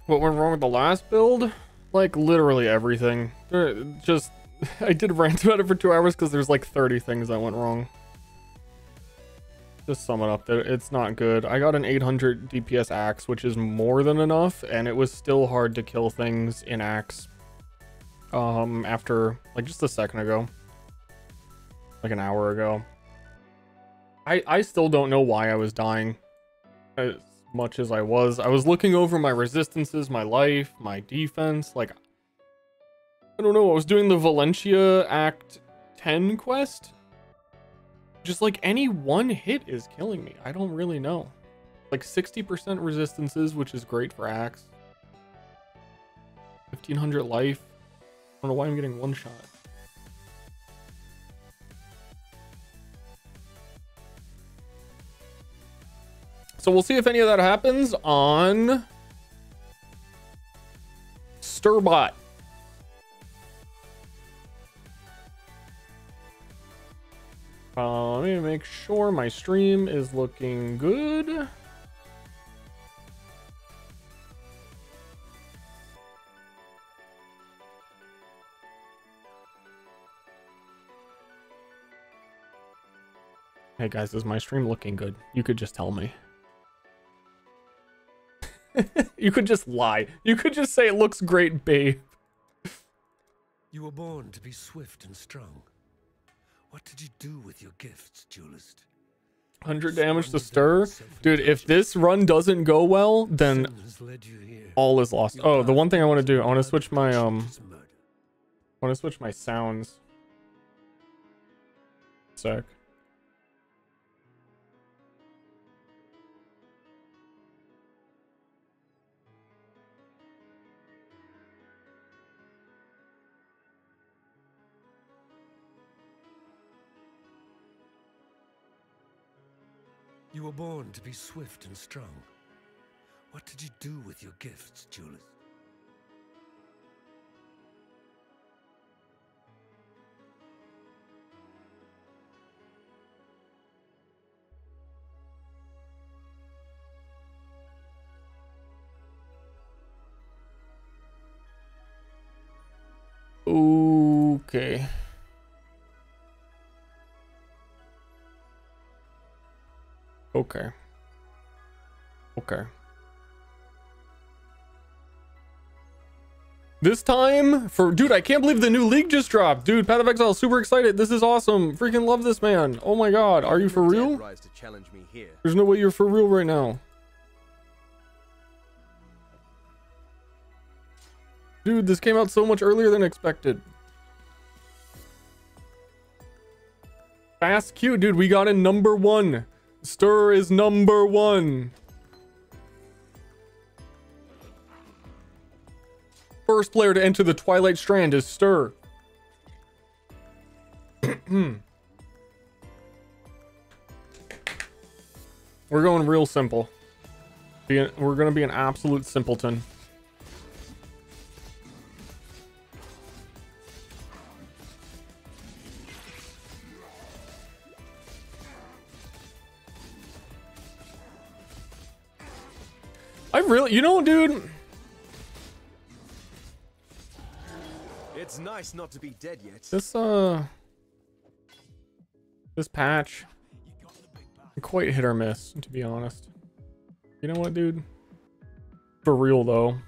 What went wrong with the last build? Like literally everything. Just I did rant about it for 2 hours because there's like 30 things that went wrong. Just sum it up there. It's not good. I got an 800 DPS axe, which is more than enough, and it was still hard to kill things in axe. After like just a second ago, like an hour ago. I still don't know why I was dying as much as I was. I was looking over my resistances, my life, my defense. Like, I don't know. I was doing the Valencia Act 10 quest. Just like any one hit is killing me. I don't really know. Like 60% resistances, which is great for axe. 1500 life. I don't know why I'm getting one shot. So we'll see if any of that happens on Sterbot. Let me make sure my stream is looking good. Hey guys, is my stream looking good? You could just tell me. You could just lie. You could just say it looks great, babe. You were born to be swift and strong. What did you do with your gifts, duelist? 100 damage to Ster? Dude, if this run doesn't go well, then all is lost. Oh, the one thing I want to do, I want to switch my sounds. Sec. You were born to be swift and strong. What did you do with your gifts, duelist? Okay. Okay. Okay. This time for dude, I can't believe the new league just dropped. Dude, Path of Exile, super excited. This is awesome. Freaking love this, man. Oh my god, are you for real? There's no way you're for real right now. Dude, this came out so much earlier than expected. Fast Q, dude, we got in #1. Ster is #1. First player to enter the Twilight Strand is Ster. We're going real simple. We're gonna be an absolute simpleton. I really, you know, dude. It's nice not to be dead yet. This patch, quite hit or miss, to be honest. You know what, dude? For real though.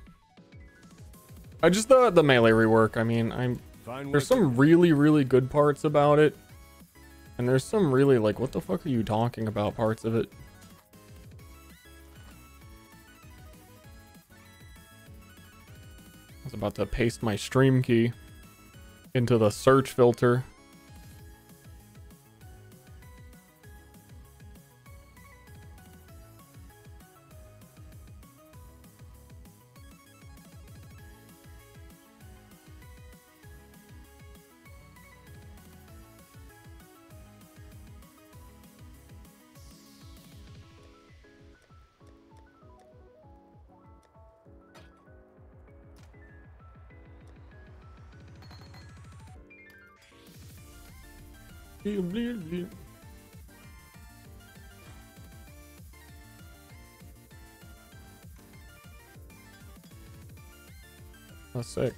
I just the melee rework. I mean, there's some really good parts about it, and there's some really like, what the fuck are you talking about parts of it. I was about to paste my stream key into the search filter. That's sick.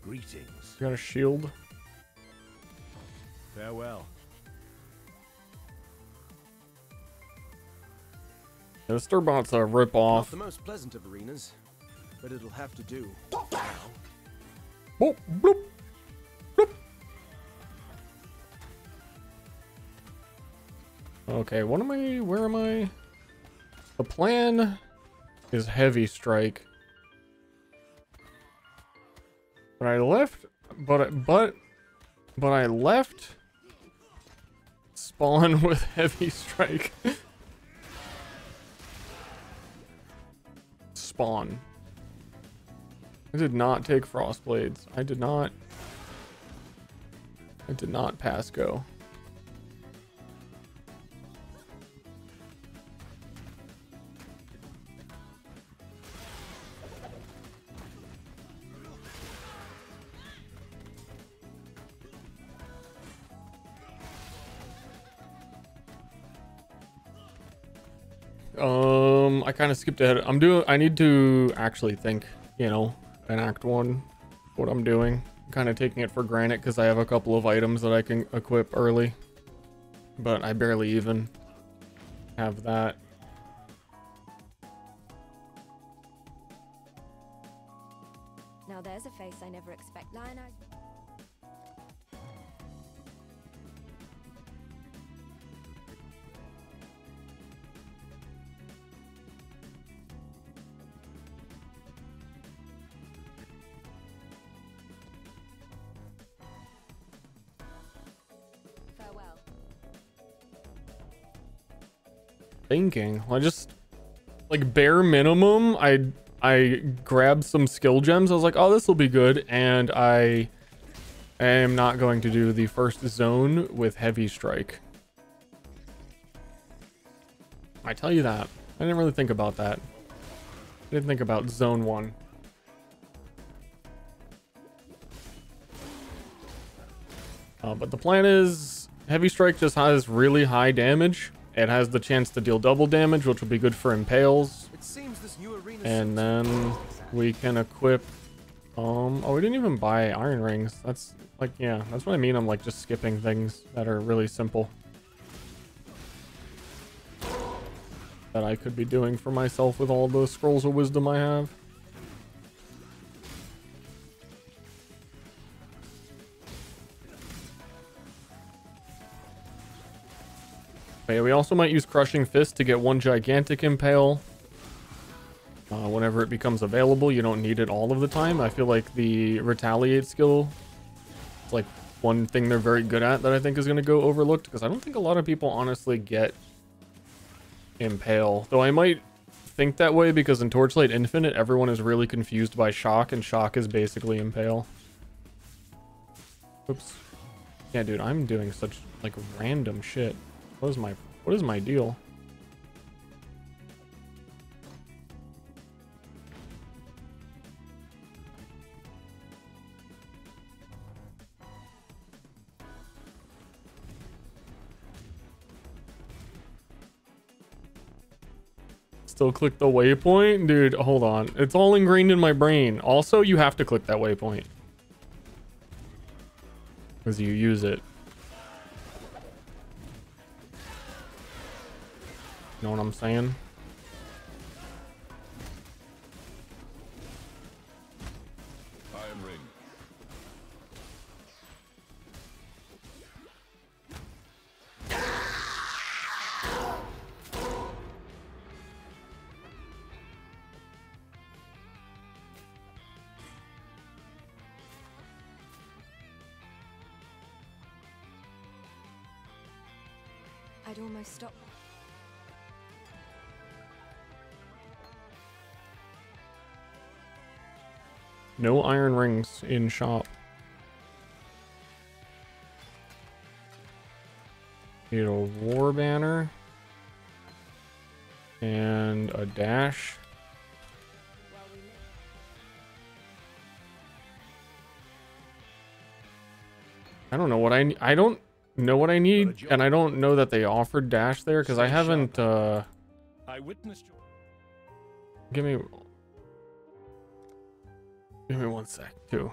Greetings. Got a shield. Farewell. The Sturbot's a rip Not off. the most pleasant of arenas, but it'll have to do. Boop, bloop, bloop. Okay, what am I? Where am I? The plan is heavy strike. But I left, but I left spawn with heavy strike. Spawn. I did not take frost blades. I did not pass go. I kind of skipped ahead. I need to actually think, you know, in Act 1, what I'm doing. I'm kind of taking it for granted because I have a couple of items that I can equip early. But I barely even have that. Now there's a face I never expect. Lion eyes. Farewell. Thinking. I just, like, bare minimum, I grabbed some skill gems. I was like, oh, this will be good. And I am not going to do the first zone with heavy strike. I tell you that. I didn't really think about that. I didn't think about zone 1. But the plan is heavy strike just has really high damage. It has the chance to deal double damage, which will be good for impales. It seems this new arena And then we can equip oh, we didn't even buy iron rings. That's like, yeah, that's what I mean. I'm like just skipping things that are really simple that I could be doing for myself with all the scrolls of wisdom I have. But yeah, we also might use crushing fist to get one gigantic impale. Whenever it becomes available. You don't need it all of the time. I feel like the retaliate skill is like one thing they're very good at that I think is going to go overlooked, because I don't think a lot of people honestly get impale, though I might think that way because in Torchlight Infinite everyone is really confused by shock, and shock is basically impale. Oops. Yeah, dude, I'm doing such like random shit. What is my deal? Still click the waypoint? Dude, hold on. It's all ingrained in my brain. Also, you have to click that waypoint, because you use it. You know what I'm saying? Iron ring. I'd almost stop. No iron rings in shop. Need a war banner and a dash. I don't know what I don't know what I need, and I don't know that they offered dash there because I haven't I witnessed your Give me 1 sec, too.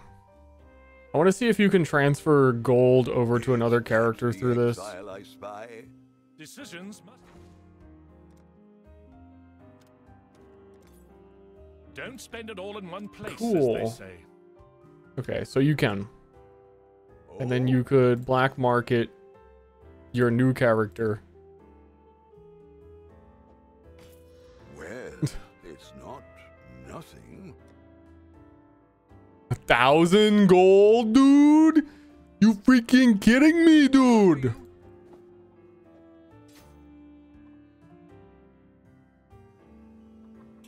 I want to see if you can transfer gold over to another character through this. I spy. Decisions must... Don't spend it all in one place, Cool. as they say. Okay, so you can. And then you could black market your new character. Well, it's not nothing. 1,000 gold, dude? You freaking kidding me, dude?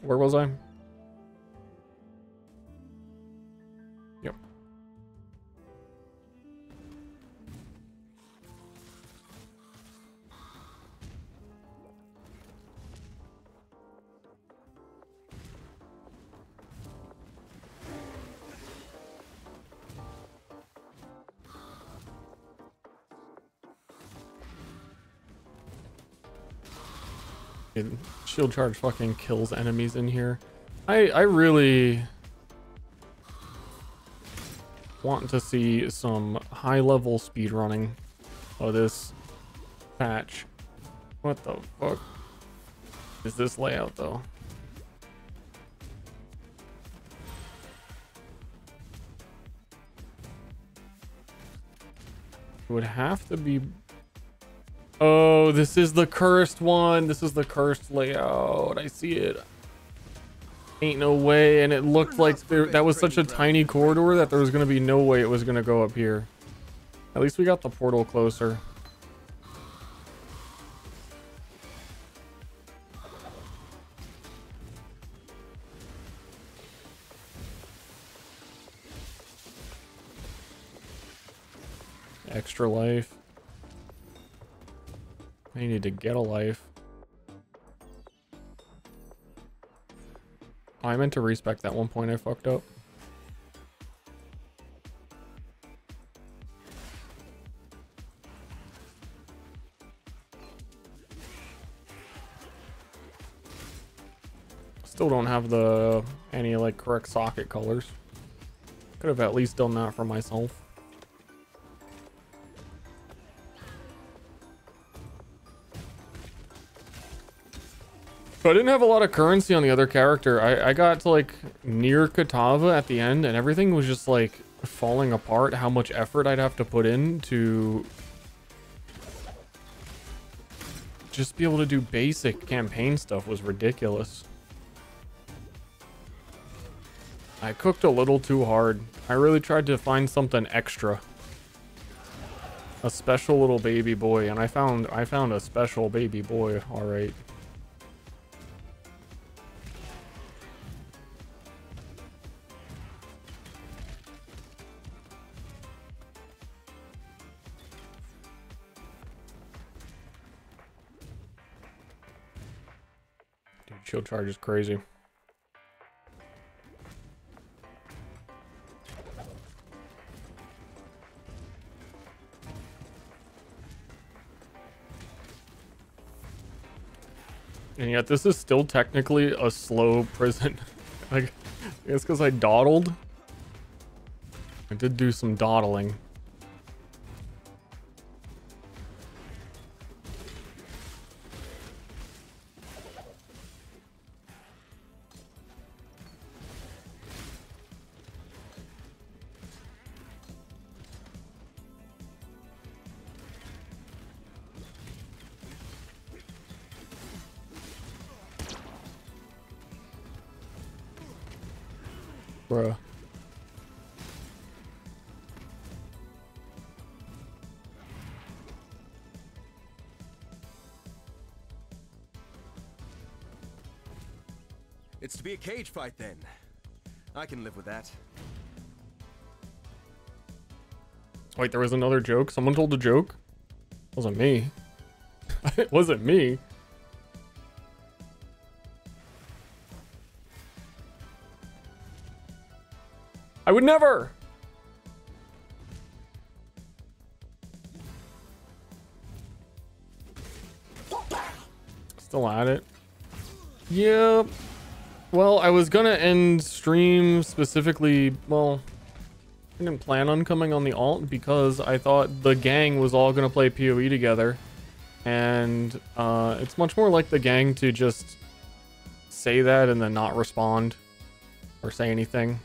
Where was I? Yep. Shield charge fucking kills enemies in here. I really want to see some high level speed running of this patch. What the fuck is this layout though? It would have to be. Oh, this is the cursed one. This is the cursed layout. I see it. Ain't no way. And it looked like that was such a tiny corridor that there was going to be no way it was going to go up here. At least we got the portal closer. Extra life. I need to get a life. Oh, I meant to respec that one point I fucked up. Still don't have any like correct socket colors. Could have at least done that for myself. So I didn't have a lot of currency on the other character. I got to like near Katava at the end and everything was just like falling apart. How much effort I'd have to put in to just be able to do basic campaign stuff was ridiculous. I cooked a little too hard. I really tried to find something extra. A special little baby boy, and I found a special baby boy, all right. Shield charge is crazy. And yet this is still technically a slow prison. Like, I guess because I dawdled. I did do some dawdling. Bruh. It's to be a cage fight then. I can live with that. Wait, there was another joke? Someone told a joke? It wasn't me. It wasn't me. I would never. Still at it. Yep. Well, I was gonna end stream specifically, well, I didn't plan on coming on the alt because I thought the gang was all gonna play PoE together. And it's much more like the gang to just say that and then not respond or say anything.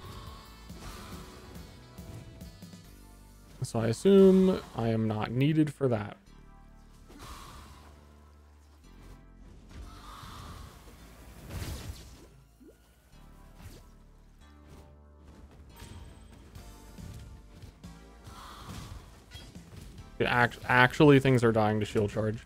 So I assume I am not needed for that. Actually, things are dying to shield charge.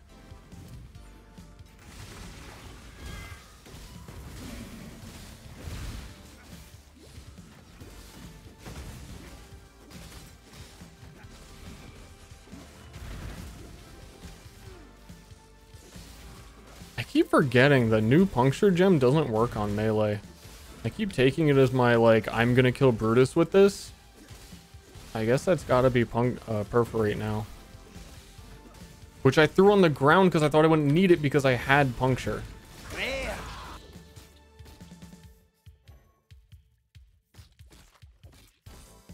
I keep forgetting the new puncture gem doesn't work on melee. I keep taking it as my, like, I'm gonna kill Brutus with this. I guess that's gotta be perforate now. Which I threw on the ground because I thought I wouldn't need it because I had puncture.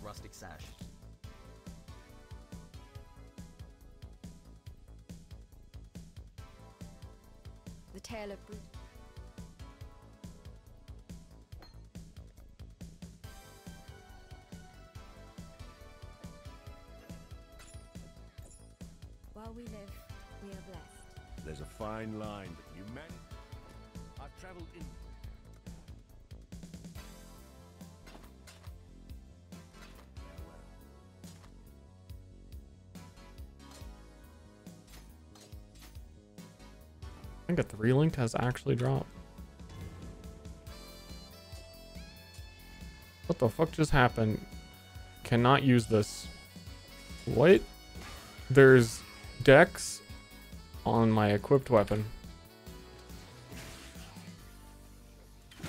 Rustic sash. The tale of Bruce. While we live, we are blessed. There's a fine line, but you man. I've traveled in. I think a 3-linked has actually dropped. What the fuck just happened? Cannot use this. What? There's Dex on my equipped weapon. I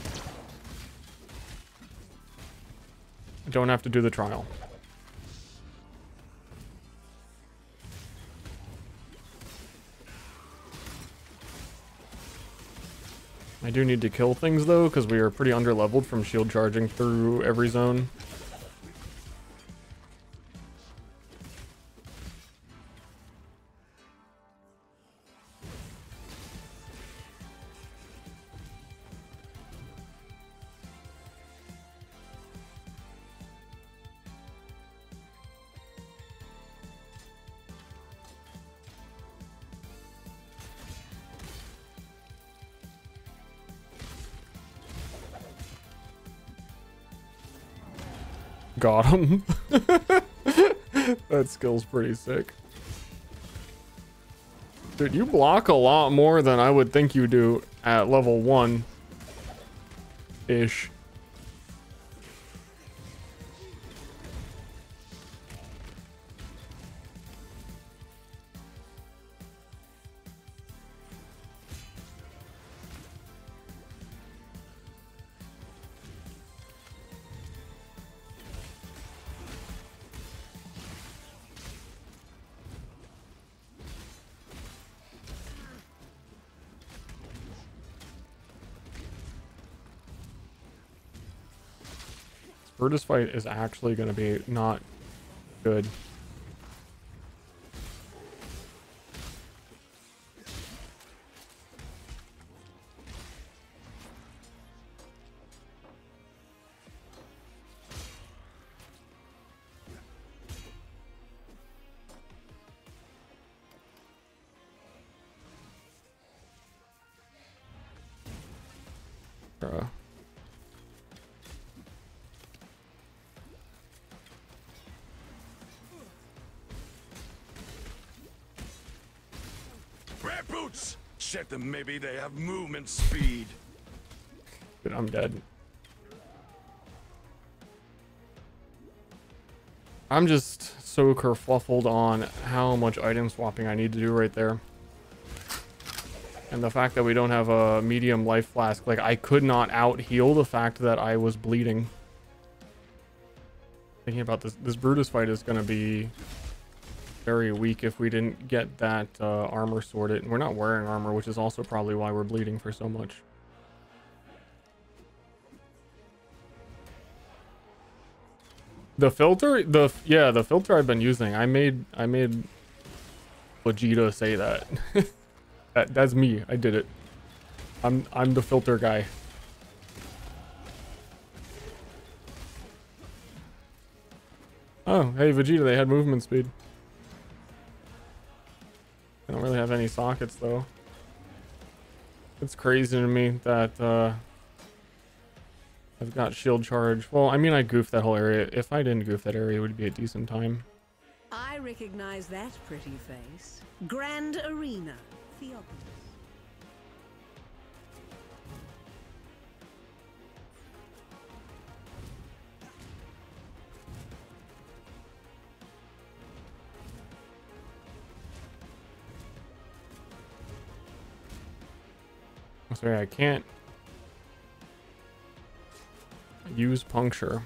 don't have to do the trial. I do need to kill things though, because we are pretty underleveled from shield charging through every zone. Got him. That skill's pretty sick. Dude, you block a lot more than I would think you do at level 1-ish. Brutus fight is actually going to be not good. Bruh. Rare boots! Check them, maybe they have movement speed. Dude, I'm dead. I'm just so kerfluffled on how much item swapping I need to do right there. And the fact that we don't have a medium life flask, like I could not out heal the fact that I was bleeding. Thinking about this Brutus fight is going to be very weak if we didn't get that armor sorted. And we're not wearing armor, which is also probably why we're bleeding for so much. The filter, the filter I've been using, I made Vegeta say that. That's me. I did it. I'm the filter guy. Oh, hey Vegeta, they had movement speed. I don't really have any sockets though. It's crazy to me that I've got shield charge. Well, I mean, I goofed that whole area. If I didn't goof that area, it would be a decent time. I recognize that pretty face. Grand Arena, Theopolis. I'm sorry, I can't use puncture.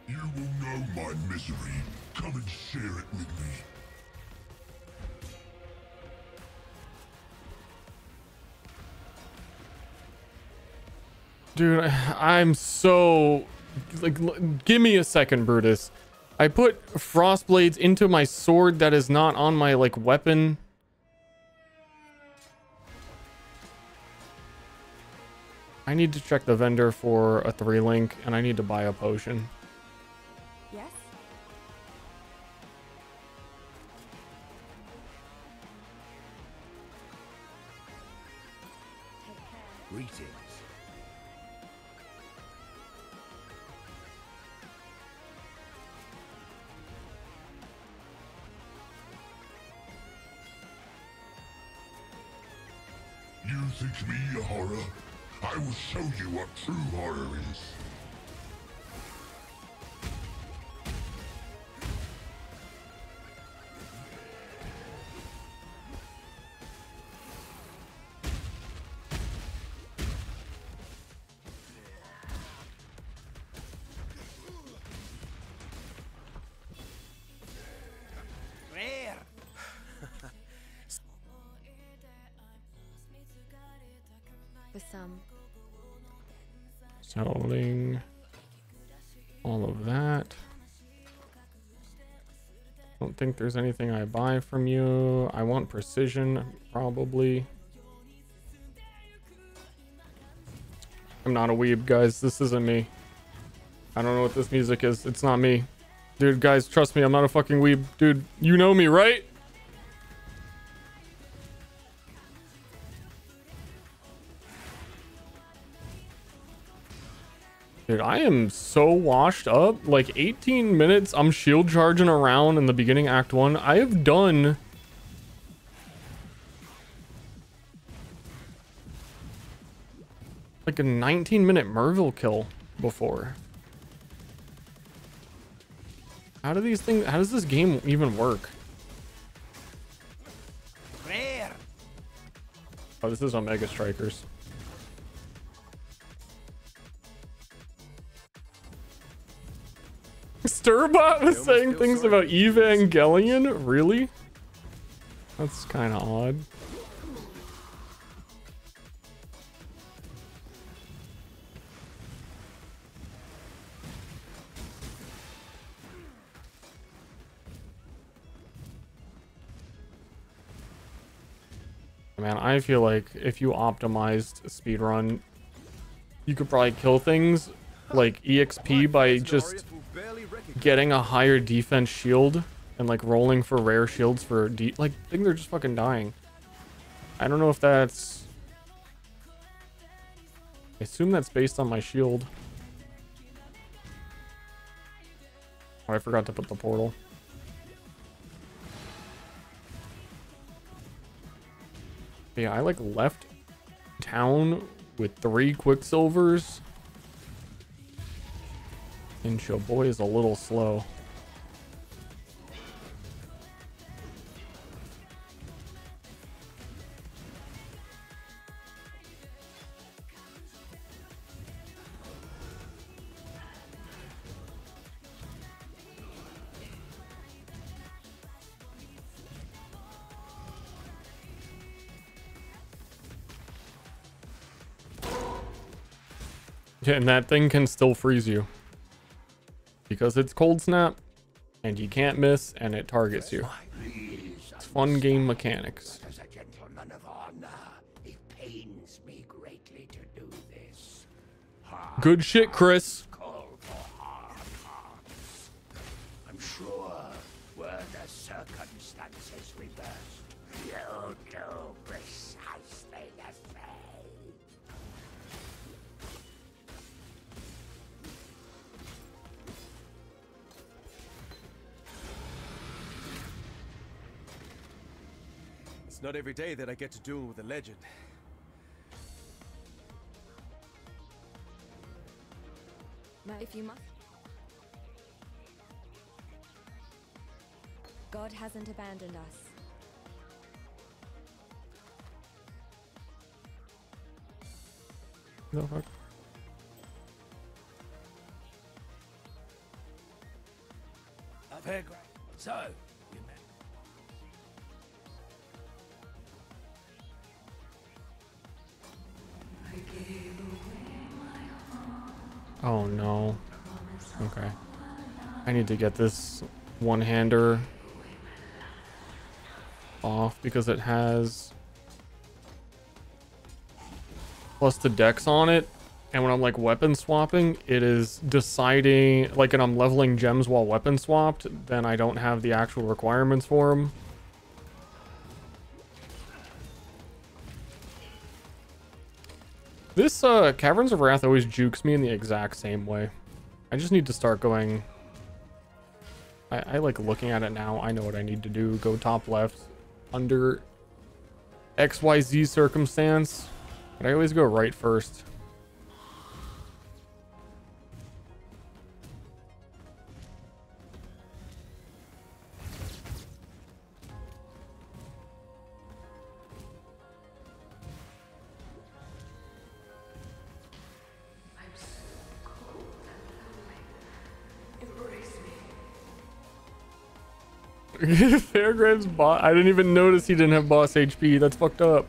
You will know my misery. Come and share it with me. Dude, I'm so... Like, give me a second, Brutus. I put frost blades into my sword that is not on my, like, weapon. I need to check the vendor for a 3-link, and I need to buy a potion. Yes? Take care. Greetings. You think me a horror? I will show you what true horror is. For some. Selling all of that. Don't think there's anything I buy from you. I want precision, probably. I'm not a weeb, guys. This isn't me. I don't know what this music is. It's not me. Dude, guys, trust me, I'm not a fucking weeb. Dude, you know me, right? Dude, I am so washed up. Like 18 minutes, I'm shield charging around in the beginning Act 1. I have done... like a 19-minute Merville kill before. How do these things... how does this game even work? Oh, this is Omega Strikers. Sturbot was saying things about Evangelion? Really? That's kind of odd. Man, I feel like if you optimized speedrun, you could probably kill things like EXP by just getting a higher defense shield and like rolling for rare shields for like I think they're just fucking dying. I don't know if that's... I assume that's based on my shield. Oh, I forgot to put the portal. Yeah, I like left town with 3 Quicksilvers. And your boy is a little slow. Yeah, and that thing can still freeze you. Because it's cold snap, and you can't miss, and it targets you. It's fun game mechanics. As a gentleman of honor, it pains me greatly to do this. Good shit, Chris. Call for hard hearts. I'm sure were the circumstances reversed, you'll do precisely the same. It's not every day that I get to duel with a legend. If you must. God hasn't abandoned us. The fuck? I've heard great. So, you met. Oh no. Okay. I need to get this one-hander off because it has plus the dex on it, and when I'm like weapon swapping, it is deciding like, and I'm leveling gems while weapon swapped, then I don't have the actual requirements for them. This Caverns of Wrath always jukes me in the exact same way. I just need to start going. I like looking at it now. I know what I need to do. Go top left under XYZ circumstance. But I always go right first. Fairgrave's boss. I didn't even notice he didn't have boss HP. That's fucked up.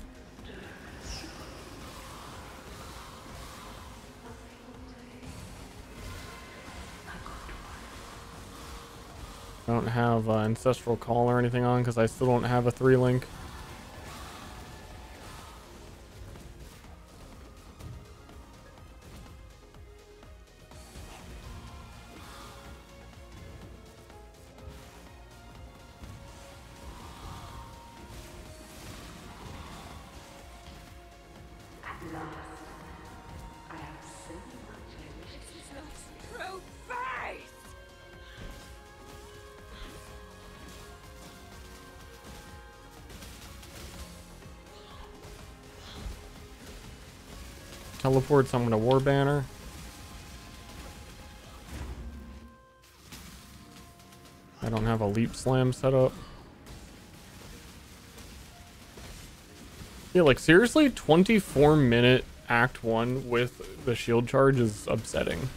I don't have Ancestral Call or anything on because I still don't have a 3-link. Teleport someone to War Banner. I don't have a Leap Slam set up. Yeah, like seriously, 24-minute Act 1 with the shield charge is upsetting.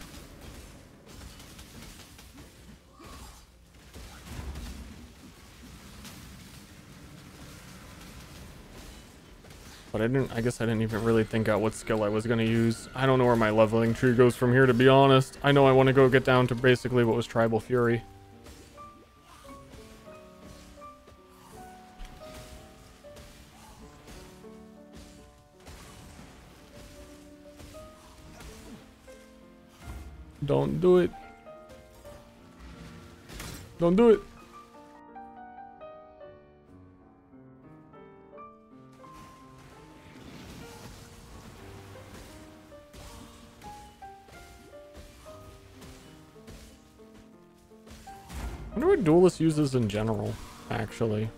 But I guess I didn't even really think out what skill I was going to use. I don't know where my leveling tree goes from here, to be honest. I know I want to go get down to basically what was Tribal Fury. Don't do it. Don't do it. I wonder what Duelist uses in general, actually.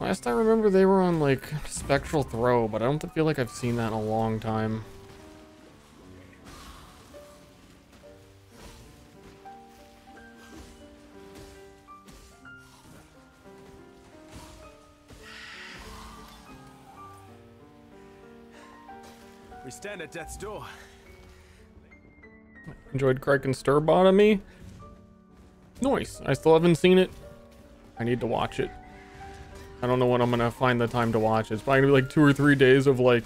Last I remember they were on like Spectral Throw, but I don't feel like I've seen that in a long time. We stand at death's door. Enjoyed Kraken Ster bottomy. Nice. I still haven't seen it. I need to watch it. I don't know when I'm gonna find the time to watch it. It's probably gonna be like 2 or 3 days of like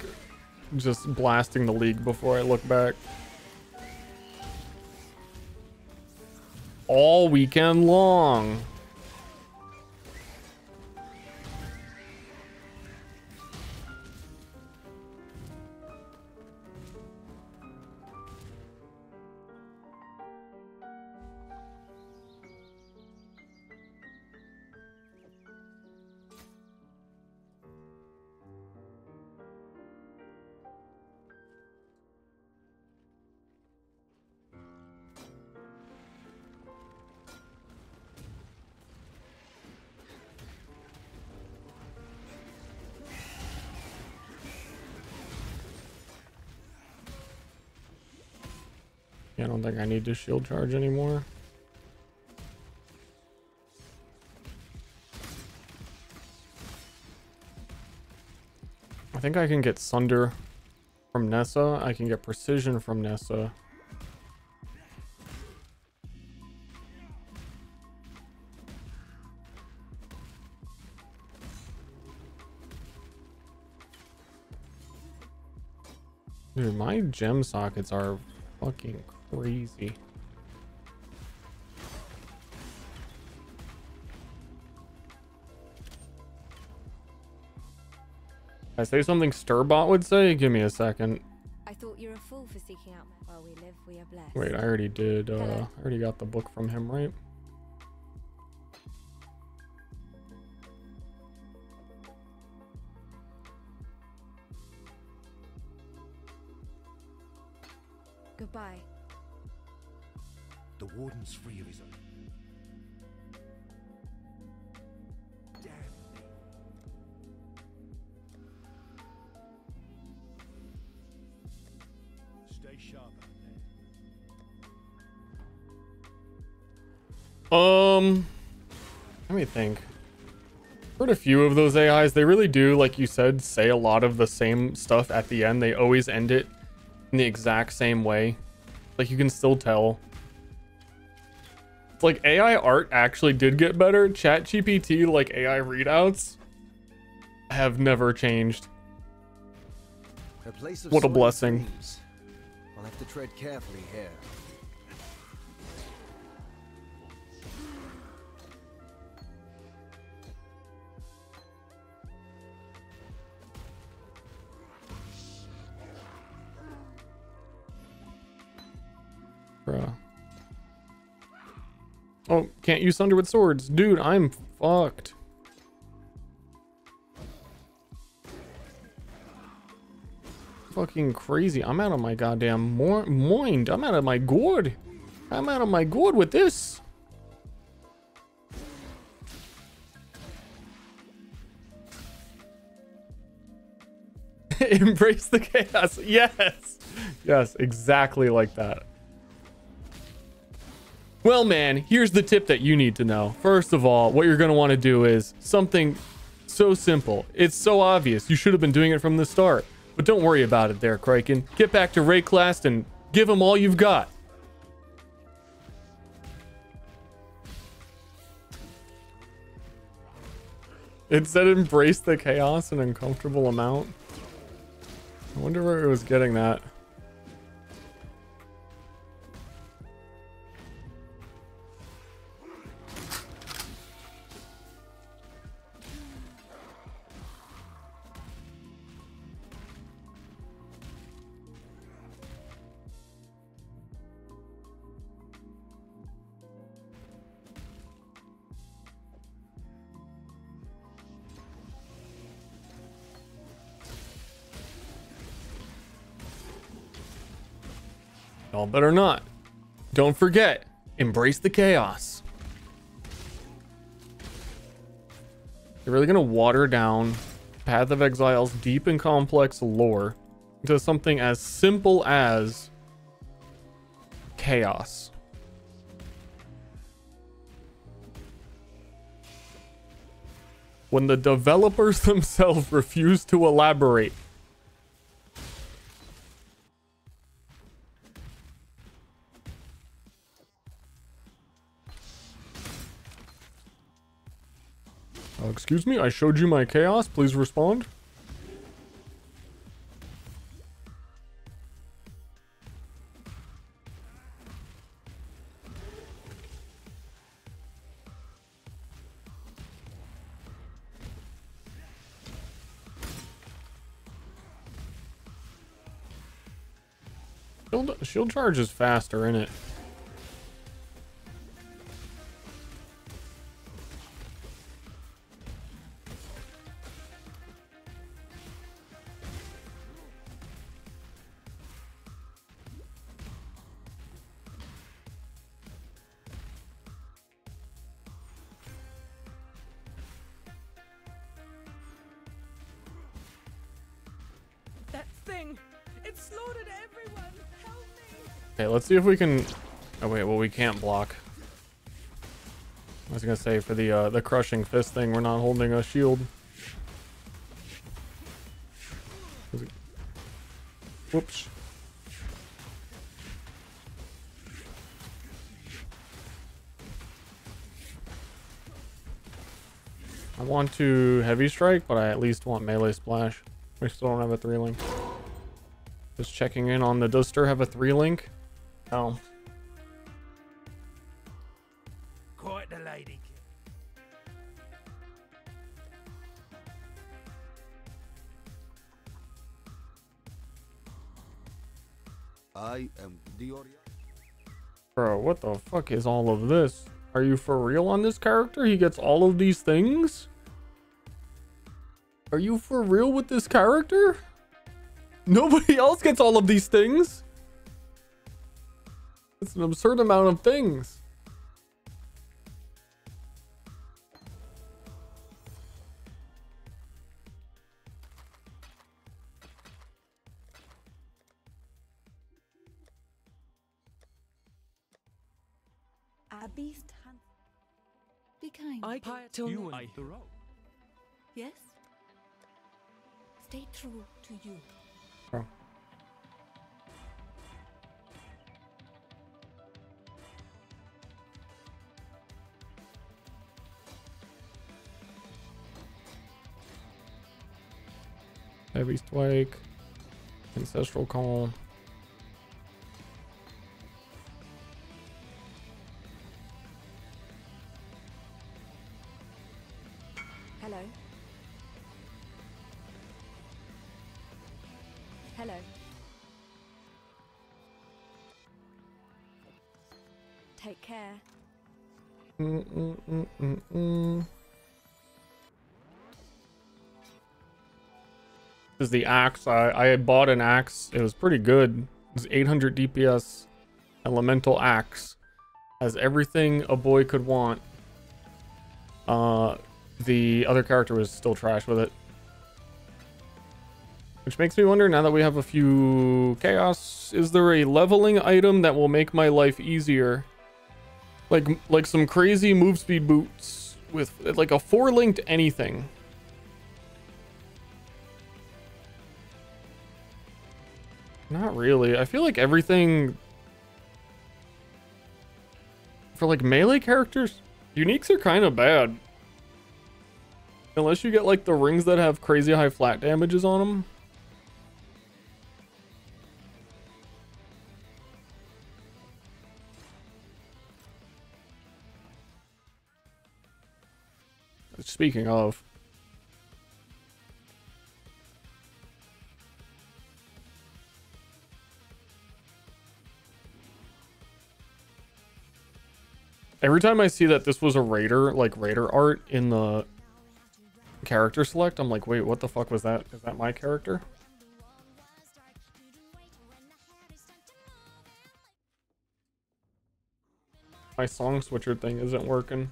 just blasting the league before I look back. All weekend long. I don't think I need to shield charge anymore. I think I can get Sunder from Nessa. I can get Precision from Nessa. Dude, my gem sockets are fucking crazy. I say something Sturbot would say? Give me a second. I thought you're a fool for seeking out. While we live, we are blessed. Wait, I already did. I Hello? already got the book from him, right? Goodbye. The warden's free of his own. Damn me. Stay sharp out there. Let me think. Heard a few of those AIs. They really do, like you said, say a lot of the same stuff at the end. They always end it in the exact same way. Like, you can still tell. It's like AI art actually did get better. ChatGPT, like AI readouts, have never changed. A place of What a soil blessing. dreams. I'll have to tread carefully here. Bruh. Oh, can't use Thunder with swords. Dude, I'm fucked. Fucking crazy. I'm out of my goddamn mind. I'm out of my gourd. I'm out of my gourd with this. Embrace the chaos. Yes. Yes, exactly like that. Well, man, here's the tip that you need to know. First of all, what you're going to want to do is something so simple. It's so obvious. You should have been doing it from the start. But don't worry about it there, Kraken. Get back to Rayclast and give them all you've got. It said embrace the chaos an uncomfortable amount. I wonder where it was getting that. Y'all better not. Don't forget, embrace the chaos. You're really gonna water down Path of Exile's deep and complex lore into something as simple as chaos. When the developers themselves refuse to elaborate. Excuse me, I showed you my chaos. Please respond. Shield charge is faster, isn't it? That thing! It slaughtered everyone! Help me! Okay, let's see if we can... Oh wait, well we can't block. I was gonna say for the crushing fist thing, we're not holding a shield. Whoops. I want to heavy strike, but I at least want melee splash. We still don't have a 3-link. Just checking in on the does Ster have a 3-link? No. Quite the lady. I am the Orient. Bro, what the fuck is all of this? Are you for real on this character? He gets all of these things? Are you for real with this character? Nobody else gets all of these things. It's an absurd amount of things. A beast hunt. Be kind. I till You now. and the rope. Yes? Stay true to you. Oh. Heavy strike. Ancestral call. Hello. Hello. Take care. This is the axe. I had bought an axe. It was pretty good. It was 800 DPS elemental axe. Has everything a boy could want. The other character was still trash with it. Which makes me wonder, now that we have a few chaos, is there a leveling item that will make my life easier? Like some crazy move speed boots with like a 4-linked anything. Not really. I feel like everything for like melee characters, uniques are kind of bad. Unless you get like the rings that have crazy high flat damages on them. Speaking of, every time I see that this was a raider, like raider art in the character select, I'm like, wait, what the fuck was that? Is that my character? My song switcher thing isn't working.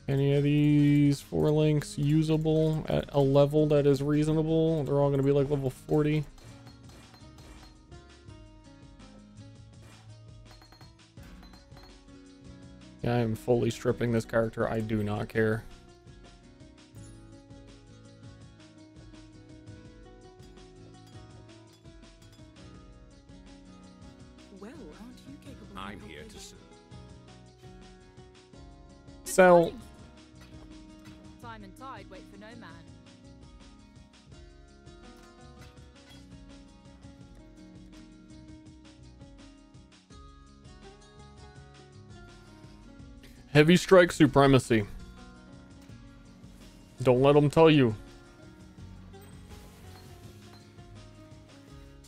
Any of these 4 links usable at a level that is reasonable? They're all going to be like level 40. Yeah, I am fully stripping this character. I do not care. Well, aren't you capable? I'm here to serve. Sell. Time and tide wait for no man. Heavy strike supremacy. Don't let them tell you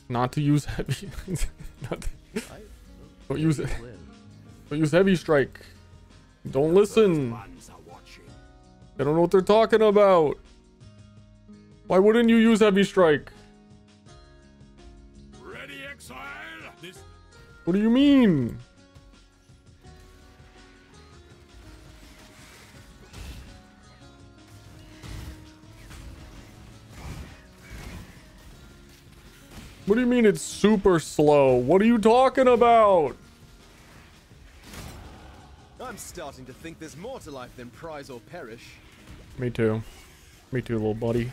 not to use heavy. Don't use it. Don't use heavy strike. Don't listen. They don't know what they're talking about. Why wouldn't you use heavy strike? Ready, exile? What do you mean? What do you mean it's super slow? What are you talking about? I'm starting to think there's more to life than prize or perish. Me too. Me too, little buddy.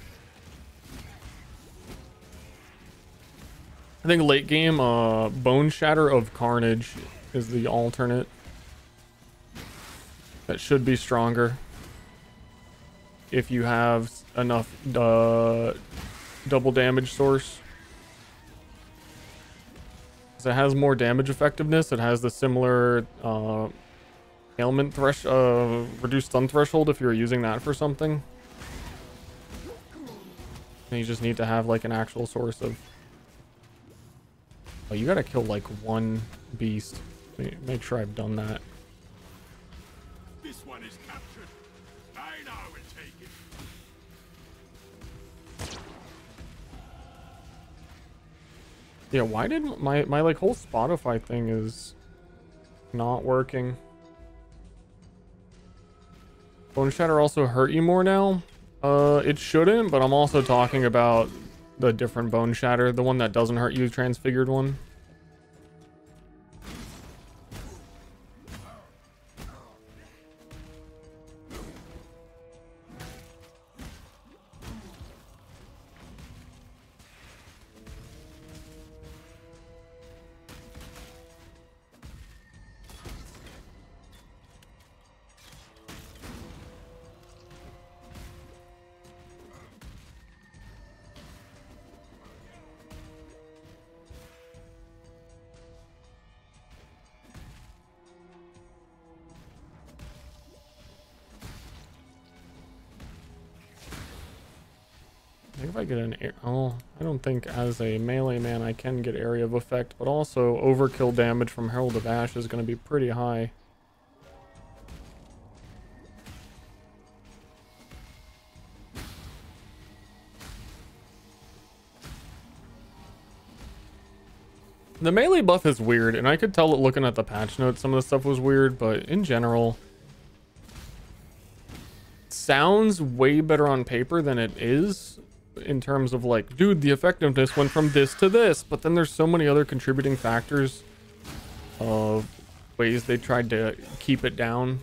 I think late game, Bone Shatter of Carnage is the alternate. That should be stronger. If you have enough double damage source. So it has more damage effectiveness. It has the similar ailment reduced stun threshold if you're using that for something. And you just need to have like an actual source of... Oh, you gotta kill like one beast. Make sure I've done that. This one is captured. I now will take it. Yeah, why did my like whole Spotify thing is not working? Bone Shatter also hurt you more now? It shouldn't, but I'm also talking about the different Bone Shatter, the one that doesn't hurt you, transfigured one. I think if I get an oh, I don't think as a melee man I can get area of effect, but also overkill damage from Herald of Ash is going to be pretty high. The melee buff is weird, and I could tell it looking at the patch notes some of the stuff was weird, but in general, it sounds way better on paper than it is. In terms of like, dude, the effectiveness went from this to this, but then there's so many other contributing factors of ways they tried to keep it down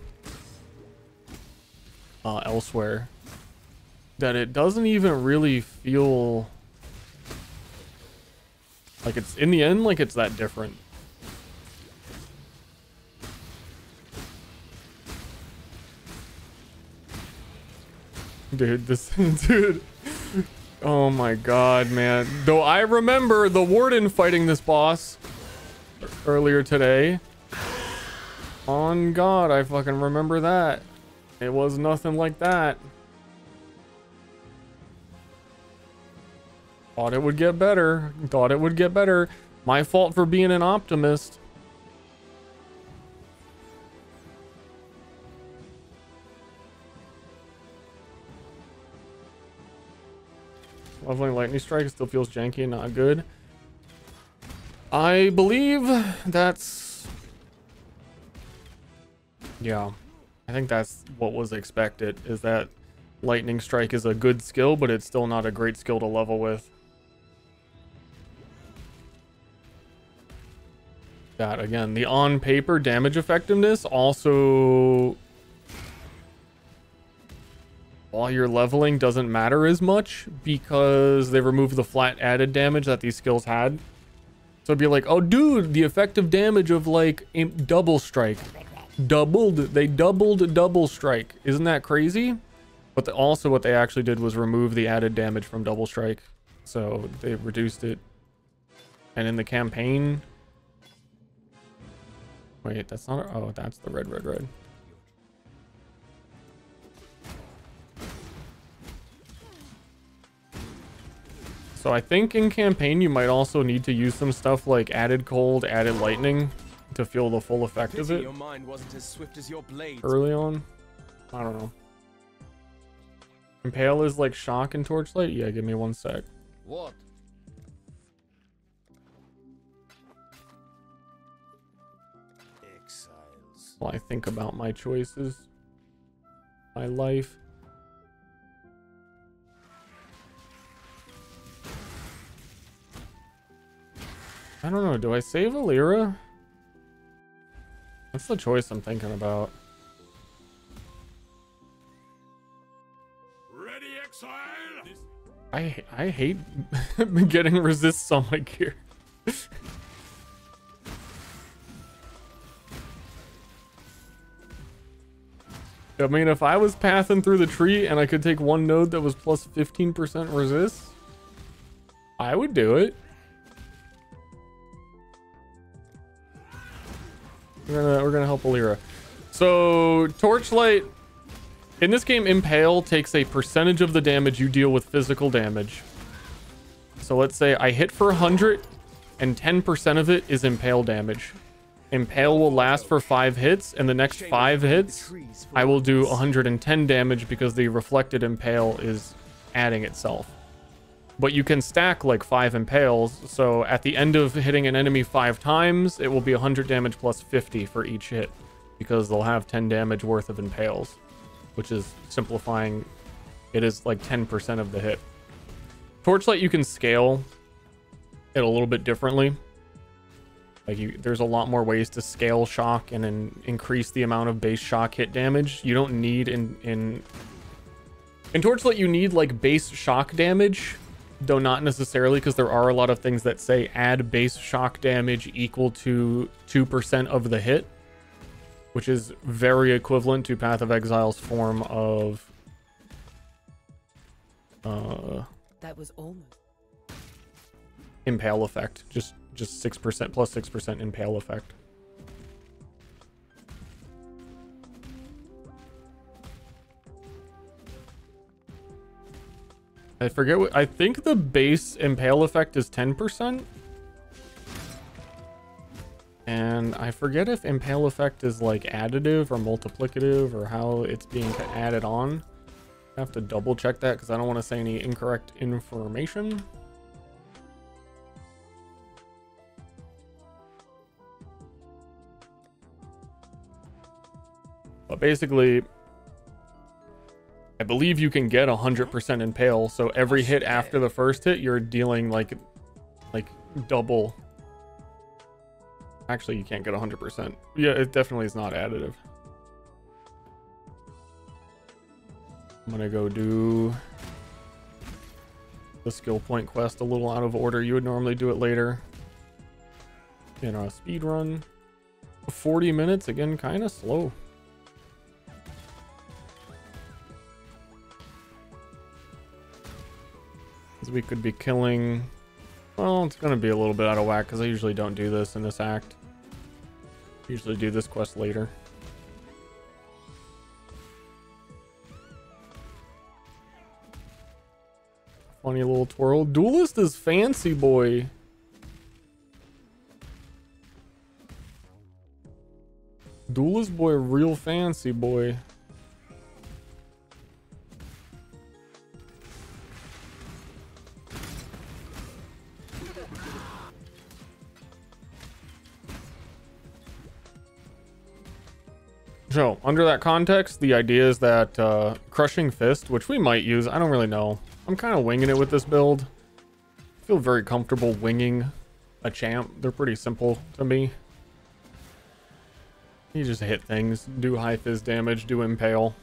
elsewhere that it doesn't even really feel like it's in the end like it's that different. Dude, this dude. Oh my god, man. Though I remember the warden fighting this boss earlier today. On God, I fucking remember that. It was nothing like that. Thought it would get better. Thought it would get better. My fault for being an optimist. Leveling Lightning Strike still feels janky and not good. I believe that's... Yeah. I think that's what was expected, is that Lightning Strike is a good skill, but it's still not a great skill to level with. That, again, the on-paper damage effectiveness also... While you're leveling doesn't matter as much because they remove the flat added damage that these skills had. So it'd be like, oh dude, the effective damage of like double strike doubled. They doubled double strike. Isn't that crazy? But also what they actually did was remove the added damage from double strike. So they reduced it. And in the campaign, wait, that's not, oh, that's the red. So I think in campaign you might also need to use some stuff like added cold, added lightning to feel the full effect of it Your mind wasn't as swift as your blade. early on. I don't know. Impale is like shock and torchlight? Yeah, give me one sec. What? Exiles. While I think about my choices. My life. I don't know, do I save Alira? That's the choice I'm thinking about. Ready, exile? I hate getting resists on my gear. I mean, if I was pathing through the tree and I could take one node that was plus 15% resist, I would do it. We're gonna help Alira. So Torchlight in this game, Impale takes a percentage of the damage you deal with physical damage. So let's say I hit for 100 and 10% of it is Impale damage. Impale will last for 5 hits, and the next 5 hits I will do 110 damage because the reflected Impale is adding itself. But you can stack like 5 Impales, so at the end of hitting an enemy 5 times, it will be 100 damage plus 50 for each hit, because they'll have 10 damage worth of Impales, which is simplifying. It is like 10% of the hit. Torchlight, you can scale it a little bit differently. Like there's a lot more ways to scale shock and increase the amount of base shock hit damage. You don't need in Torchlight, you need like base shock damage, though not necessarily, because there are a lot of things that say add base shock damage equal to 2% of the hit, which is very equivalent to Path of Exile's form of that was almost Impale effect. Just 6% plus 6% Impale effect. I forget what, I think the base Impale effect is 10%. And I forget if Impale effect is like additive or multiplicative or how it's being added on. I have to double check that because I don't want to say any incorrect information. But basically, I believe you can get 100% Impale, so every hit after the first hit, you're dealing like double. Actually, you can't get 100%. Yeah, it definitely is not additive. I'm gonna go do the skill point quest a little out of order. You would normally do it later. You know, a speed run. 40 minutes, again, kind of slow. We could be killing, well, it's gonna be a little bit out of whack because I usually don't do this in this act. I usually do this quest later. Funny little twirl. Duelist is fancy boy. Duelist boy, real fancy boy. So, under that context, the idea is that Crushing Fist, which we might use, I don't really know. I'm kind of winging it with this build. I feel very comfortable winging a champ. They're pretty simple to me. You just hit things, do high fizz damage, do Impale.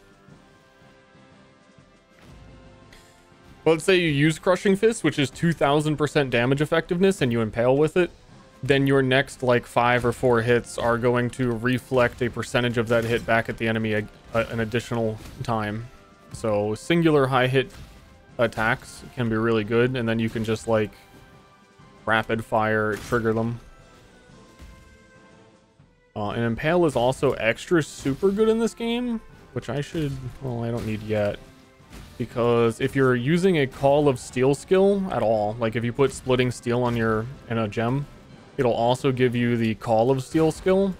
But let's say you use Crushing Fist, which is 2000% damage effectiveness, and you Impale with it. Then your next like 5 or 4 hits are going to reflect a percentage of that hit back at the enemy an additional time. So singular high hit attacks can be really good, and then you can just like rapid fire trigger them. And Impale is also extra super good in this game, which I should, well, I don't need yet. Because if you're using a Call of Steel skill at all, like if you put Splitting Steel on in a gem, it'll also give you the Call of Steel skill.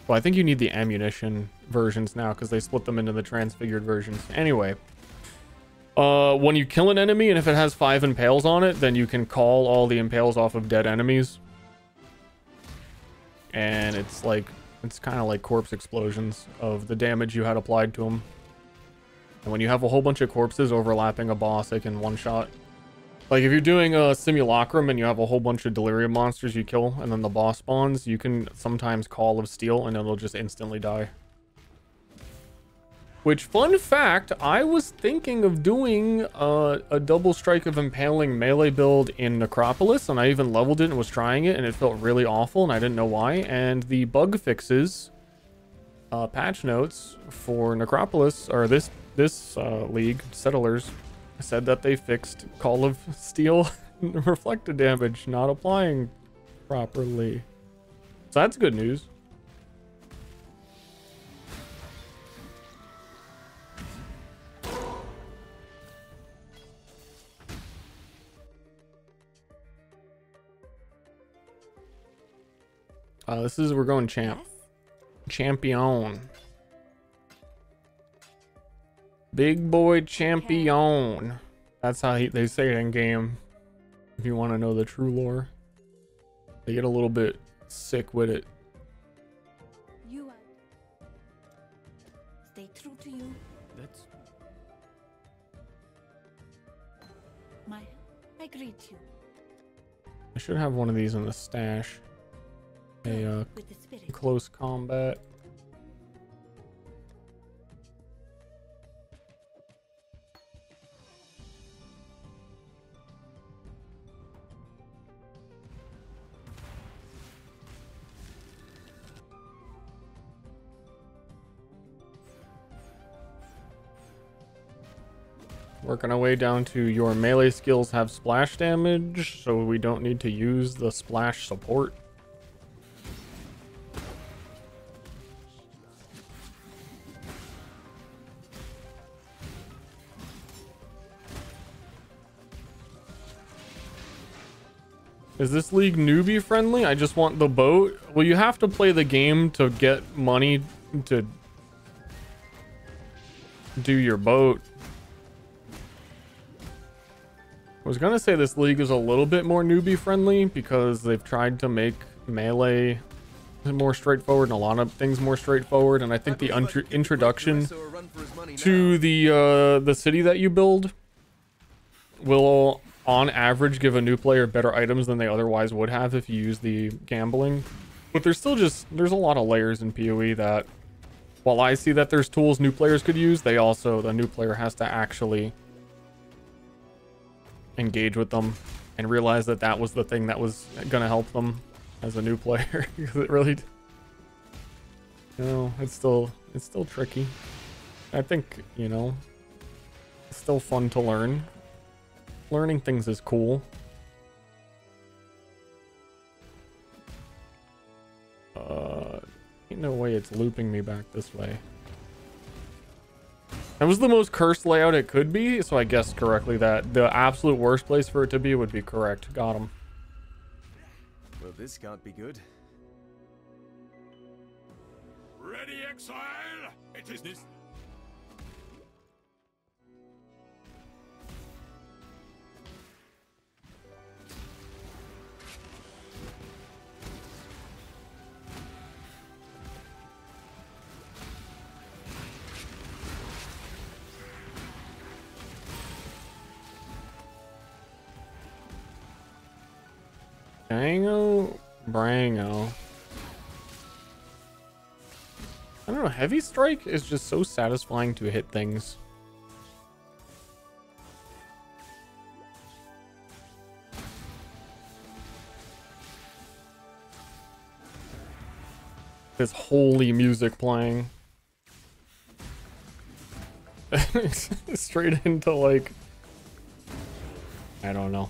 Well, I think you need the ammunition versions now because they split them into the transfigured versions. Anyway, when you kill an enemy and if it has 5 impales on it, then you can call all the impales off of dead enemies. And it's kind of like corpse explosions of the damage you had applied to them. And when you have a whole bunch of corpses overlapping a boss, they can one-shot. Like if you're doing a simulacrum and you have a whole bunch of delirium monsters you kill and then the boss spawns, you can sometimes Call of Steel and it'll just instantly die. Which, fun fact, I was thinking of doing a double Strike of Impaling melee build in Necropolis, and I even leveled it and was trying it, and it felt really awful, and I didn't know why. And the bug fixes, patch notes for Necropolis, or this league, Settlers, said that they fixed Call of Steel reflected damage not applying properly. So that's good news. We're going champ. Yes? Champion. Big boy champion. That's how they say it in game. If you want to know the true lore. They get a little bit sick with it. You are. Stay true to you. That's I greet you. I should have one of these in the stash. A With the spirit. close combat. Working our way down to your melee skills have splash damage, so we don't need to use the splash support. Is this league newbie friendly? I just want the boat. Well, you have to play the game to get money to do your boat. I was gonna say this league is a little bit more newbie friendly because they've tried to make melee more straightforward and a lot of things more straightforward, and I think the introduction to the city that you build will on average give a new player better items than they otherwise would have if you use the gambling. But there's still there's a lot of layers in PoE that while I see that there's tools new players could use, the new player has to actually engage with them and realize that that was the thing that was gonna help them as a new player. Because it really, it's still tricky. I think, it's still fun to learn. Learning things is cool. Ain't no way it's looping me back this way. That was the most cursed layout it could be, so I guessed correctly that the absolute worst place for it to be would be correct. Got him. Well, this can't be good. Ready, Exile? It is this. Brango. I don't know, Heavy Strike is just so satisfying to hit things. This holy music playing. Straight into like, I don't know.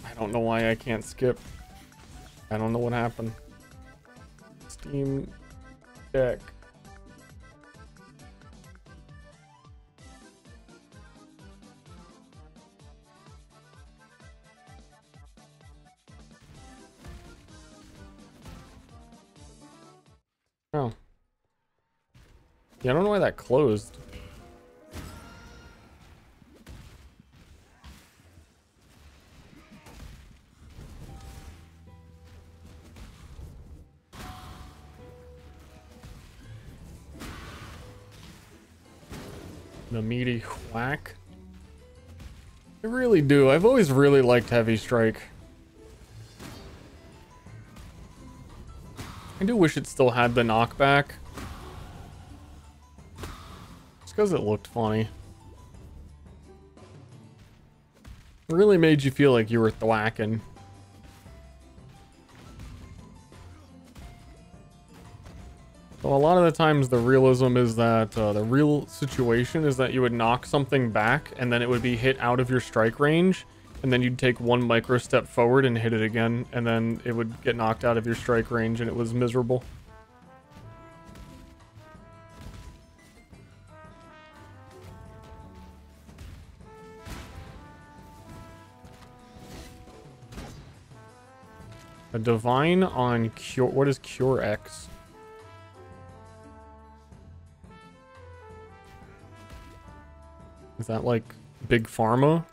I don't know why I can't skip. I don't know what happened. Steam Deck. Oh. Yeah, I don't know why that closed. The meaty whack. I really do. I've always really liked Heavy Strike. I do wish it still had the knockback. Just because it looked funny. It really made you feel like you were thwacking. So a lot of the times the realism is that the real situation is that you would knock something back and then it would be hit out of your strike range, and then you'd take one micro step forward and hit it again, and then it would get knocked out of your strike range, and it was miserable. A divine on Cure. What is Cure X? Is that like Big Pharma?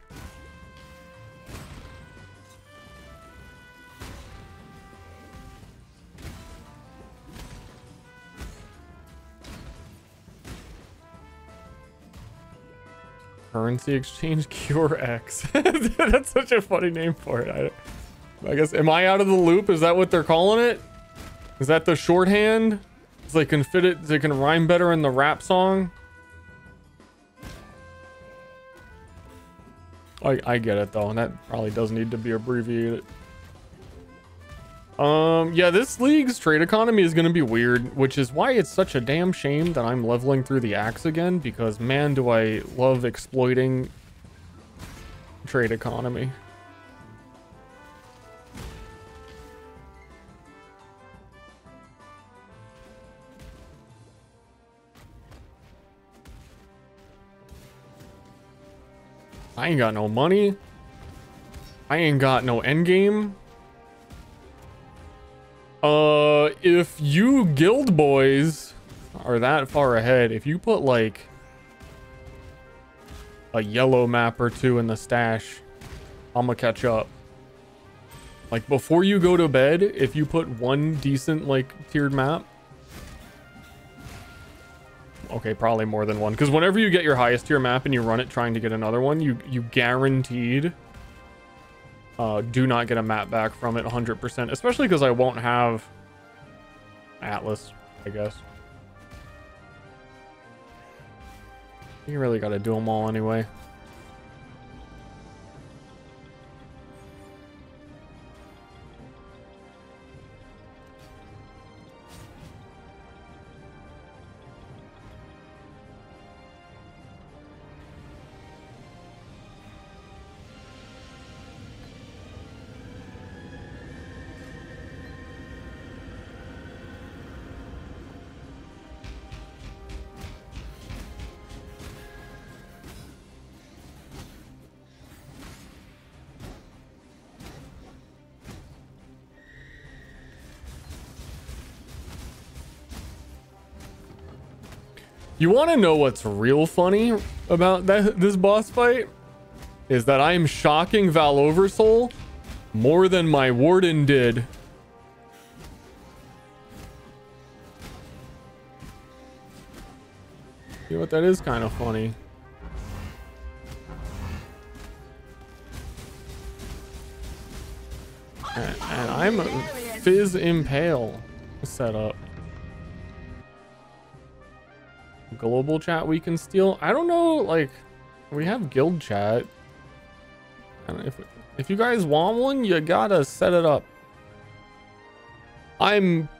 Currency exchange Cure X. That's such a funny name for it. I guess, am I out of the loop? Is that what they're calling it? Is that the shorthand? So they can fit it, they can rhyme better in the rap song? I get it though, and that probably does need to be abbreviated. Yeah, this league's trade economy is gonna be weird, which is why it's such a damn shame that I'm leveling through the axe again, because man, do I love exploiting trade economy. I ain't got no money. I ain't got no endgame. If you guild boys are that far ahead, if you put like a yellow map or two in the stash, I'm gonna catch up. Like before you go to bed, if you put one decent like tiered map. Okay, probably more than one, because whenever you get your highest tier map and you run it trying to get another one, you guaranteed do not get a map back from it 100%, especially because I won't have Atlas, I guess. You really got to do them all anyway. You want to know what's real funny about this boss fight? Is that I'm shocking Val Oversoul more than my Warden did. You know what? That is kind of funny. And I'm a Fizz Impale set up. Global chat we can steal. I don't know, like we have guild chat, and if you guys want one, you gotta set it up. I'm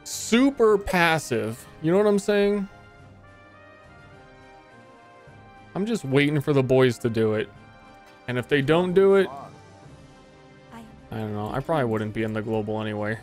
super passive, you know what I'm saying? I'm just waiting for the boys to do it, and if they don't do it, I don't know, I probably wouldn't be in the global anyway.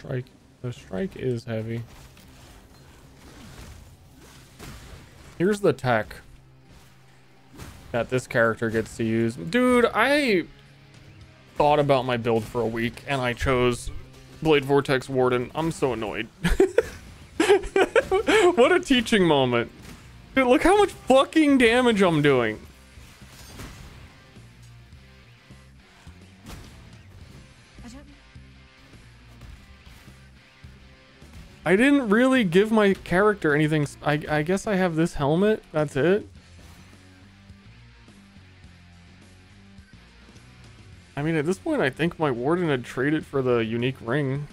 The strike is heavy. Here's the tech that this character gets to use. Dude, I thought about my build for a week and I chose Blade Vortex Warden. I'm so annoyed. What a teaching moment. Dude, look how much fucking damage I'm doing. I didn't really give my character anything. I guess I have this helmet. That's it. I mean, at this point, I think my Warden had traded for the unique ring.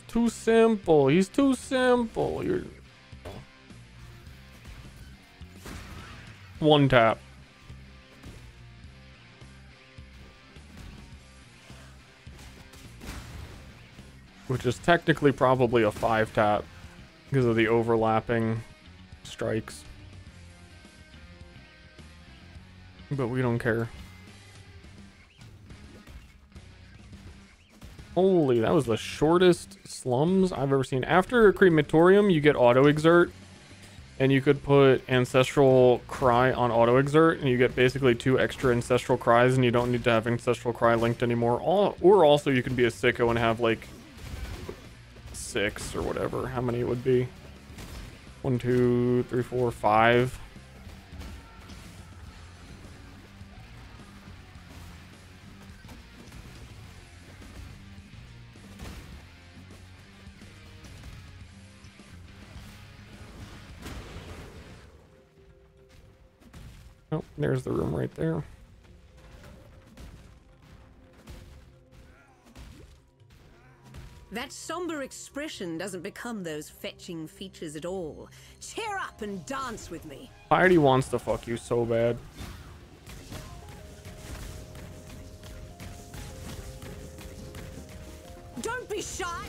Too simple. He's too simple. You're... One tap. Which is technically probably a 5 tap because of the overlapping strikes. But we don't care. Holy, that was the shortest slums I've ever seen. After Crematorium, you get Auto Exert. And you could put Ancestral Cry on Auto Exert, and you get basically 2 extra Ancestral Cries, and you don't need to have Ancestral Cry linked anymore. Or also you can be a sicko and have like 6 or whatever, how many it would be. 1, 2, 3, 4, 5. Oh, there's the room right there. That somber expression doesn't become those fetching features at all. Cheer up and dance with me. Piety wants to fuck you so bad. Don't be shy.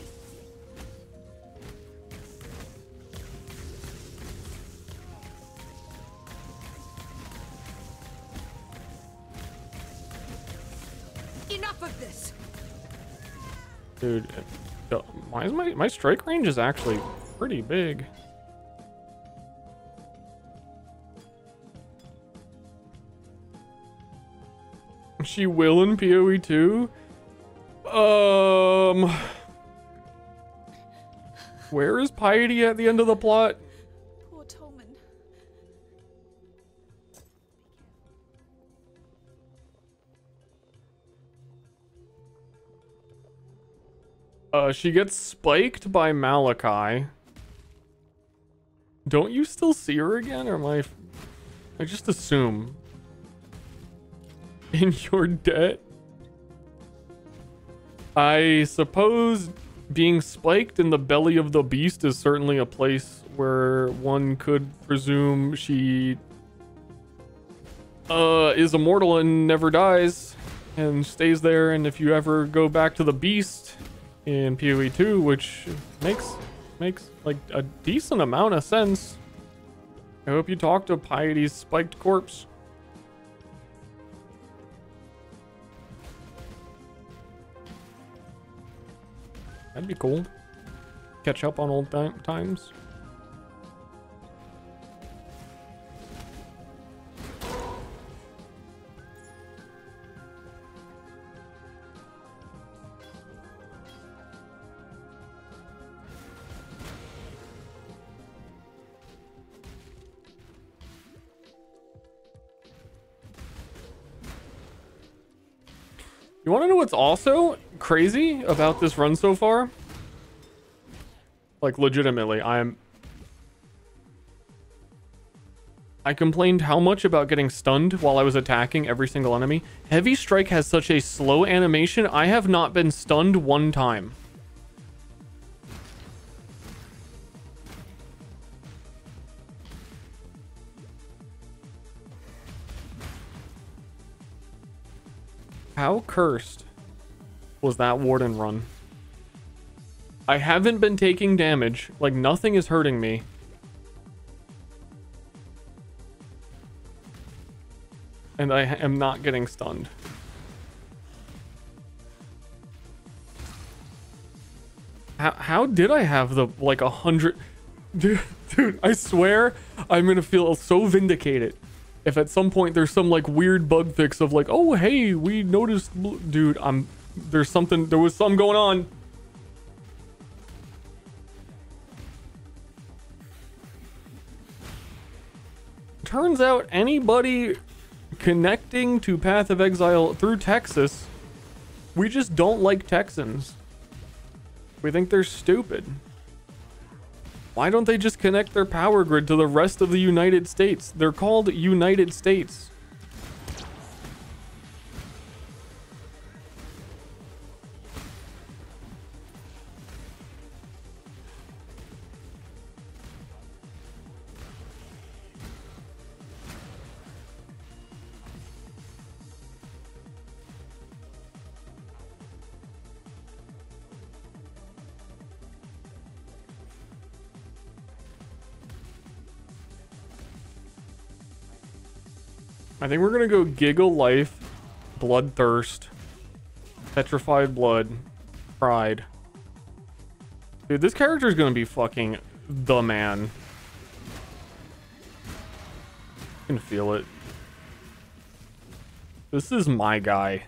Enough of this. Dude, why is my strike range is actually pretty big. She will in PoE too? Where is Piety at the end of the plot? Poor Tolman. She gets spiked by Malachi. Don't you still see her again, or am I just assume? In your debt? I suppose being spiked in the belly of the beast is certainly a place where one could presume she is immortal and never dies and stays there. And if you ever go back to the beast in PoE 2, which makes like a decent amount of sense, I hope you talk to Piety's spiked corpse. That'd be cool. Catch up on old times. You want to know what's also crazy about this run so far? Like, legitimately, I complained how much about getting stunned while I was attacking every single enemy. Heavy Strike has such a slow animation, I have not been stunned one time. How cursed was that Warden run? I haven't been taking damage. Like, nothing is hurting me. And I am not getting stunned. How did I have the, like, 100... Dude, I swear I'm gonna feel so vindicated if at some point there's some, like, weird bug fix of, like, oh, hey, we noticed... Dude, there was something going on. Turns out anybody connecting to Path of Exile through Texas, we just don't like Texans. We think they're stupid. Why don't they just connect their power grid to the rest of the United States? They're called United States. I think we're gonna go Giggle Life, Bloodthirst, Petrified Blood, Pride. Dude, this character is gonna be fucking the man. I can feel it. This is my guy.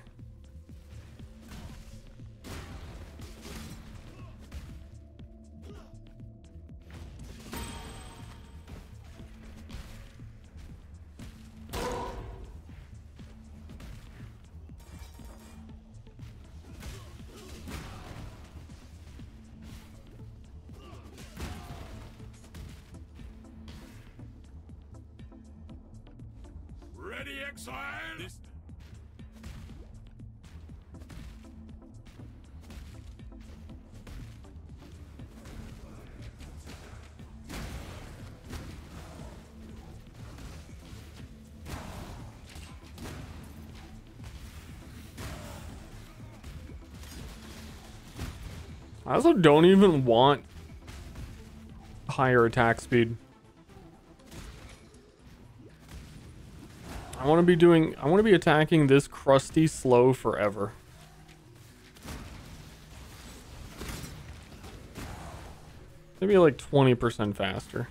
Ready, Exile? I also don't even want higher attack speed. I want to be attacking this crusty slow forever. Maybe like 20% faster.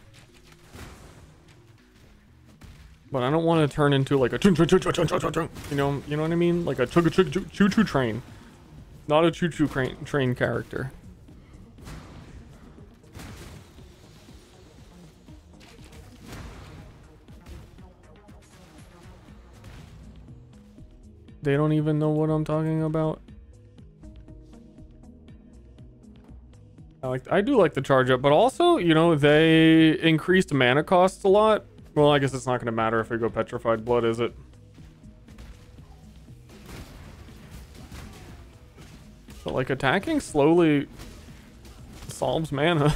But I don't want to turn into like a you know what I mean? Like a choo-choo train. Not a choo-choo train character. They don't even know what I'm talking about. I do like the charge up, but also, you know, they increased mana costs a lot. Well, I guess it's not going to matter if we go Petrified Blood, is it? But like attacking slowly solves mana.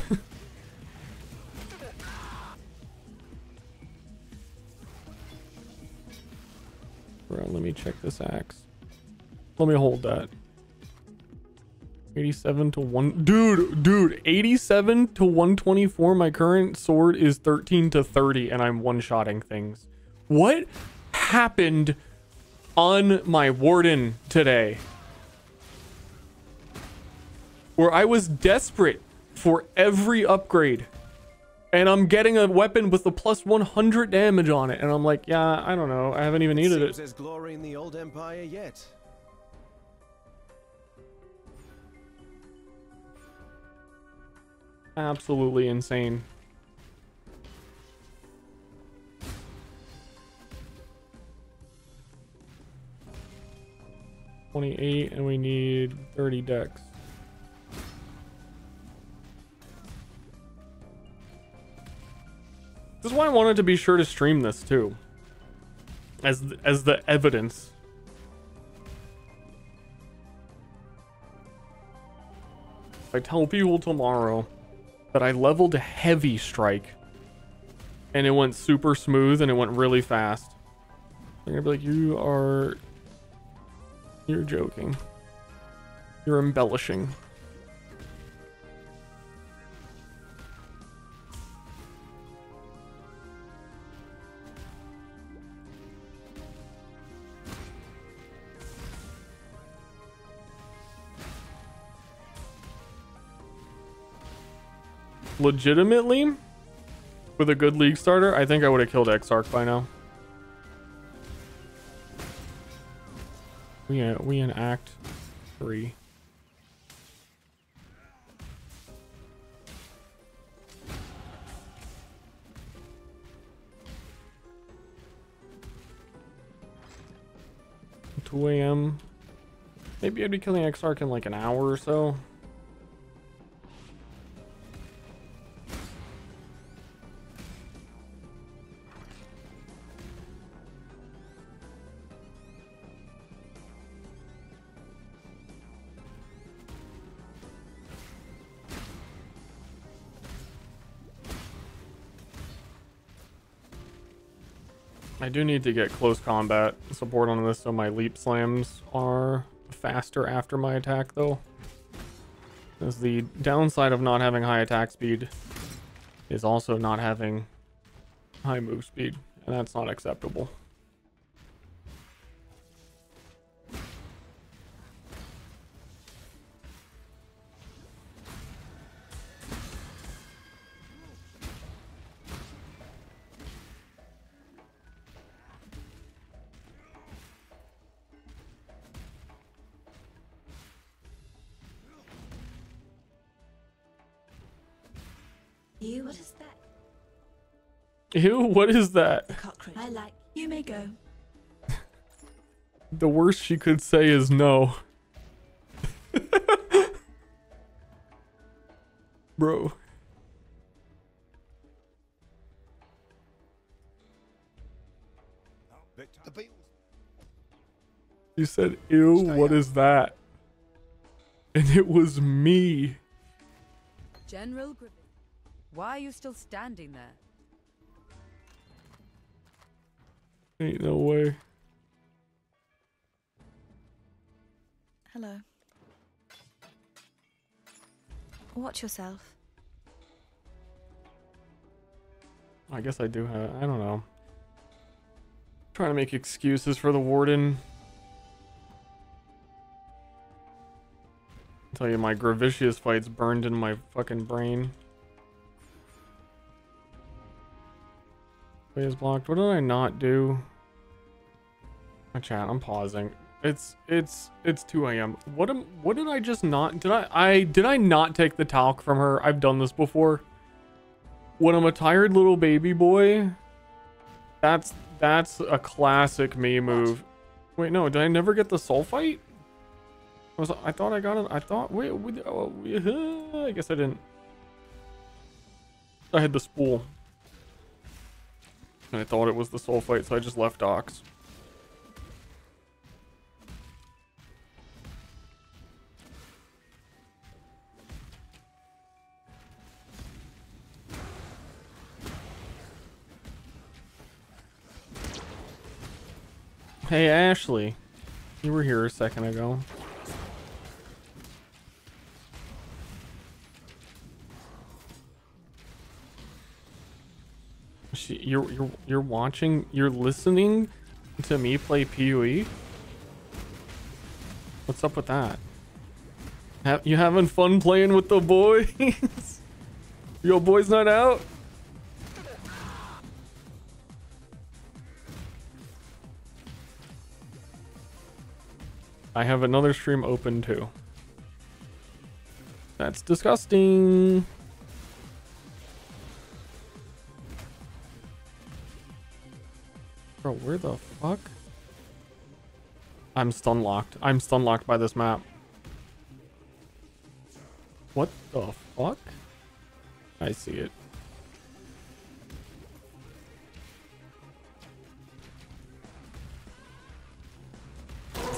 Bro, let me check this axe. Let me hold that. 87 to 1. Dude, 87 to 124. My current sword is 13 to 30, and I'm one-shotting things. What happened on my Warden today? Where I was desperate for every upgrade. And I'm getting a weapon with a plus 100 damage on it. And I'm like, yeah, I don't know. I haven't even needed it. There's glory in the old empire yet. Absolutely insane. $28, and we need 30 decks. This is why I wanted to be sure to stream this too, as the evidence. If I tell people tomorrow that I leveled heavy strike and it went super smooth and it went really fast, they're gonna be like, you're joking. You're embellishing. legitimately, with a good league starter, I think I would have killed Exarch by now. We in Act 3. $2 a.m. Maybe I'd be killing Exarch in like an hour or so. I do need to get close combat support on this so my leap slams are faster after my attack though. Because the downside of not having high attack speed is also not having high move speed, and that's not acceptable. You, what is that? Ew, what is that? Cockroach. I like. You may go. The worst she could say is no. Bro. You said, ew, what is that? And it was me. General Griffith, why are you still standing there? Ain't no way. Hello. Watch yourself. I guess I do have, I don't know. Trying to make excuses for the warden. I'll tell you, my Gravicious fight's burned in my fucking brain. Play is blocked. What did I not do? My chat, I'm pausing. It's 2 a.m. What did I just not, did I not take the talc from her? I've done this before. When I'm a tired little baby boy, that's a classic me move. Wait, no, did I never get the sulfite? I thought I got it. I thought, wait, I guess I didn't. I had the spool. And I thought it was the sulfite, so I just left Ox. Hey, Ashley. You were here a second ago. You're watching, you're listening to me play PoE? What's up with that? You having fun playing with the boys? Your boys not out? I have another stream open too. That's disgusting. Bro, where the fuck? I'm stun locked. I'm stun locked by this map. What the fuck? I see it.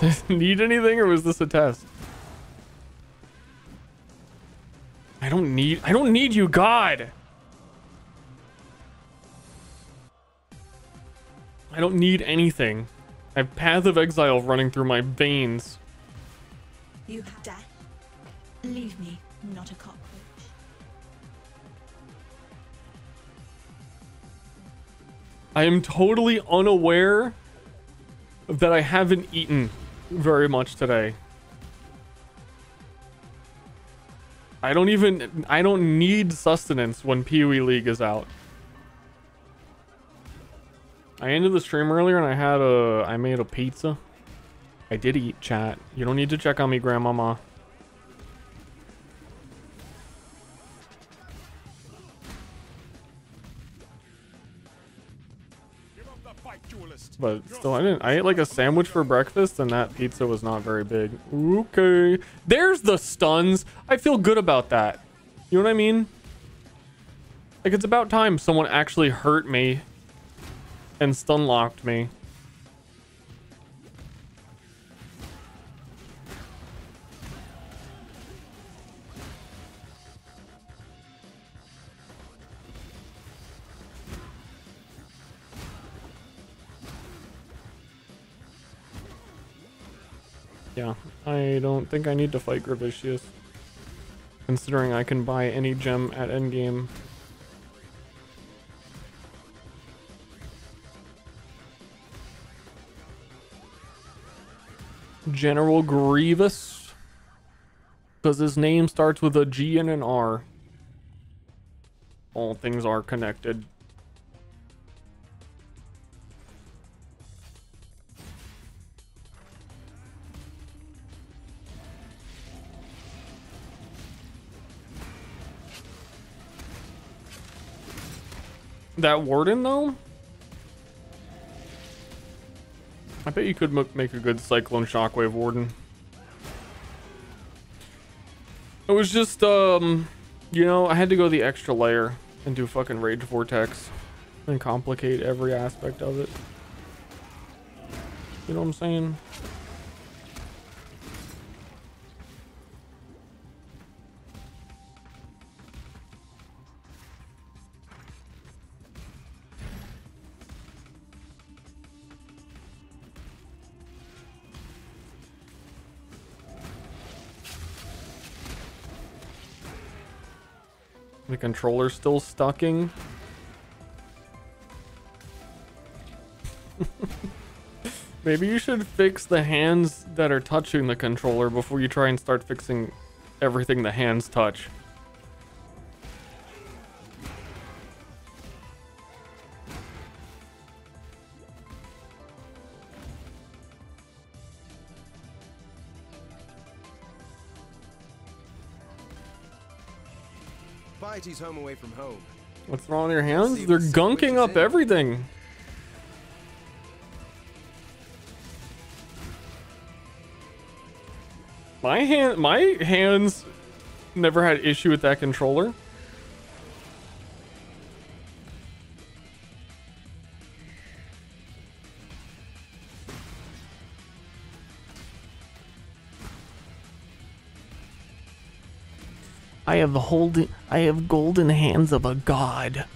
Does it need anything, or was this a test? I don't need you, God. I don't need anything. I have Path of Exile running through my veins. You have death. Leave me, not a cockroach. I am totally unaware that I haven't eaten very much today. I don't need sustenance when PoE League is out. I ended the stream earlier and I made a pizza. I did eat, chat. You don't need to check on me, grandmama. But still, I ate like a sandwich for breakfast and that pizza was not very big. Okay. There's the stuns. I feel good about that. You know what I mean? Like, it's about time someone actually hurt me and stun locked me. Yeah, I don't think I need to fight Gravicius, considering I can buy any gem at endgame. General Grievous, because his name starts with a G and an R. All things are connected. That warden though, I bet you could make a good cyclone shockwave warden. It was just you know, I had to go the extra layer and do fucking rage vortex and complicate every aspect of it. You know what I'm saying? The controller's still stucking. Maybe you should fix the hands that are touching the controller before you try and start fixing everything the hands touch. Piety's home away from home. What's wrong with your hands? They're gunking up everything. My hands never had issue with that controller. I have golden hands of a god.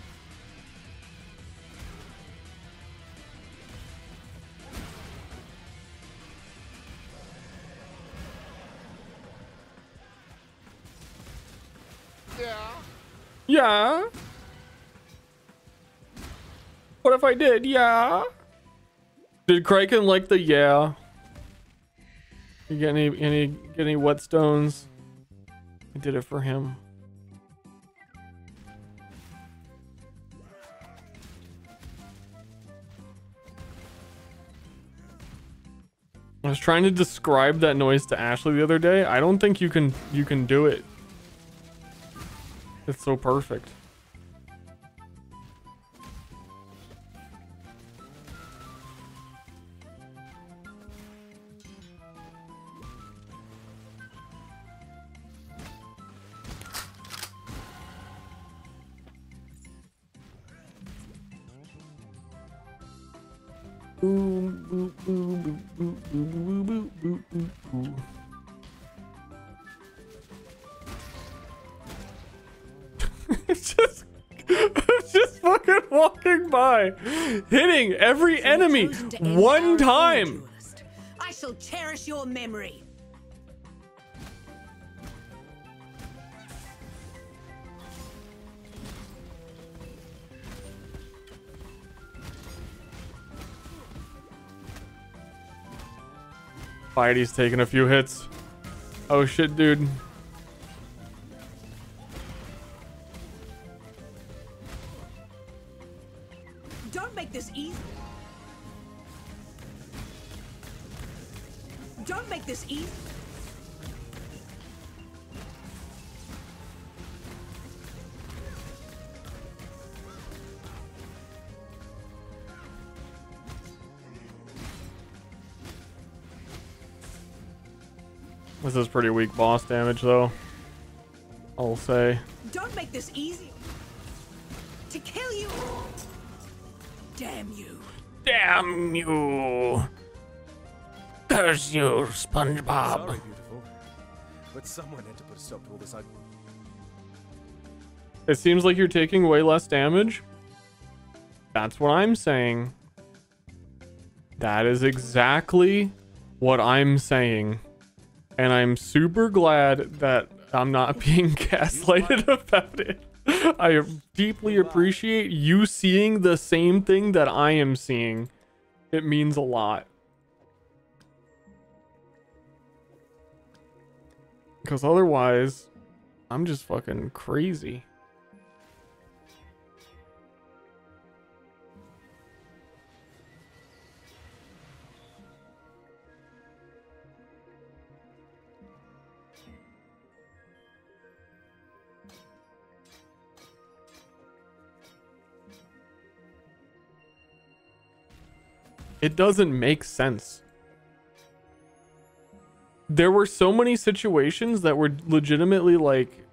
Yeah. What if I did? Yeah. Did Kraken like the yeah? You get any whetstones? I did it for him. I was trying to describe that noise to Ashley the other day. I don't think you can do it. It's so perfect. just fucking walking by, hitting every enemy one time. I shall cherish your memory. Fighty's taking a few hits. Oh shit, dude. this easy. This is pretty weak boss damage, though. I'll say. Don't make this easy. To kill you. Damn you. Damn you. Curse you, SpongeBob. Sorry, beautiful. But someone had to put a stop to all this. It seems like you're taking way less damage. That's what I'm saying. That is exactly what I'm saying. And I'm super glad that I'm not being gaslighted about it. I deeply appreciate you seeing the same thing that I am seeing. It means a lot. Because otherwise, I'm just fucking crazy. It doesn't make sense. There were so many situations that were legitimately like,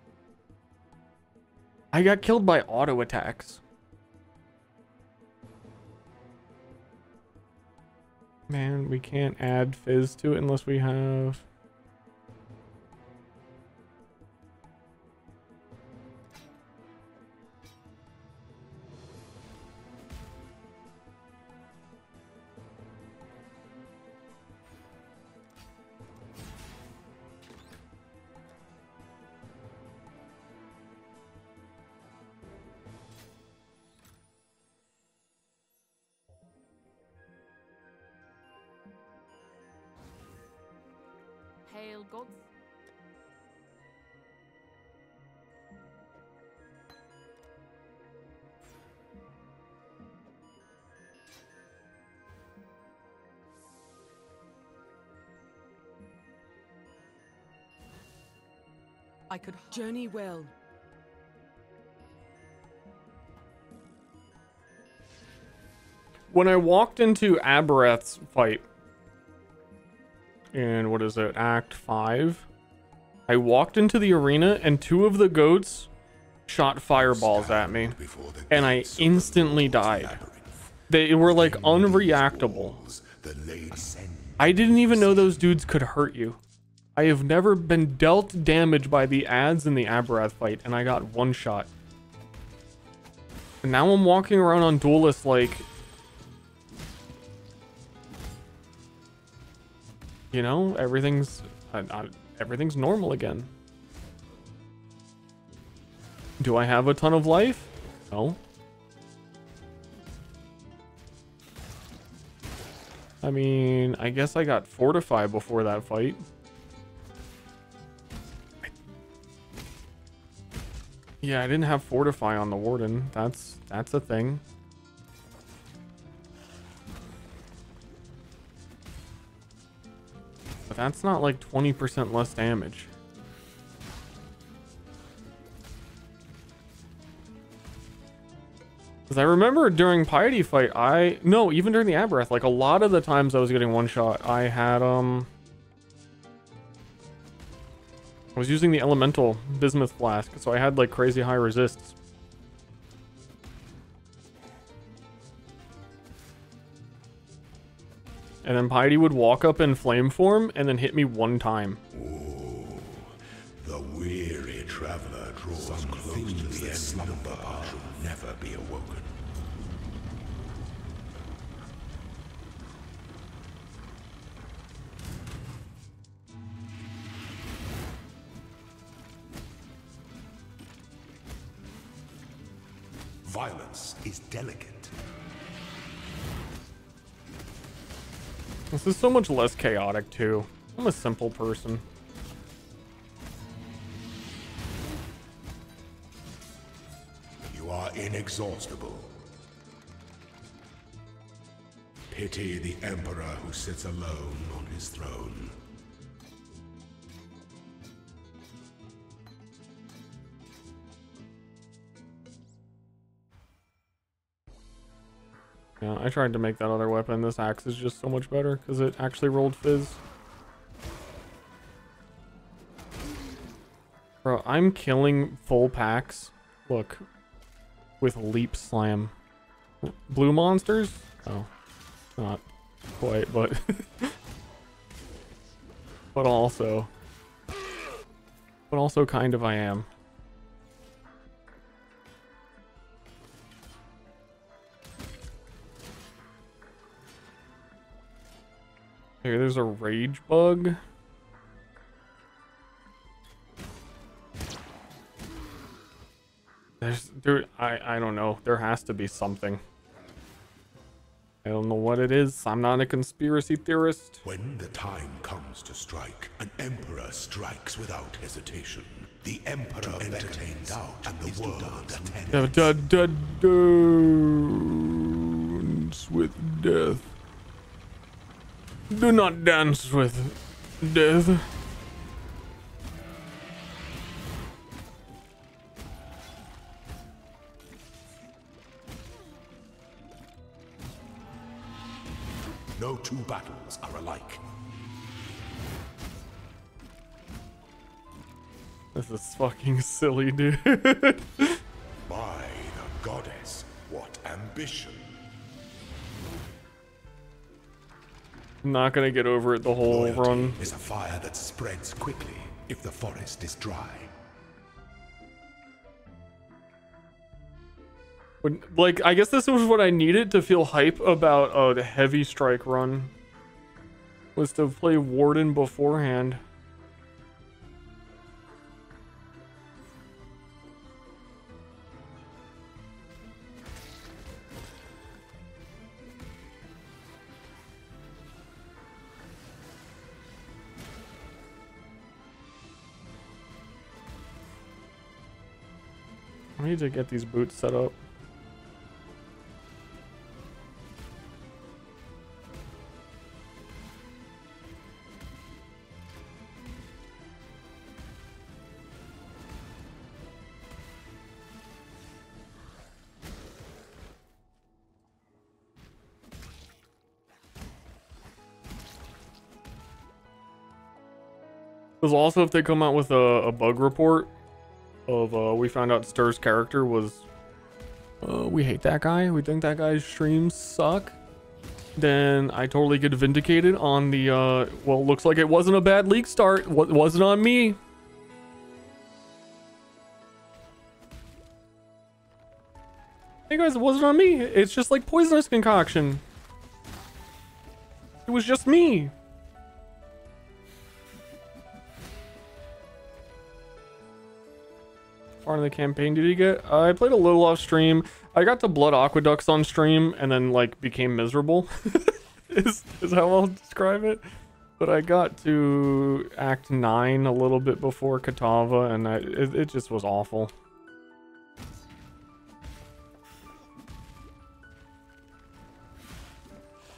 I got killed by auto attacks. Man, we can't add fizz to it unless we have... Hail gods. I could Journey well. When I walked into Abereth's fight, in what is it, Act 5, I walked into the arena and two of the goats shot fireballs at me, and I instantly died. They were like unreactable. I didn't even know those dudes could hurt you. I have never been dealt damage by the ads in the Abereth fight, and I got one shot. And now I'm walking around on Duelist like, you know, everything's normal again. Do I have a ton of life? No. I mean, I guess I got Fortify before that fight. Yeah, I didn't have Fortify on the Warden. That's a thing. But that's not like 20% less damage. Because I remember during Piety fight, no, even during the Abereth, like a lot of the times I was getting one shot, I had, I was using the Elemental Bismuth Flask, so I had like crazy high resists. And then Piety would walk up in flame form and then hit me one time. Oh, the weary traveler draws close to the end of the path should never be awoken. Violence is delicate. This is so much less chaotic too. I'm a simple person. You are inexhaustible. Pity the Emperor who sits alone on his throne. Yeah, I tried to make that other weapon. This axe is just so much better because it actually rolled fizz. Bro, I'm killing full packs. Look, with leap slam. Blue monsters? Oh, not quite, but but also kind of I am. Here, there's a rage bug. I don't know. There has to be something. I don't know what it is. I'm not a conspiracy theorist. When the time comes to strike, an emperor strikes without hesitation. The emperor entertains doubt, and the world attends. Dance with death. Do not dance with death. No two battles are alike. This is fucking silly, dude. By the goddess, what ambition! I'm not gonna get over it the whole Loyalty run. is a fire that spreads quickly if the forest is dry. Like, I guess this was what I needed to feel hype about the heavy strike run. Was to play Warden beforehand. I need to get these boots set up. Because also if they come out with a bug report of we found out Ster's character was we hate that guy, we think that guy's streams suck, then I totally get vindicated on the well, looks like it wasn't a bad league start, wasn't on me. Hey guys, it wasn't on me. It's just like poisonous concoction. It was just me. Part of the campaign did you get? I played a little off stream. I got to Blood Aqueducts on stream and then like became miserable. is how I'll describe it. But I got to Act 9 a little bit before Katava and it just was awful.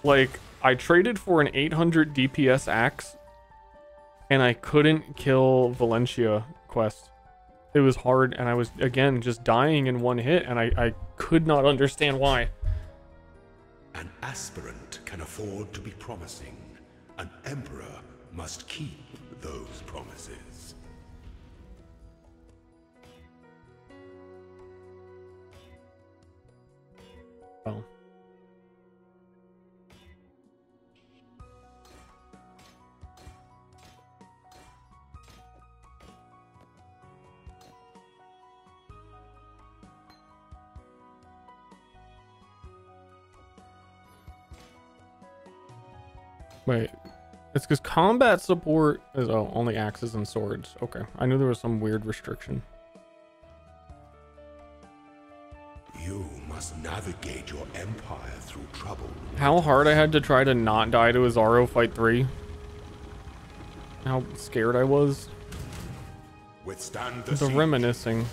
Like, I traded for an 800 DPS axe and I couldn't kill Valencia quest. It was hard, and I was, again, just dying in one hit, and I could not understand why. An aspirant can afford to be promising. An emperor must keep those promises. Well. Wait, it's because combat support is only axes and swords. Okay, I knew there was some weird restriction. You must navigate your empire through trouble. How hard I had to try to not die to Azaro fight 3. How scared I was. Withstand The siege. reminiscing.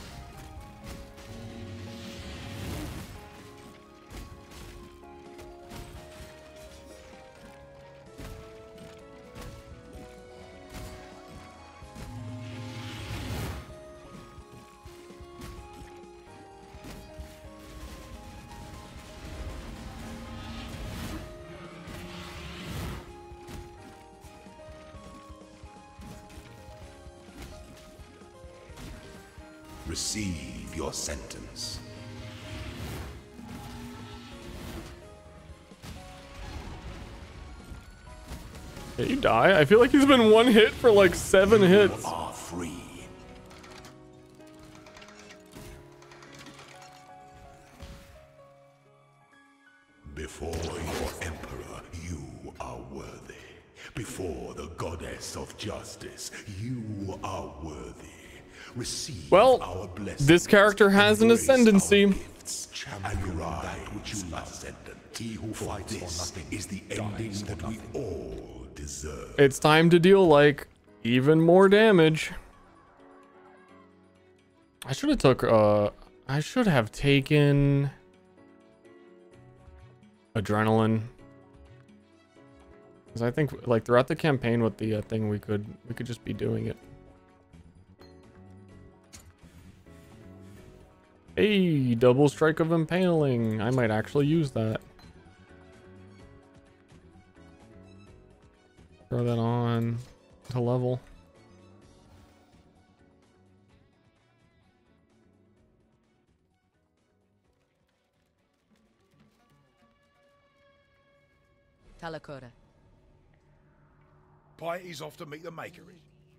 Receive your sentence. Did he die? I feel like he's been one hit for like 7 hits. You are free. Before your emperor, you are worthy. Before the goddess of justice, you are worthy. Receive our blessings. This character has an ascendancy. And that which you love. He who fights for nothing is the ending that we all deserve. It's time to deal like even more damage. I should have taken adrenaline, because I think like throughout the campaign with the thing we could just be doing it. Hey, double strike of impaling. I might actually use that. Throw that on to level. Kalguur. Party's off to meet the maker.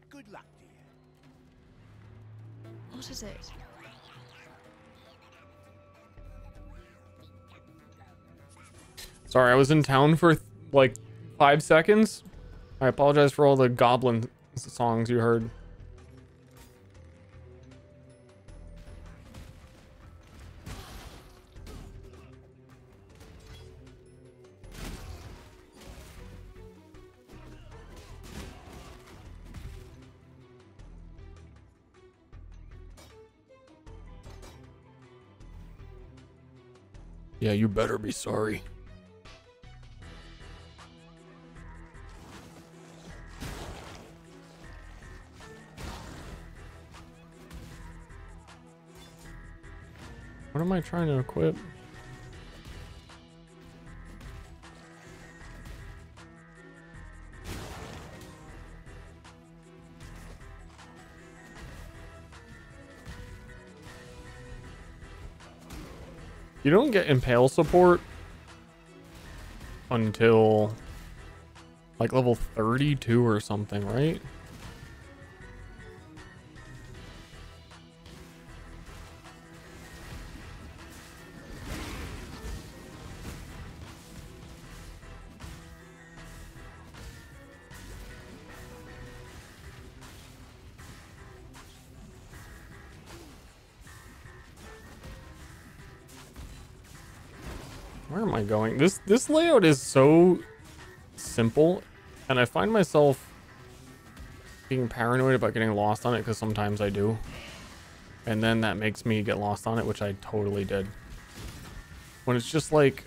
Good luck, dear. What is it? Sorry, I was in town for like 5 seconds. I apologize for all the goblin songs you heard. Yeah, you better be sorry. What am I trying to equip? You don't get impale support until like level 32 or something, right? Where am I going? This layout is so simple, and I find myself being paranoid about getting lost on it, because sometimes I do. And then that makes me get lost on it, which I totally did. When it's just like,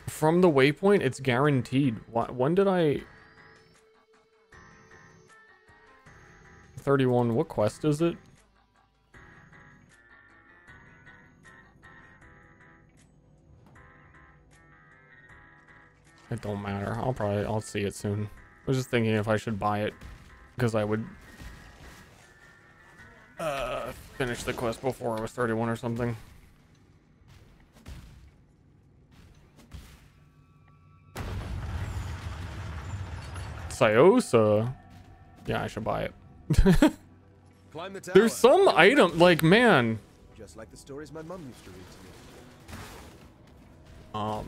from the waypoint, it's guaranteed. When did I... 31, what quest is it? It don't matter. I'll see it soon. I was just thinking if I should buy it, because I would finish the quest before I was 31 or something. Syosa. Yeah, I should buy it. Climb the tower. There's some item, like, man. Just like the stories my mum used to read to me.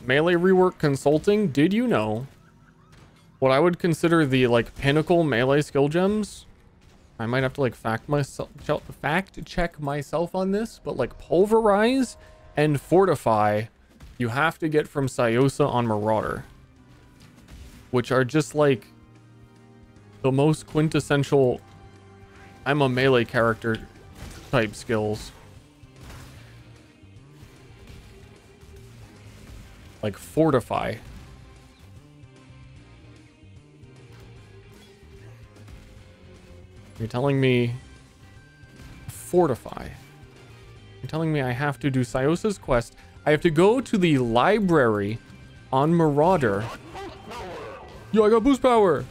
Melee rework consulting. Did you know what I would consider the like pinnacle melee skill gems? I might have to like fact check myself on this, but like pulverize and fortify, you have to get from Syosa on Marauder, which are just like the most quintessential I'm a melee character type skills. Like fortify. You're telling me fortify. You're telling me I have to do Syosa's quest. I have to go to the library on Marauder. Yo, I got boost power.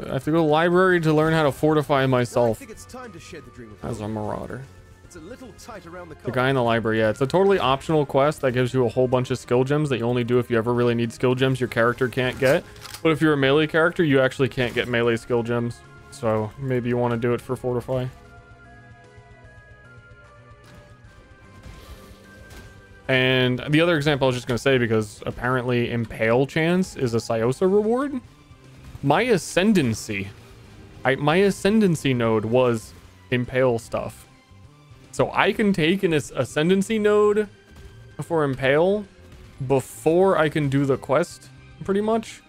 I have to go to the library to learn how to fortify I myself think it's time to share the dream of as a marauder. It's a little tight around the The collar. guy in the library, yeah, it's a totally optional quest that gives you a whole bunch of skill gems that you only do if you ever really need skill gems your character can't get. But if you're a melee character, you actually can't get melee skill gems. So maybe you want to do it for fortify. And the other example I was just going to say, because apparently Impale chance is a Cyosa reward. My Ascendancy node was Impale stuff. So I can take an Ascendancy node for Impale before I can do the quest, pretty much.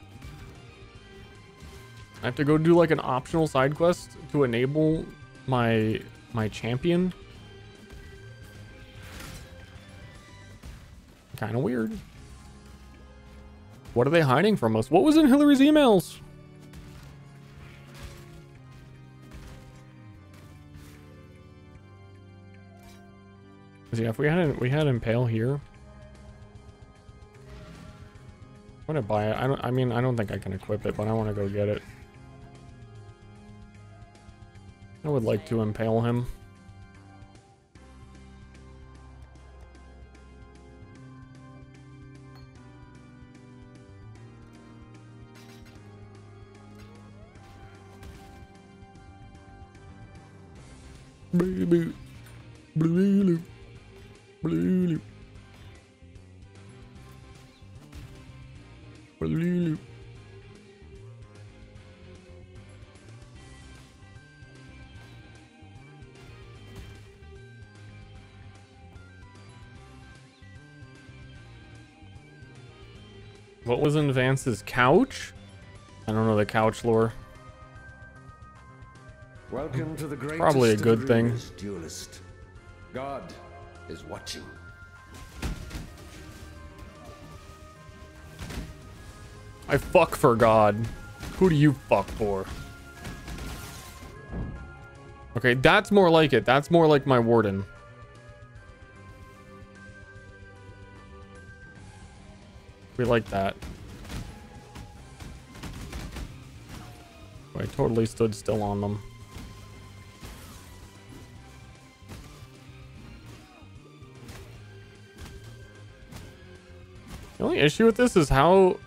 I have to go do like an optional side quest to enable my champion. Kind of weird. What are they hiding from us? What was in Hillary's emails? Yeah, if we had Impale here. I'm gonna buy it. I don't think I can equip it, but I want to go get it. I would like to impale him. Blue, blue, blue, blue, blue. What was in Vance's couch? I don't know the couch lore. Welcome to the greatest Probably a good of thing. rulers, duelist. God is watching. I fuck for God. Who do you fuck for? Okay, that's more like it. That's more like my warden. We like that. I totally stood still on them. The only issue with this is how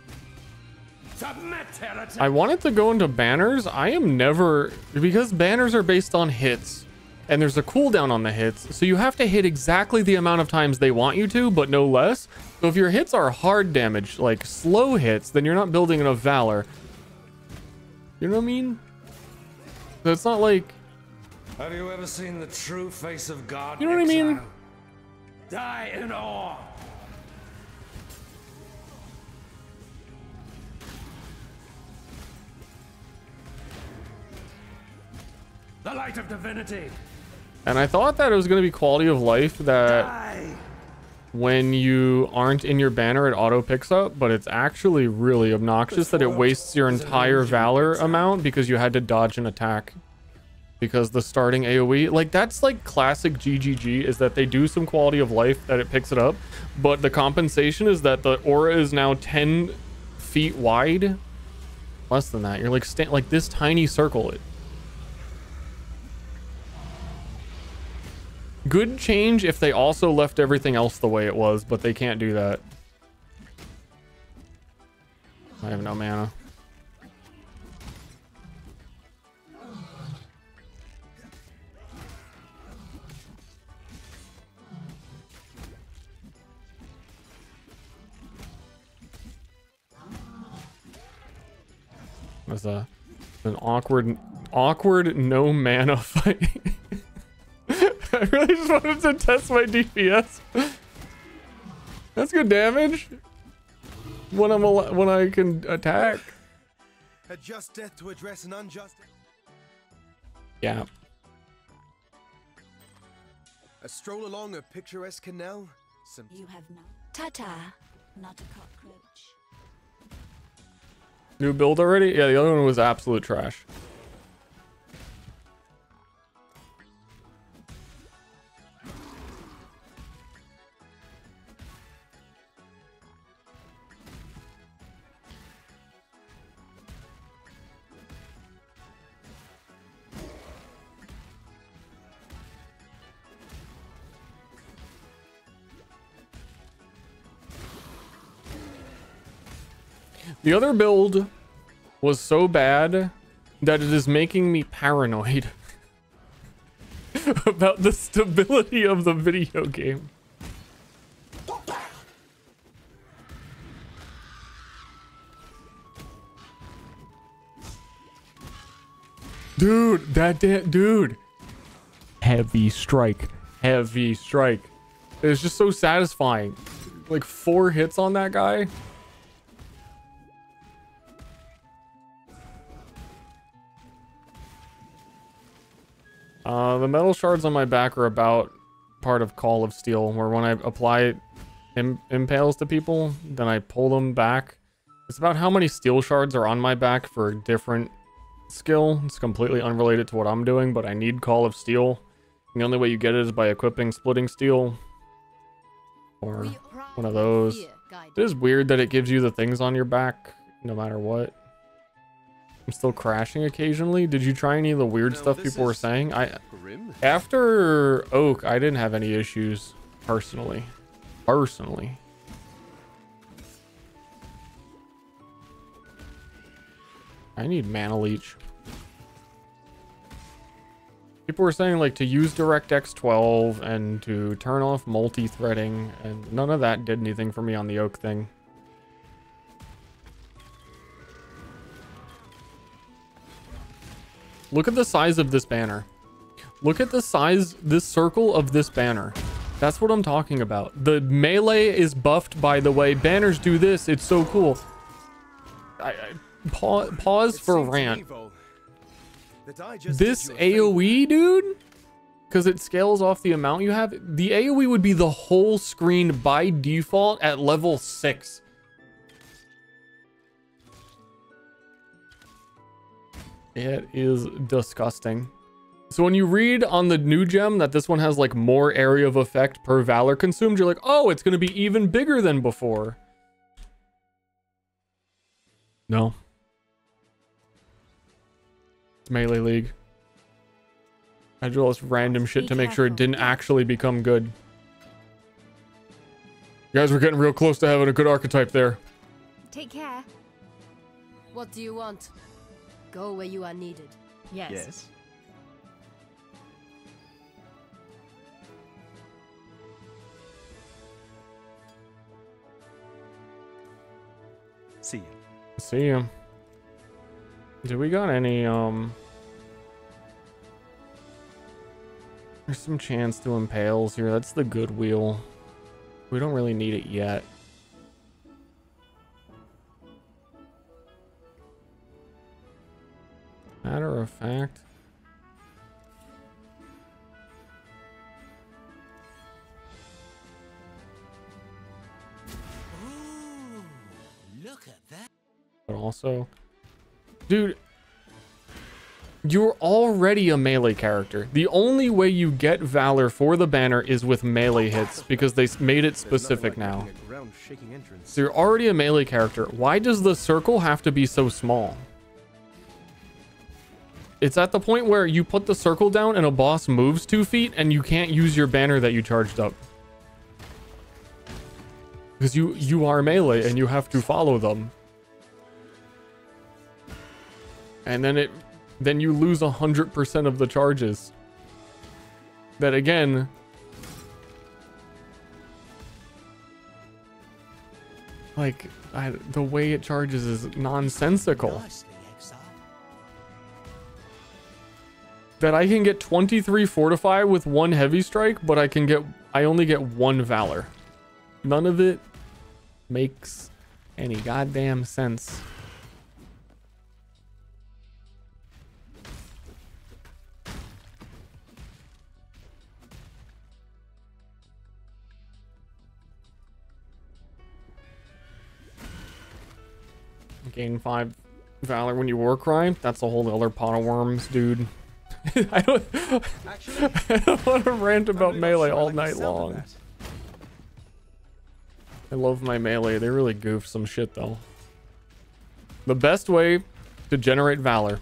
I wanted to go into banners. I am never, because banners are based on hits and there's a cooldown on the hits. So you have to hit exactly the amount of times they want you to, but no less. So if your hits are hard damage, like slow hits, then you're not building enough valor. You know what I mean? So it's not like... Have you ever seen the true face of God? You know what I mean? Exile? Die in awe. The light of divinity. And I thought that it was going to be quality of life that when you aren't in your banner, it auto picks up, but it's actually really obnoxious that it wastes your entire valor amount because you had to dodge an attack. Because the starting AoE, like that's like classic GGG, is that they do some quality of life that it picks it up, but the compensation is that the aura is now 10 feet wide. Less than that. You're like like this tiny circle. Good change if they also left everything else the way it was, but they can't do that. I have no mana. That's an awkward no mana fight. I really just wanted to test my DPS. That's good damage when I can attack. A just death to address an unjust. Yeah. A stroll along a picturesque canal. You have no ta-ta, not a cockroach. New build already? Yeah, the other one was absolute trash. The other build was so bad that it is making me paranoid about the stability of the video game. Dude, dude. Heavy strike. Heavy strike. It's just so satisfying. Like 4 hits on that guy. The metal shards on my back are about part of Call of Steel, where when I apply impales to people, then I pull them back. It's about how many steel shards are on my back for different skill. It's completely unrelated to what I'm doing, but I need Call of Steel. And the only way you get it is by equipping Splitting Steel. Or one of those. It is weird that it gives you the things on your back, no matter what. I'm still crashing occasionally. Did you try any of the weird stuff people were saying? After Oak, I didn't have any issues personally. I need mana leech. People were saying like to use DirectX 12 and to turn off multi-threading, and none of that did anything for me on the Oak thing. Look at the size of this banner. Look at the size, this circle of this banner. That's what I'm talking about. The melee is buffed, by the way. Banners do this. It's so cool. Pause for rant. This AoE, dude, because it scales off the amount you have. The AoE would be the whole screen by default at level 6. It is disgusting. So when you read on the new gem that this one has like more area of effect per valor consumed, you're like, oh, it's going to be even bigger than before. No. It's Melee League. I did all this random shit to make sure it didn't actually become good. You guys were getting real close to having a good archetype there. Take care. What do you want? Go where you are needed. Yes. See you. See ya. Do we got any, there's some chance to impales here. That's the good wheel. We don't really need it yet. Matter of fact. Ooh, look at that. But also, dude, you're already a melee character. The only way you get Valor for the banner is with melee hits, because they made it specific now. So you're already a melee character. Why does the circle have to be so small? It's at the point where you put the circle down and a boss moves 2 feet and you can't use your banner that you charged up. Because you are melee and you have to follow them. And then you lose 100% of the charges. That again, like, the way it charges is nonsensical. That I can get 23 Fortify with 1 Heavy Strike, but I only get 1 Valor. None of it makes any goddamn sense. Gain 5 Valor when you Warcry. That's a whole other pot of worms, dude. I don't want to rant about melee all night long. I love my melee. They really goof some shit though. The best way to generate Valor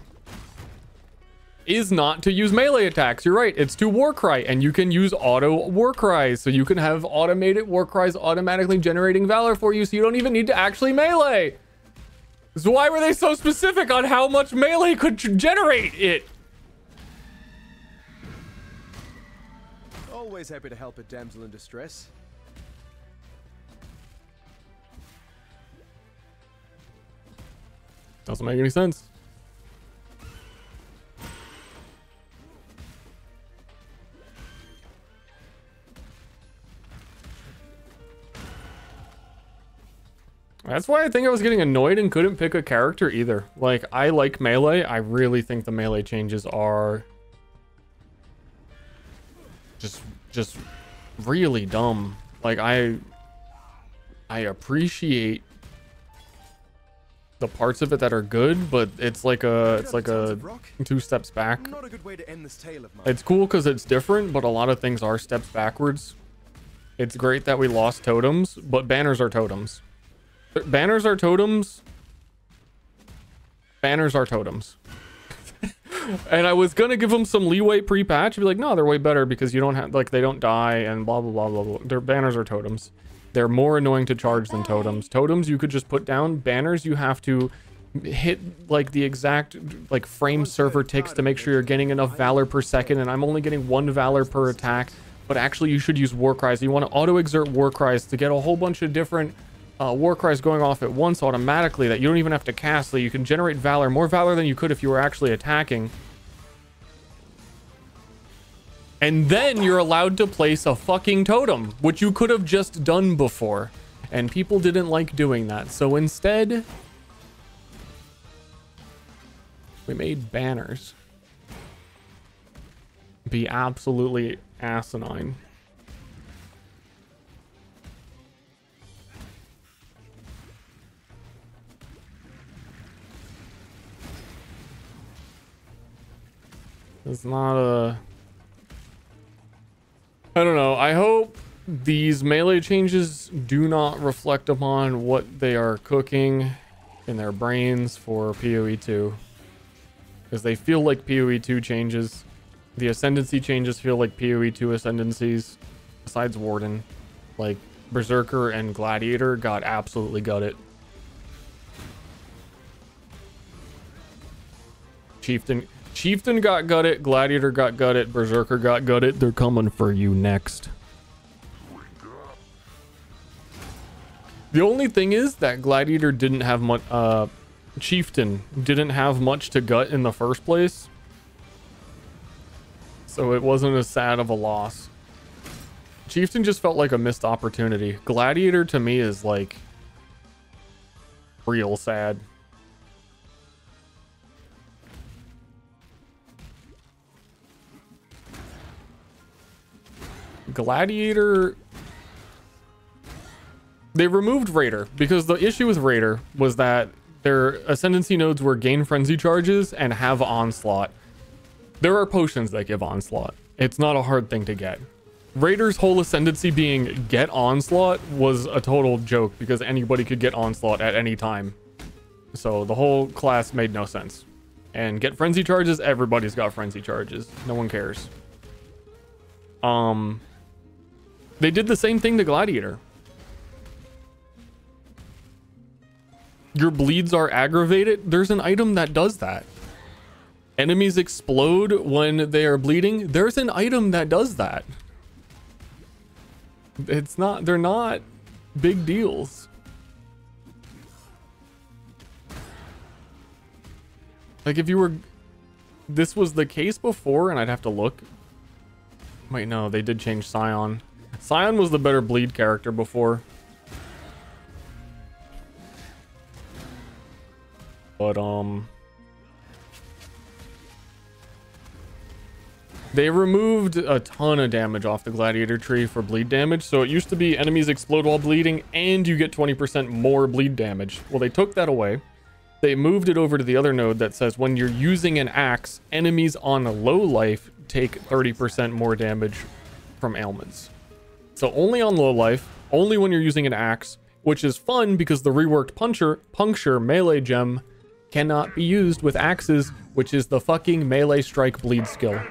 is not to use melee attacks. You're right. It's to Warcry, and you can use auto Warcries. So you can have automated Warcries automatically generating Valor for you, so you don't even need to actually melee. So why were they so specific on how much melee could generate it? Always happy to help a damsel in distress. Doesn't make any sense. That's why I think I was getting annoyed and couldn't pick a character either. Like, I like melee. I really think the melee changes are just really dumb. Like, I appreciate the parts of it that are good, but it's like a 2 steps back. Not a good way to end this tale of mine. It's cool because it's different, but a lot of things are steps backwards. It's great that we lost totems, but banners are totems. Banners are totems. Banners are totems. And I was gonna give them some leeway pre-patch, be like, no, they're way better because you don't have, like, they don't die and blah blah blah blah blah. Their banners are totems. They're more annoying to charge than totems. Totems you could just put down. Banners you have to hit like the exact like frame server ticks to make sure you're getting enough valor per second, and I'm only getting 1 valor per attack. But actually you should use war cries. You want to auto exert war cries to get a whole bunch of different war cries going off at once automatically that you don't even have to cast, so you can generate valor, more valor than you could if you were actually attacking. And then you're allowed to place a fucking totem, which you could have just done before. And people didn't like doing that. So instead, we made banners be absolutely asinine. It's not a... I don't know. I hope these melee changes do not reflect upon what they are cooking in their brains for PoE 2. Because they feel like PoE 2 changes. The Ascendancy changes feel like PoE 2 Ascendancies. Besides Warden. Like, Berserker and Gladiator got absolutely gutted. Chieftain got gutted, Gladiator got gutted, Berserker got gutted. They're coming for you next. The only thing is that Gladiator didn't have much, Chieftain didn't have much to gut in the first place. So it wasn't as sad of a loss. Chieftain just felt like a missed opportunity. Gladiator to me is like real sad. Gladiator, they removed Raider because the issue with Raider was that their Ascendancy nodes were gain frenzy charges and have onslaught. There are potions that give onslaught. It's not a hard thing to get. Raider's whole Ascendancy being get onslaught was a total joke because anybody could get onslaught at any time. So the whole class made no sense. And get frenzy charges, everybody's got frenzy charges. No one cares. They did the same thing to Gladiator. Your bleeds are aggravated. There's an item that does that. Enemies explode when they are bleeding. There's an item that does that. It's not, they're not big deals. Like if you were, this was the case before, and I'd have to look. Wait, no, they did change Scion. Scion was the better bleed character before. But, they removed a ton of damage off the Gladiator tree for bleed damage. So it used to be enemies explode while bleeding and you get 20% more bleed damage. Well, they took that away. They moved it over to the other node that says when you're using an axe, enemies on a low life take 30% more damage from ailments. So only on low life, only when you're using an axe, which is fun because the reworked puncture melee gem cannot be used with axes, which is the fucking melee strike bleed skill.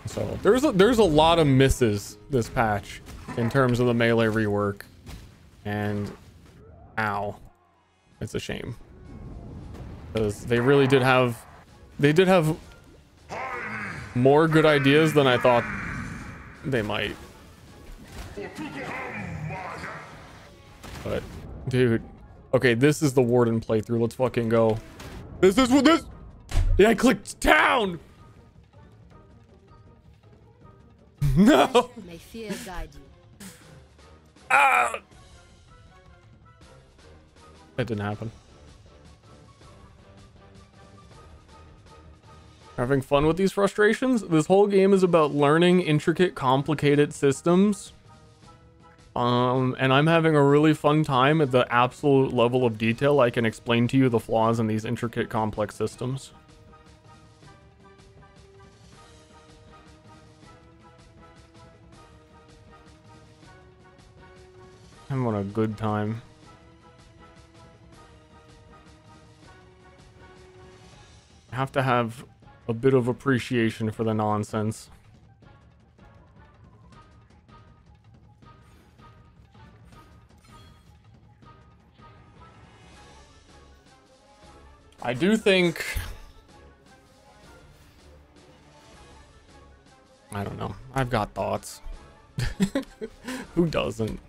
So there's a lot of misses this patch in terms of the melee rework, and Ow. It's a shame. Because they really did have... They did have more good ideas than I thought they might. But, dude. Okay, this is the Warden playthrough. Let's fucking go. This is what this... Yeah, I clicked town! No! May fear guide you. Ah! That didn't happen. Having fun with these frustrations? This whole game is about learning intricate, complicated systems. And I'm having a really fun time at the absolute level of detail I can explain to you the flaws in these intricate, complex systems. I'm having a good time. I have to have a bit of appreciation for the nonsense. I do think... I don't know. I've got thoughts. Who doesn't?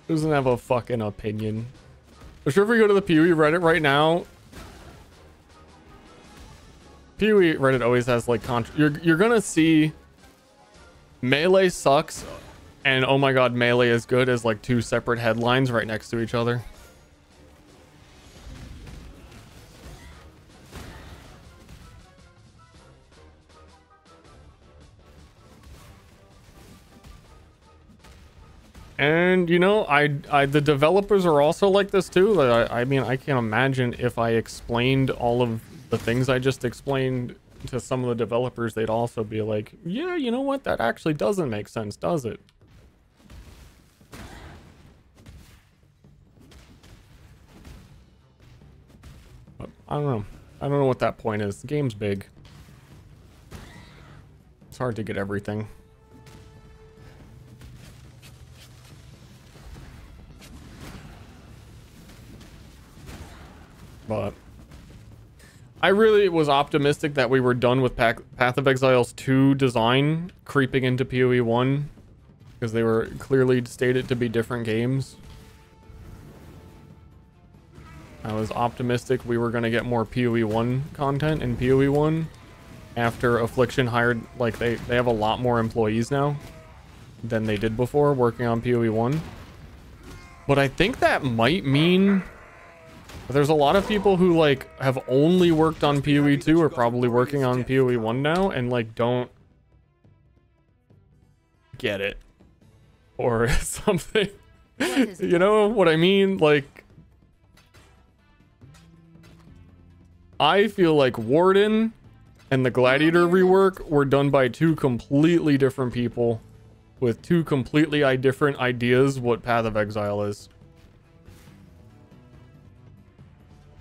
Who doesn't have a fucking opinion? I'm sure if we go to the PoE Reddit right now... PoE Reddit always has like you're gonna see Melee sucks and oh my god Melee is good as like two separate headlines right next to each other. And you know, the developers are also like this too. I mean, I can't imagine if I explained all of the things I just explained to some of the developers, they'd also be like, yeah, you know what? That actually doesn't make sense, does it? But I don't know. I don't know what that point is. The game's big. It's hard to get everything. But I really was optimistic that we were done with Path of Exile's 2 design creeping into PoE 1 because they were clearly stated to be different games. I was optimistic we were going to get more PoE 1 content in PoE 1 after Affliction hired, like they have a lot more employees now than they did before working on PoE 1. But I think that might mean there's a lot of people who like have only worked on PoE 2 or probably working on PoE 1 now and like don't get it or something. You know what I mean? Like, I feel like Warden and the Gladiator rework were done by two completely different people with two completely different ideas what Path of Exile is.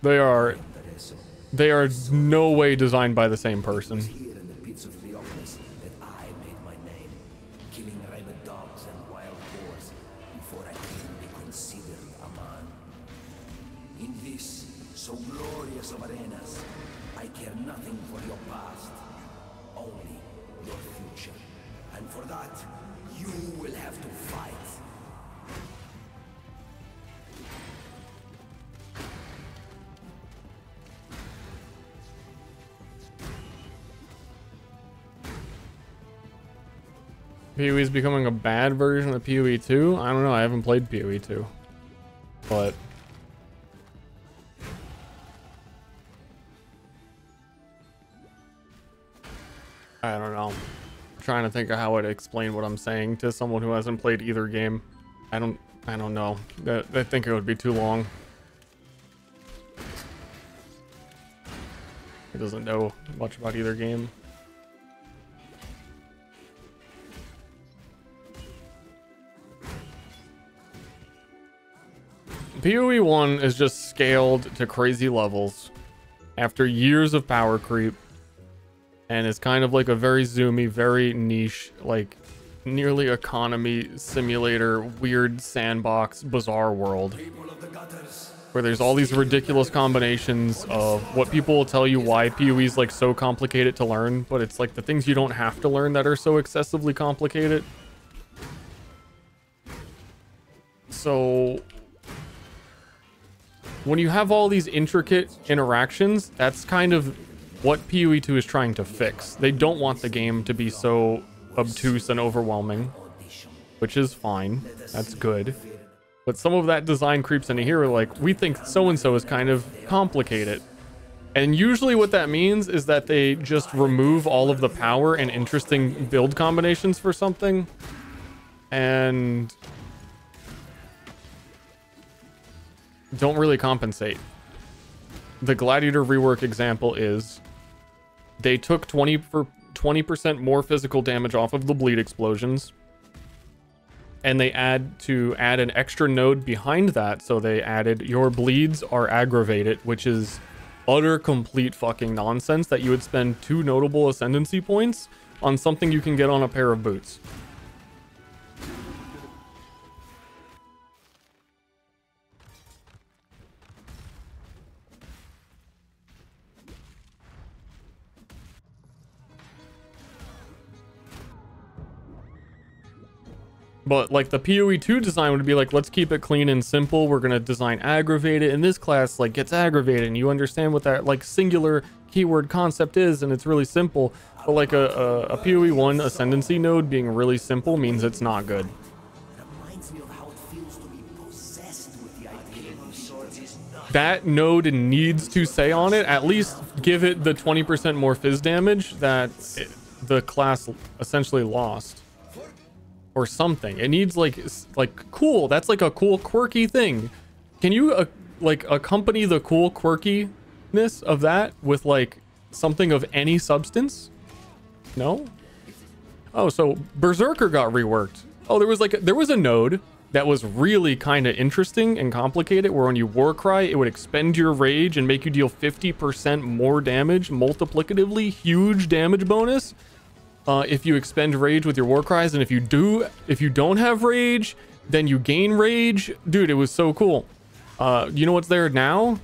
They are no way designed by the same person. In this so glorious of arenas, I care nothing for your past, only your future. And for that, you will have to fight. PoE is becoming a bad version of PoE 2? I don't know, I haven't played PoE 2. But I don't know. I'm trying to think of how I'd explain what I'm saying to someone who hasn't played either game. I don't know. I think it would be too long. He doesn't know much about either game. PoE 1 is just scaled to crazy levels after years of power creep and is kind of like a very zoomy, very niche, like nearly economy simulator, weird sandbox, bizarre world. People of the gutters, where there's all these ridiculous combinations of what people will tell you why PoE is like so complicated to learn, but it's like the things you don't have to learn that are so excessively complicated. So when you have all these intricate interactions, that's kind of what PoE 2 is trying to fix. They don't want the game to be so obtuse and overwhelming, which is fine. That's good. But some of that design creeps into here, like, we think so-and-so is kind of complicated. And usually what that means is that they just remove all of the power and interesting build combinations for something. And don't really compensate. The Gladiator rework example is they took 20% more physical damage off of the bleed explosions, and they add an extra node behind that. So they added your bleeds are aggravated, which is utter complete fucking nonsense that you would spend 2 notable ascendancy points on something you can get on a pair of boots. But like the PoE 2 design would be like, let's keep it clean and simple. We're gonna design aggravated, and this class like gets aggravated, and you understand what that like singular keyword concept is, and it's really simple. But like a PoE 1 ascendancy node being really simple means it's not good. That node needs to say on it, at least give it the 20% more phys damage that the class essentially lost. Or something. It needs like cool. That's like a cool quirky thing. Can you like accompany the cool quirkiness of that with like something of any substance? No? Oh, so Berserker got reworked. Oh, there was a node that was really kind of interesting and complicated, where when you Warcry, it would expend your rage and make you deal 50% more damage, multiplicatively huge damage bonus. If you expend rage with your Warcries, and if you don't have rage, then you gain rage. Dude, it was so cool. You know what's there now?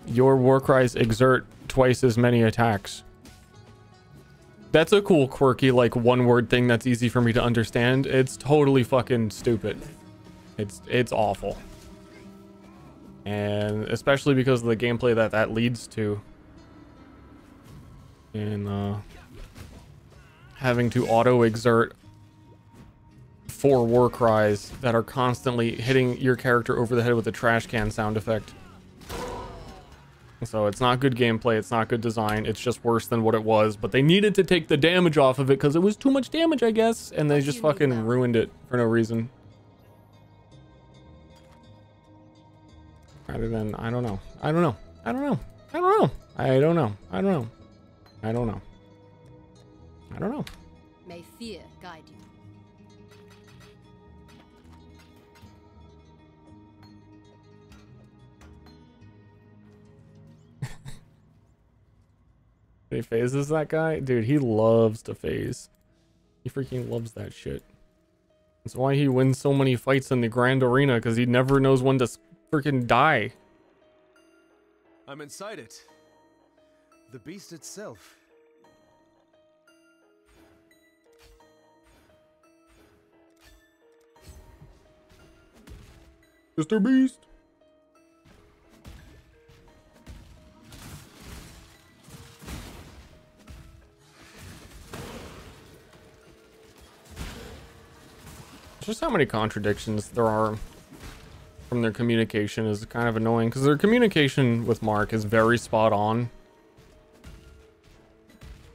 Your Warcries exert twice as many attacks. That's a cool, quirky, like one-word thing that's easy for me to understand. It's totally fucking stupid. It's awful. And especially because of the gameplay that leads to. And having to auto-exert 4 Warcries that are constantly hitting your character over the head with a trash can sound effect. So it's not good gameplay, it's not good design, it's just worse than what it was, but they needed to take the damage off of it because it was too much damage, I guess, and they just fucking ruined it for no reason. Rather than, I don't know. May fear guide you. He phases that guy? Dude, he loves to phase. He freaking loves that shit. That's why he wins so many fights in the Grand Arena, because he never knows when to freaking die. I'm inside it. The beast itself. Mr. Beast. Just how many contradictions there are from their communication is kind of annoying, because their communication with Mark is very spot on.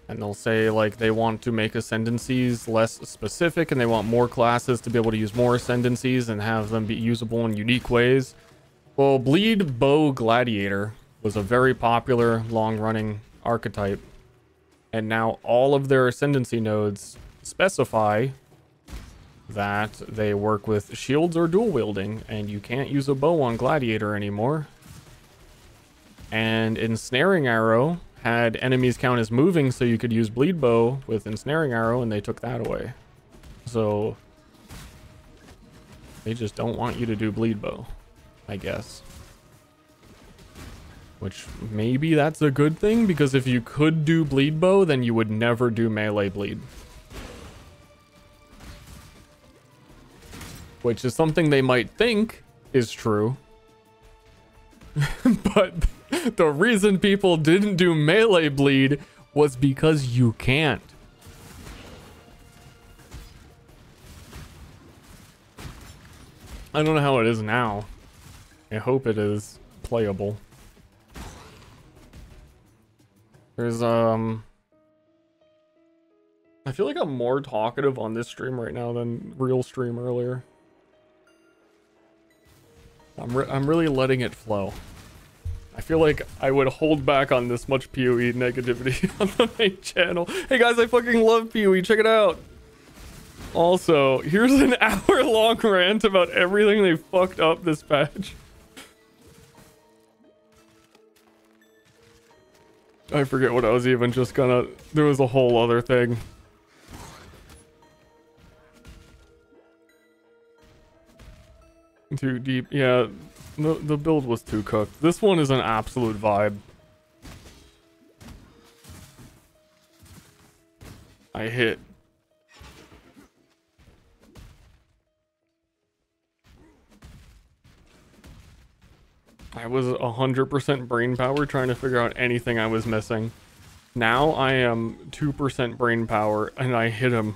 And they'll say like they want to make ascendancies less specific, and they want more classes to be able to use more ascendancies and have them be usable in unique ways. Well, Bleed Bow Gladiator was a very popular long-running archetype, and now all of their ascendancy nodes specify that they work with shields or dual wielding, and you can't use a bow on Gladiator anymore. And Ensnaring Arrow had enemies count as moving, so you could use Bleed Bow with Ensnaring Arrow, and they took that away. So they just don't want you to do Bleed Bow, I guess. Which maybe that's a good thing, because if you could do bleed bow, then you would never do melee bleed. Which is something they might think is true. But the reason people didn't do melee bleed was because you can't. I don't know how it is now. I hope it is playable. There's I feel like I'm more talkative on this stream right now than real stream earlier. I'm really letting it flow. I feel like I would hold back on this much PoE negativity on the main channel. Hey guys, I fucking love PoE. Check it out. Also, here's an hour-long rant about everything they fucked up this patch. I forget what I was even just gonna... There was a whole other thing. Too deep. Yeah, the build was too cooked. This one is an absolute vibe. I hit. I was 100% brain power trying to figure out anything I was missing. Now I am 2% brain power and I hit him.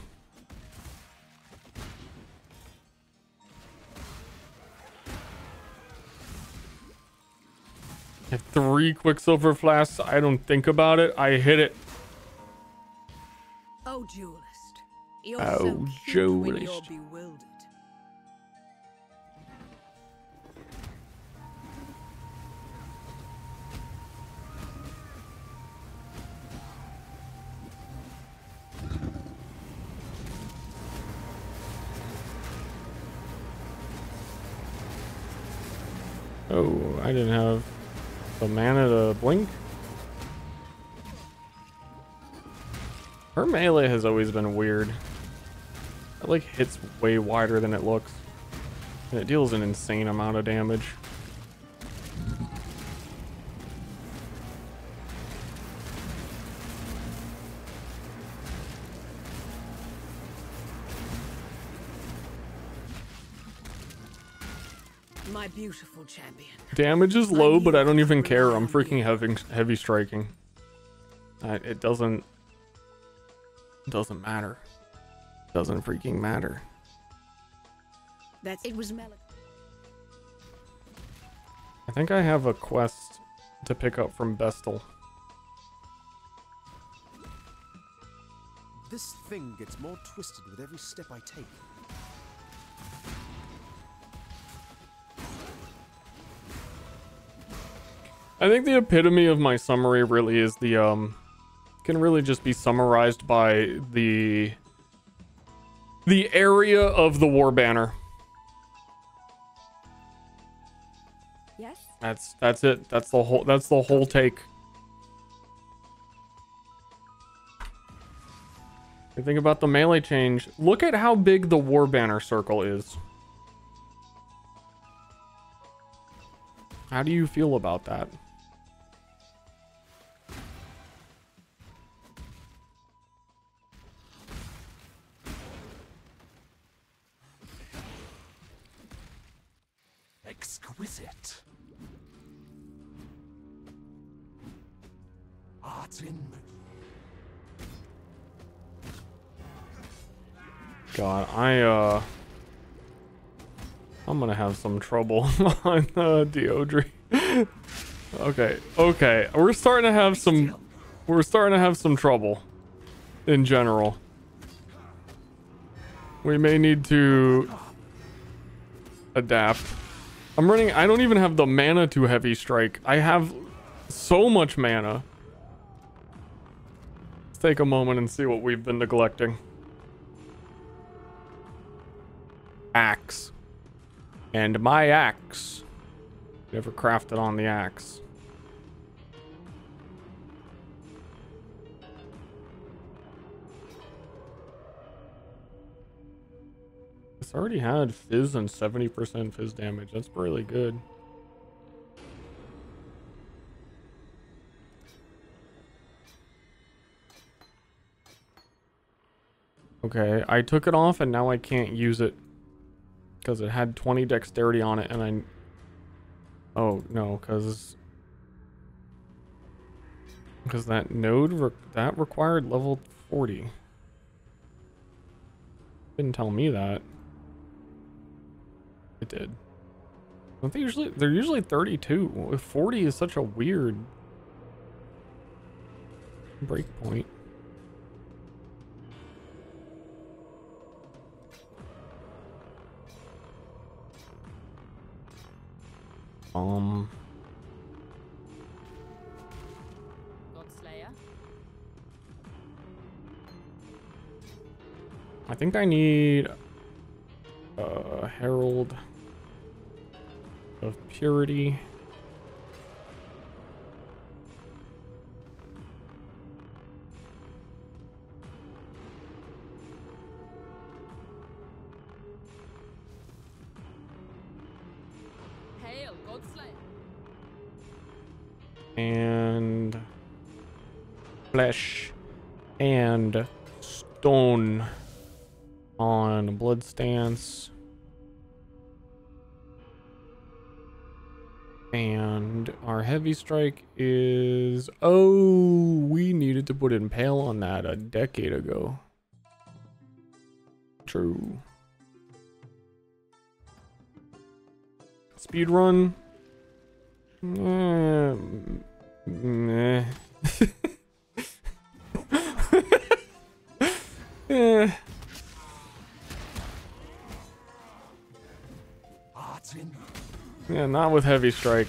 I have 3 Quicksilver flasks. I don't think about it. I hit it. Oh, duelist. You're Oh, so cute when you're duelist. bewildered. Oh, I didn't have the mana to blink. Her melee has always been weird. It like hits way wider than it looks. And it deals an insane amount of damage. My beautiful champion. Damage is low, but I don't even care. I'm freaking heavy striking. It doesn't matter. Doesn't freaking matter. It was Melic. I think I have a quest to pick up from Bestel. This thing gets more twisted with every step I take. I think the epitome of my summary really is the can really just be summarized by the area of the war banner. Yes? That's it. That's the whole take. You think about the melee change. Look at how big the war banner circle is. How do you feel about that? Exquisite. Art in God, I'm gonna have some trouble on Deodri. Okay, we're starting to have some trouble in general. We may need to adapt. I don't even have the mana to heavy strike. I have so much mana. Let's take a moment and see what we've been neglecting. Axe. And my axe. Never crafted on the axe. This already had fizz and 70% fizz damage. That's really good. Okay, I took it off and now I can't use it because it had 20 dexterity on it, and I... Oh, no, because that node, that required level 40. Didn't tell me that. It did. Don't they usually... They're usually 32. 40 is such a weird breakpoint. I think I need Herald of Purity. Hail, Godslayer. And flesh and stone on blood stance, and our heavy strike is, oh, we needed to put impale on that a decade ago. True. Speed run. Meh. Eh. Yeah, not with heavy strike.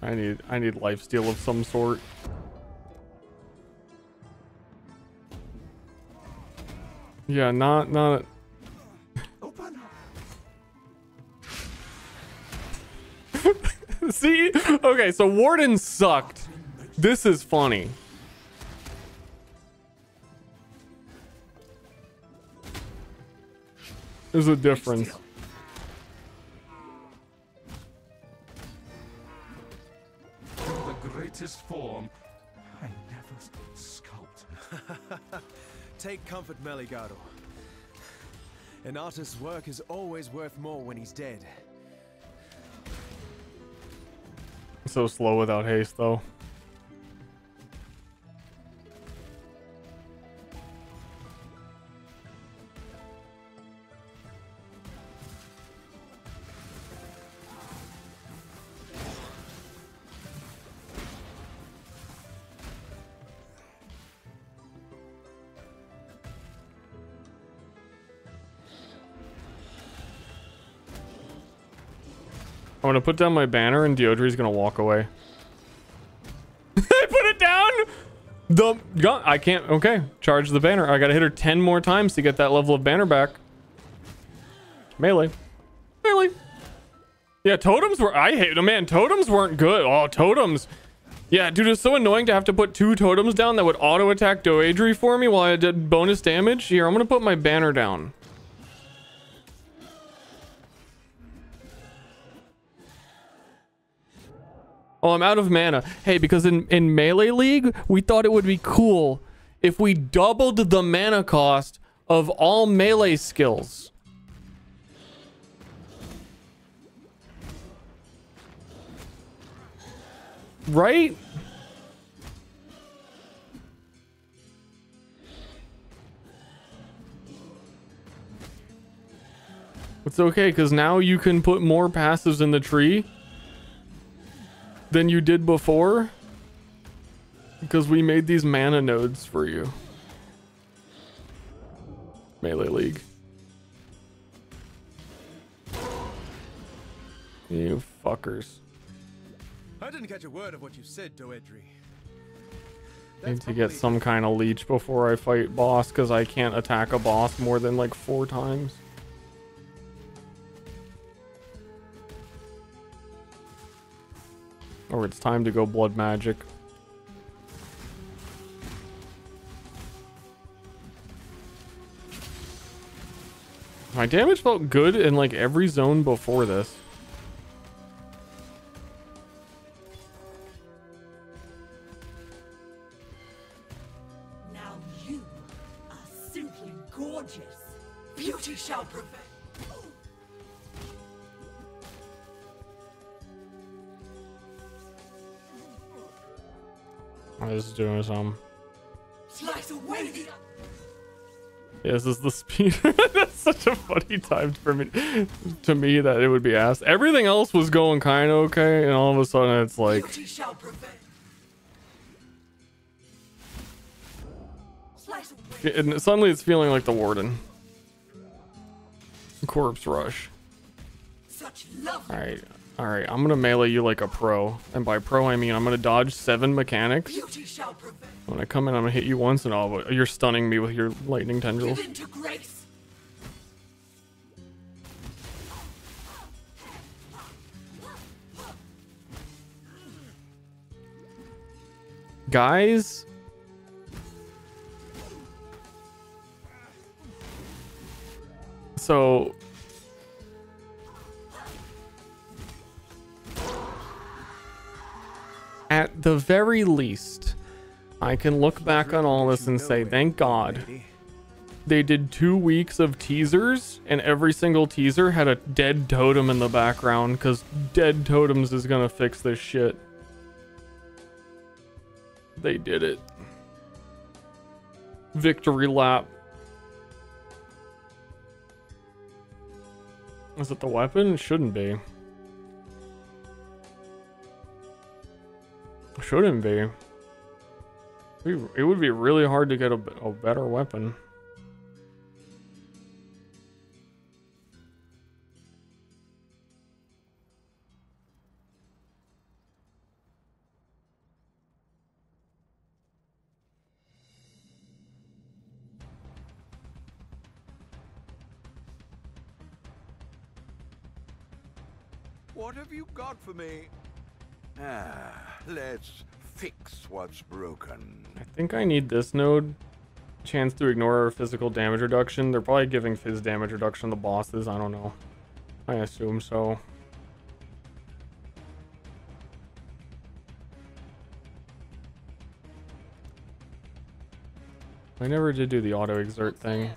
I need lifesteal of some sort. Yeah, not See? Okay, so Warden sucked. This is funny. There's a difference. The greatest form. I never sculpt. Take comfort, Meligado. An artist's work is always worth more when he's dead. So slow without haste, though. I'm gonna put down my banner and Deodri's gonna walk away. I put it down! The gun, I can't, okay. Charge the banner. I gotta hit her 10 more times to get that level of banner back. Melee. Melee. Yeah, totems were, I hate them, man. Totems weren't good. Oh, totems. Yeah, dude, it's so annoying to have to put 2 totems down that would auto attack Doedri for me while I did bonus damage. Here, I'm gonna put my banner down. Oh, I'm out of mana. Hey, because in Melee League, we thought it would be cool if we doubled the mana cost of all melee skills. Right? It's okay, because now you can put more passives in the tree than you did before, because we made these mana nodes for you. Melee League. You fuckers. I didn't catch a word of what you said, Doedri. Need to get some kind of leech before I fight boss, because I can't attack a boss more than like 4 times. Or it's time to go blood magic. My damage felt good in like every zone before this. gorgeous. Beauty shall prevail. This is doing some. Slice away the. Yeah, this is the speed. That's such a funny time for me to me that it would be asked. Everything else was going kind of okay, and all of a sudden it's like. Beauty shall prevail. Slice away. And suddenly it's feeling like the Warden. Corpse rush. Such love. Alright, I'm gonna melee you like a pro. And by pro I mean I'm gonna dodge 7 mechanics. Beauty shall prevail. When I come in, I'm gonna hit you once and all, you're stunning me with your lightning tendrils. Give into grace. Guys, so at the very least, I can look back on all this and say, thank God they did 2 weeks of teasers, and every single teaser had a dead totem in the background, because dead totems is gonna fix this shit. They did it. Victory lap. Is it the weapon? It shouldn't be. Shouldn't be. It would be really hard to get a better weapon. What have you got for me? Let's fix what's broken. I think I need this node. Chance to ignore our physical damage reduction. They're probably giving phys damage reduction to the bosses. I don't know. I assume so. I never did do the auto exert thing.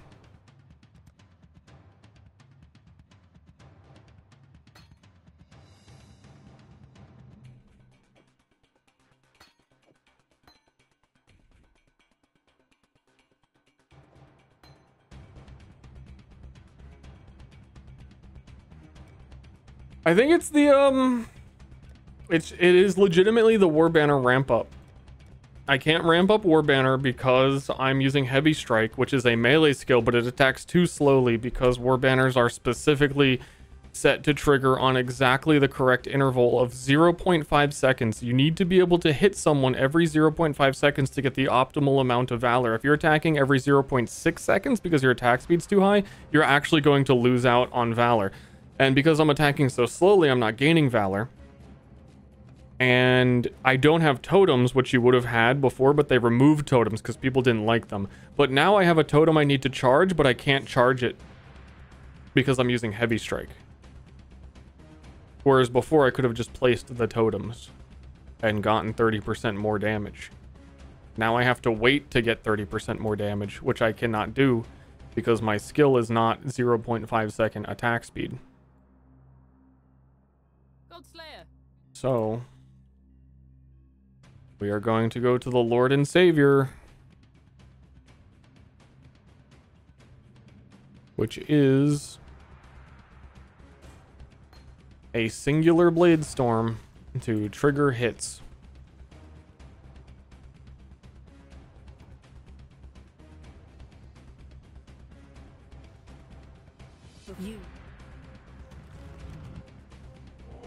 I think it's the it is legitimately the War Banner ramp up. I can't ramp up War Banner because I'm using Heavy Strike, which is a melee skill, but it attacks too slowly because War Banners are specifically set to trigger on exactly the correct interval of 0.5 seconds. You need to be able to hit someone every 0.5 seconds to get the optimal amount of Valor. If you're attacking every 0.6 seconds because your attack speed's too high, you're actually going to lose out on Valor. And because I'm attacking so slowly, I'm not gaining Valor. And I don't have totems, which you would have had before, but they removed totems because people didn't like them. But now I have a totem I need to charge, but I can't charge it because I'm using Heavy Strike. Whereas before I could have just placed the totems and gotten 30% more damage. Now I have to wait to get 30% more damage, which I cannot do because my skill is not 0.5 second attack speed. So we are going to go to the Lord and Savior, which is a singular blade storm to trigger hits.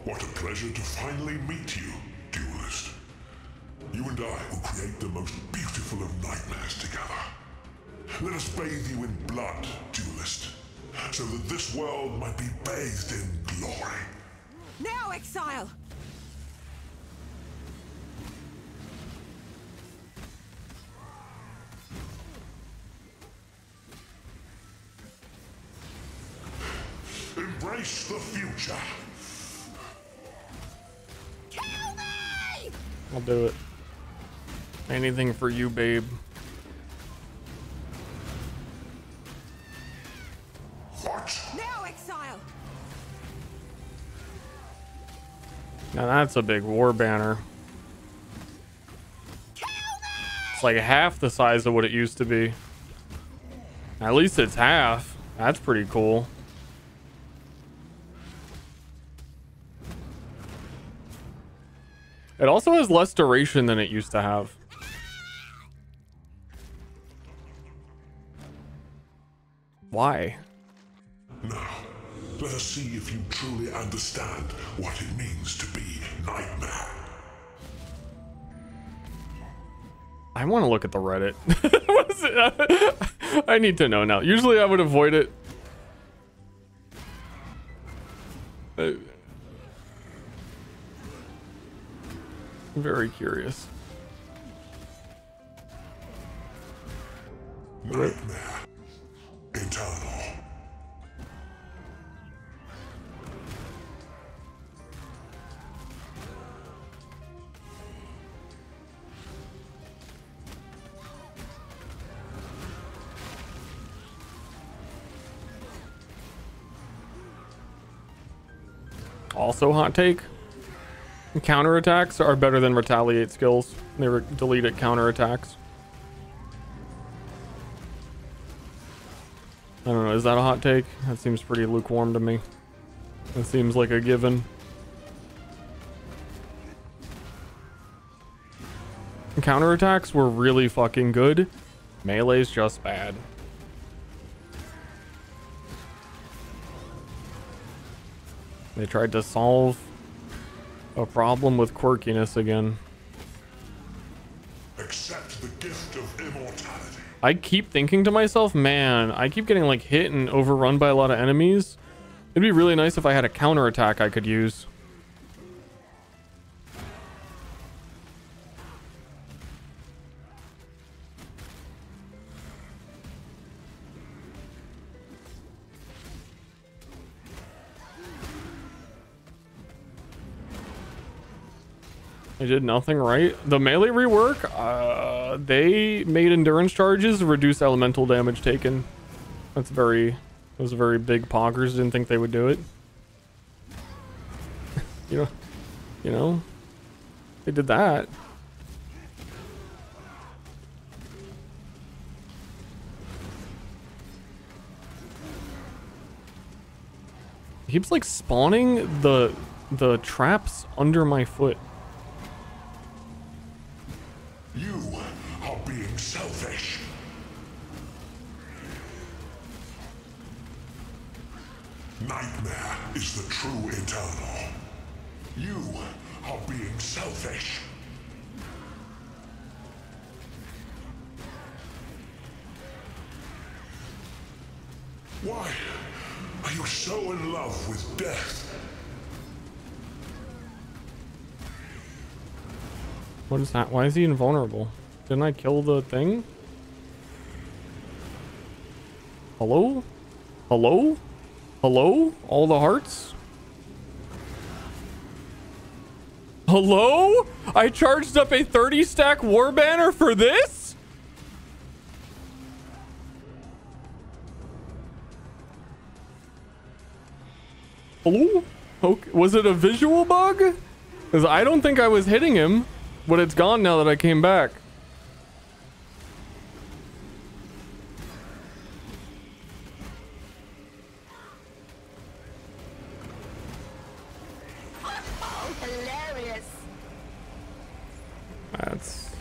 What a pleasure to finally meet you, duelist. You and I will create the most beautiful of nightmares together. Let us bathe you in blood, duelist, so that this world might be bathed in glory. Now, Exile! Embrace the future. Kill me! I'll do it. Anything for you, babe. Now that's a big war banner. It's like half the size of what it used to be. At least it's half. That's pretty cool. It also has less duration than it used to have. Why? Now, let us see if you truly understand what it means to be Nightmare. I want to look at the Reddit. What is it? I need to know now. Usually I would avoid it. I'm very curious. Nightmare. Eternal. Also hot take. Counterattacks are better than retaliate skills. They delete at counterattacks. I don't know, is that a hot take? That seems pretty lukewarm to me. It seems like a given. Counterattacks were really fucking good. Melee's just bad. They tried to solve a problem with quirkiness again. Accept the gift of immortality. I keep thinking to myself, man, I keep getting like hit and overrun by a lot of enemies. It'd be really nice if I had a counterattack I could use. I did nothing right. The melee rework, they made endurance charges reduce elemental damage taken. Those very big poggers. Didn't think they would do it. you know, they did that. It keeps like spawning the traps under my foot. You are being selfish. Nightmare is the true eternal. You are being selfish. Why are you so in love with death? What is that? Why is he invulnerable? Didn't I kill the thing? Hello? Hello? Hello? All the hearts? Hello? I charged up a 30 stack war banner for this? Hello? Okay. Was it a visual bug? Because I don't think I was hitting him. But it's gone now that I came back. Oh, hilarious. That's...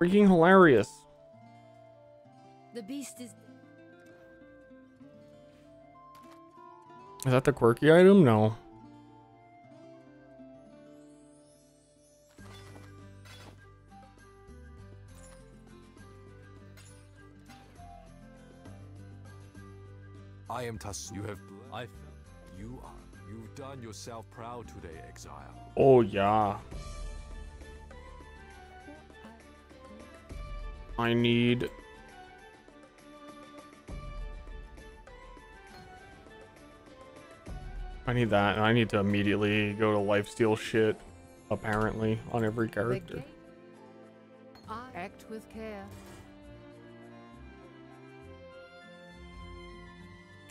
freaking hilarious. The beast is... Is that the quirky item? No. I am Tasu. You have... You are. You've done yourself proud today, Exile. Oh, yeah. I need... that, and I need to immediately go to lifesteal shit, apparently, on every character. Act with care.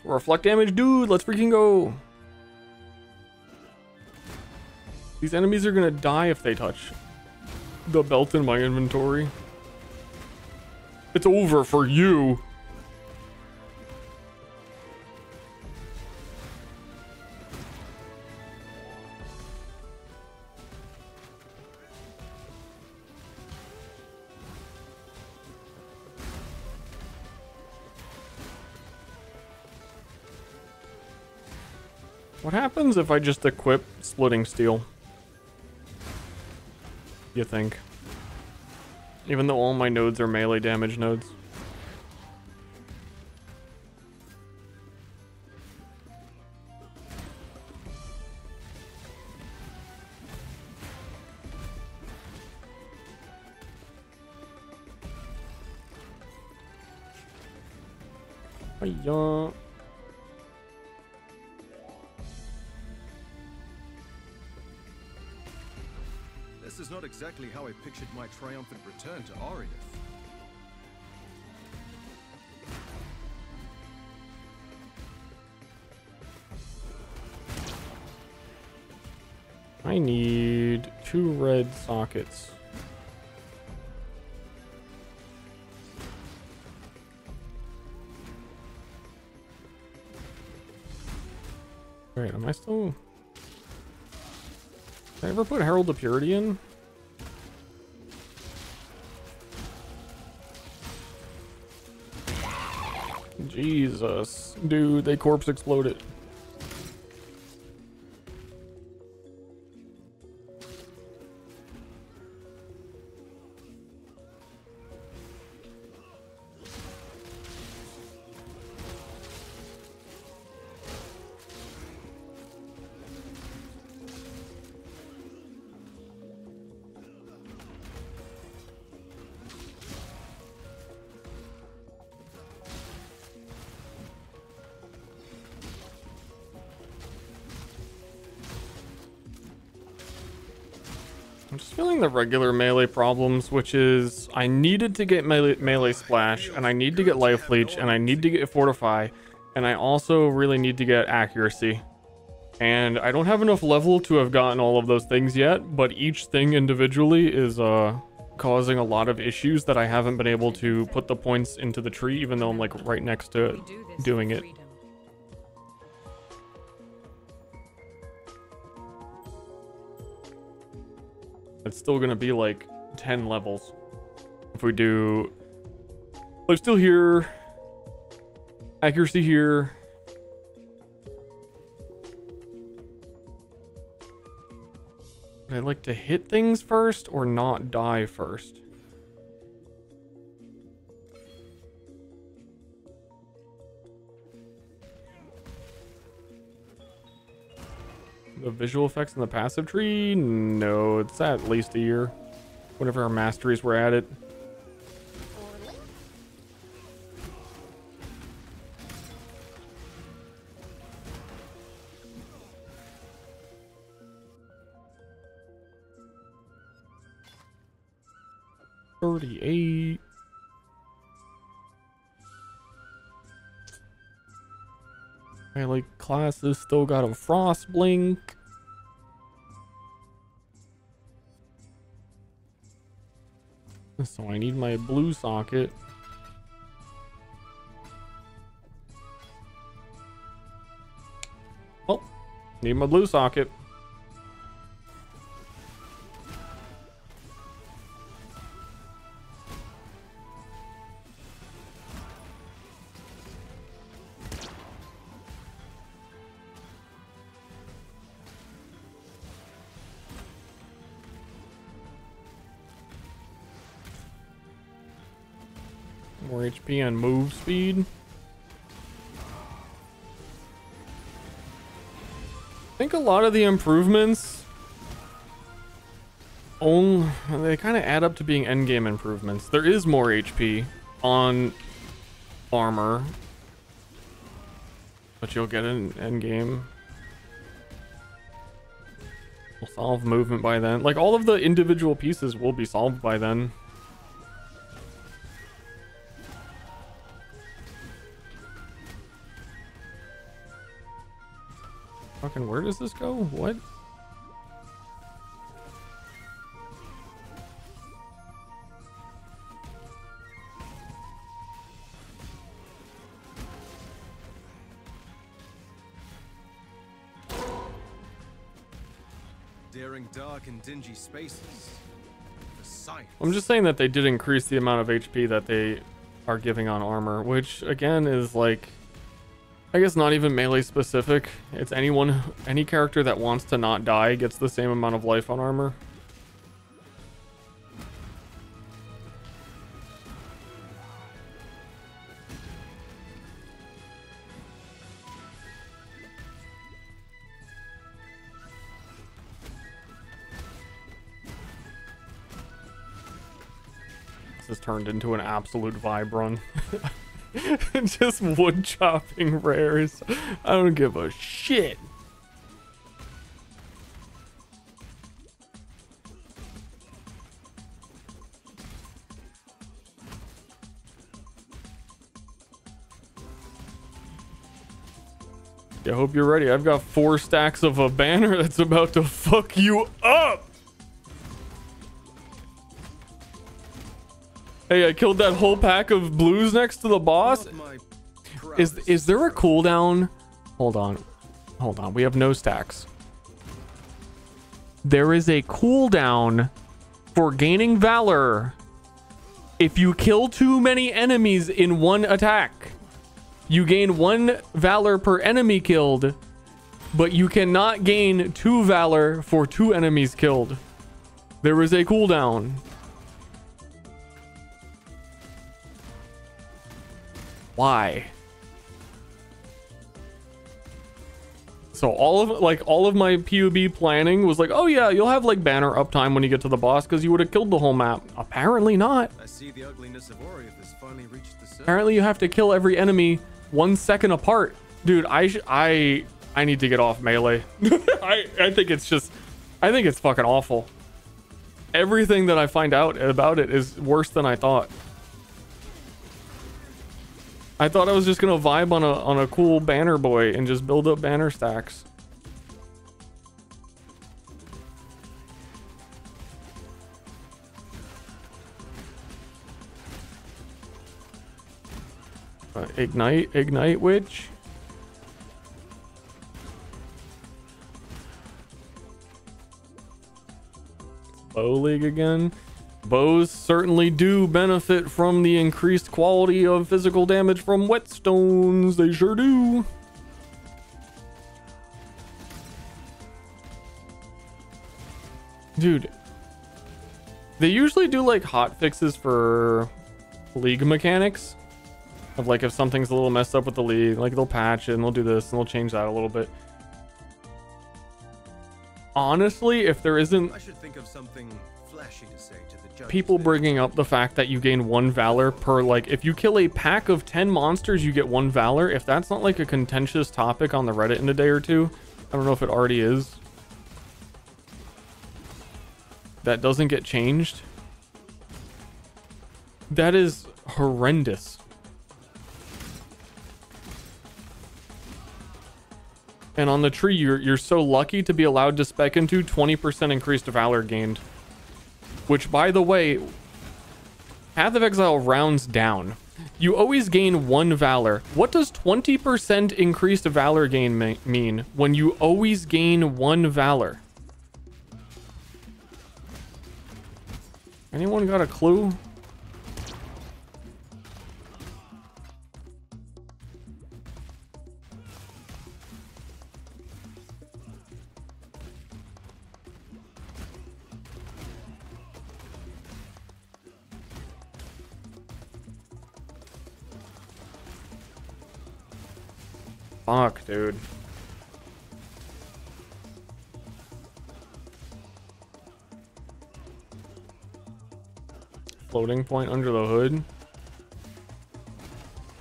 Reflect damage, dude. Let's freaking go. These enemies are gonna die if they touch the belt in my inventory. It's over for you. What happens if I just equip Splitting Steel? You think? Even though all my nodes are melee damage nodes. Hiya. This is not exactly how I pictured my triumphant return to Ariath. I need 2 red sockets. Wait, am I still... Did I ever put Herald of Purity in? Jesus. Dude, they corpse exploded. I'm just feeling the regular melee problems, which is I needed to get melee splash, and I need to get life leech, and I need to get fortify, and I also really need to get accuracy. And I don't have enough level to have gotten all of those things yet, but each thing individually is causing a lot of issues that I haven't been able to put the points into the tree, even though I'm like right next to doing it. It's still gonna be like 10 levels if we do life steal here, accuracy here. Would I like to hit things first or not die first? The visual effects in the passive tree? No, it's at least a year. Whatever our masteries were at it. $38. I like classes still got a frost blink. So I need my blue socket. Oh, need my blue socket. More HP and move speed. I think a lot of the improvements they kind of add up to being endgame improvements. There is more HP on armor, but you'll get an endgame. We'll solve movement by then. Like all of the individual pieces will be solved by then. Fucking where does this go? What? Daring dark and dingy spaces. The science. I'm just saying that they did increase the amount of HP that they are giving on armor, which again is like, I guess not even melee specific. It's anyone, any character that wants to not die gets the same amount of life on armor. This has turned into an absolute vibe run. Just wood chopping rares. I don't give a shit. I hope you're ready. I've got 4 stacks of a banner that's about to fuck you up. Hey, I killed that whole pack of blues next to the boss. Is there a cooldown? Hold on. Hold on. We have no stacks. There is a cooldown for gaining valor if you kill too many enemies in one attack. You gain 1 valor per enemy killed, but you cannot gain 2 valor for 2 enemies killed. There is a cooldown. Why? So all of my PUB planning was like, oh yeah, you'll have like banner uptime when you get to the boss because you would have killed the whole map. Apparently not. I see the ugliness of Ori if this finally reached the surface. Apparently you have to kill every enemy 1 second apart. Dude, I need to get off melee. I think it's fucking awful. Everything that I find out about it is worse than I thought. I thought I was just gonna vibe on a cool banner boy and just build up banner stacks. Ignite witch. Bow league again. Bows certainly do benefit from the increased quality of physical damage from whetstones. They sure do. Dude, they usually do like hot fixes for league mechanics of like if something's a little messed up with the league, like they'll patch it and they'll do this and they'll change that a little bit. Honestly, if there isn't, I should think of something flashy to say to the judge. People bringing up the fact that you gain 1 valor per, like, if you kill a pack of 10 monsters, you get 1 valor. If that's not like a contentious topic on the Reddit in a day or two, I don't know if it already is. That doesn't get changed. That is horrendous. And on the tree, you're so lucky to be allowed to spec into 20% increased valor gained. Which, by the way, Path of Exile rounds down. You always gain 1 valor. What does 20% increased valor gain mean when you always gain 1 valor? Anyone got a clue? Fuck, dude. Floating point under the hood.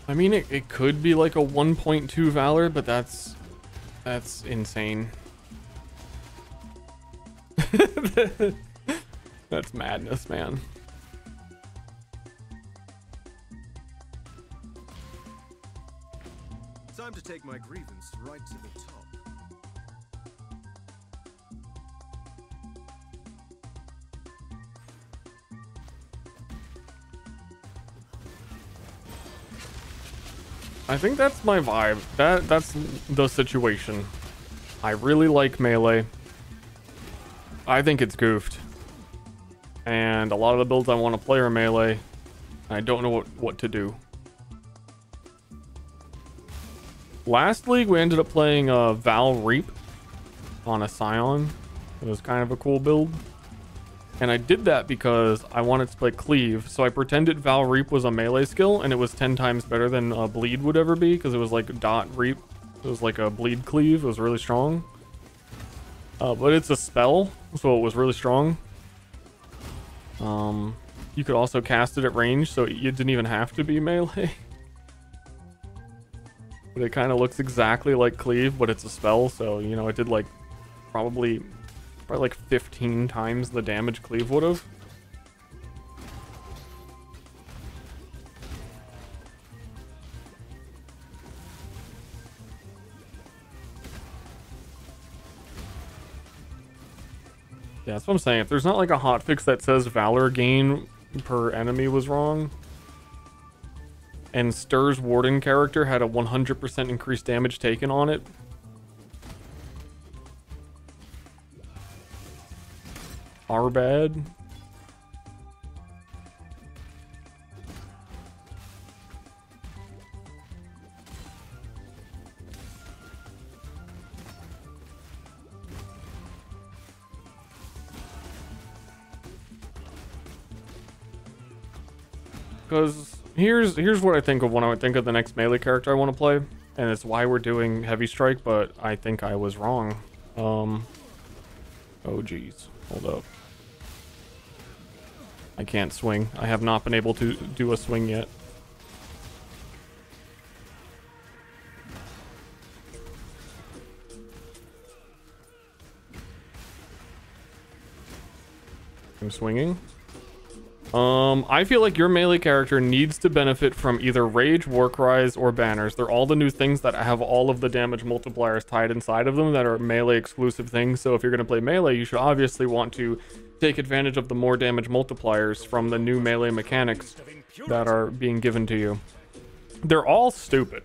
I mean, it could be like a 1.2 valor, but that's insane. That's madness, man. Time to take my grievance right to the top. I think that's my vibe. That's the situation. I really like melee. I think it's goofed. And a lot of the builds I want to play are melee. I don't know what to do. Last league, we ended up playing Val Reap on a Scion. It was kind of a cool build. And I did that because I wanted to play Cleave. So I pretended Val Reap was a melee skill, and it was 10 times better than Bleed would ever be, because it was like dot Reap. It was like a Bleed Cleave. It was really strong. But it's a spell, so it was really strong. You could also cast it at range, so you didn't even have to be melee. But it kind of looks exactly like Cleave, but it's a spell, so, you know, it did like probably like 15 times the damage Cleave would have. Yeah, that's what I'm saying. If there's not like a hotfix that says Valor gain per enemy was wrong, and Ster's Warden character had a 100% increased damage taken on it, are bad. Because here's what I think of when I think of the next melee character I want to play, and it's why we're doing Heavy Strike, but I think I was wrong. Oh geez, hold up. I can't swing. I have not been able to do a swing yet. I'm swinging. I feel like your melee character needs to benefit from either Rage, Warcries, or Banners. They're all the new things that have all of the damage multipliers tied inside of them that are melee exclusive things. So if you're going to play melee, you should obviously want to take advantage of the more damage multipliers from the new melee mechanics that are being given to you. They're all stupid.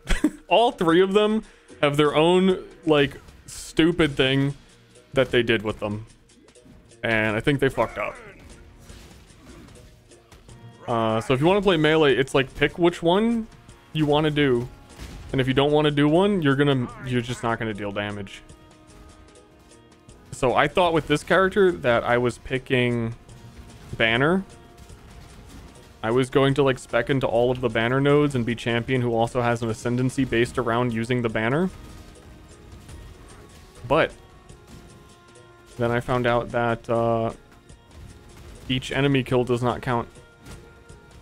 All three of them have their own, like, stupid thing that they did with them. And I think they fucked up. So if you want to play melee, it's like pick which one you want to do. And if you don't want to do one, you're just not going to deal damage. So I thought with this character that I was picking Banner. I was going to like spec into all of the Banner nodes and be champion who also has an ascendancy based around using the Banner. But then I found out that each enemy kill does not count.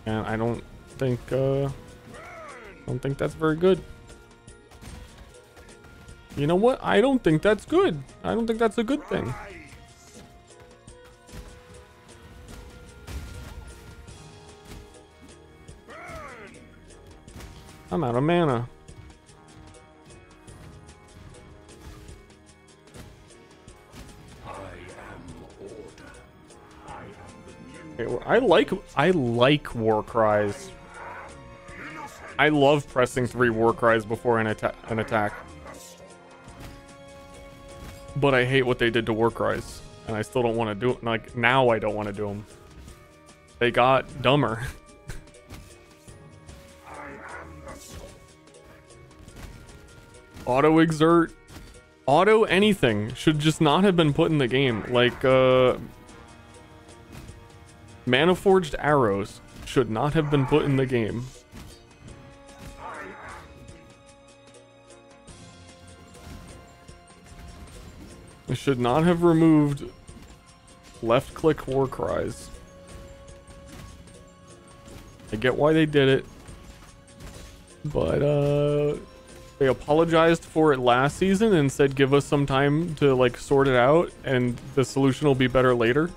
And I don't think that's very good. You know what? I don't think that's good. I don't think that's a good thing. I'm out of mana. I like Warcries. I love pressing 3 Warcries before an attack. But I hate what they did to Warcries. And I still don't want to do it. Like, now I don't want to do them. They got dumber. Auto exert. Auto anything should just not have been put in the game. Like, Mana Forged arrows should not have been put in the game. It should not have removed left click Warcries. I get why they did it, but they apologized for it last season and said give us some time to like sort it out and the solution will be better later.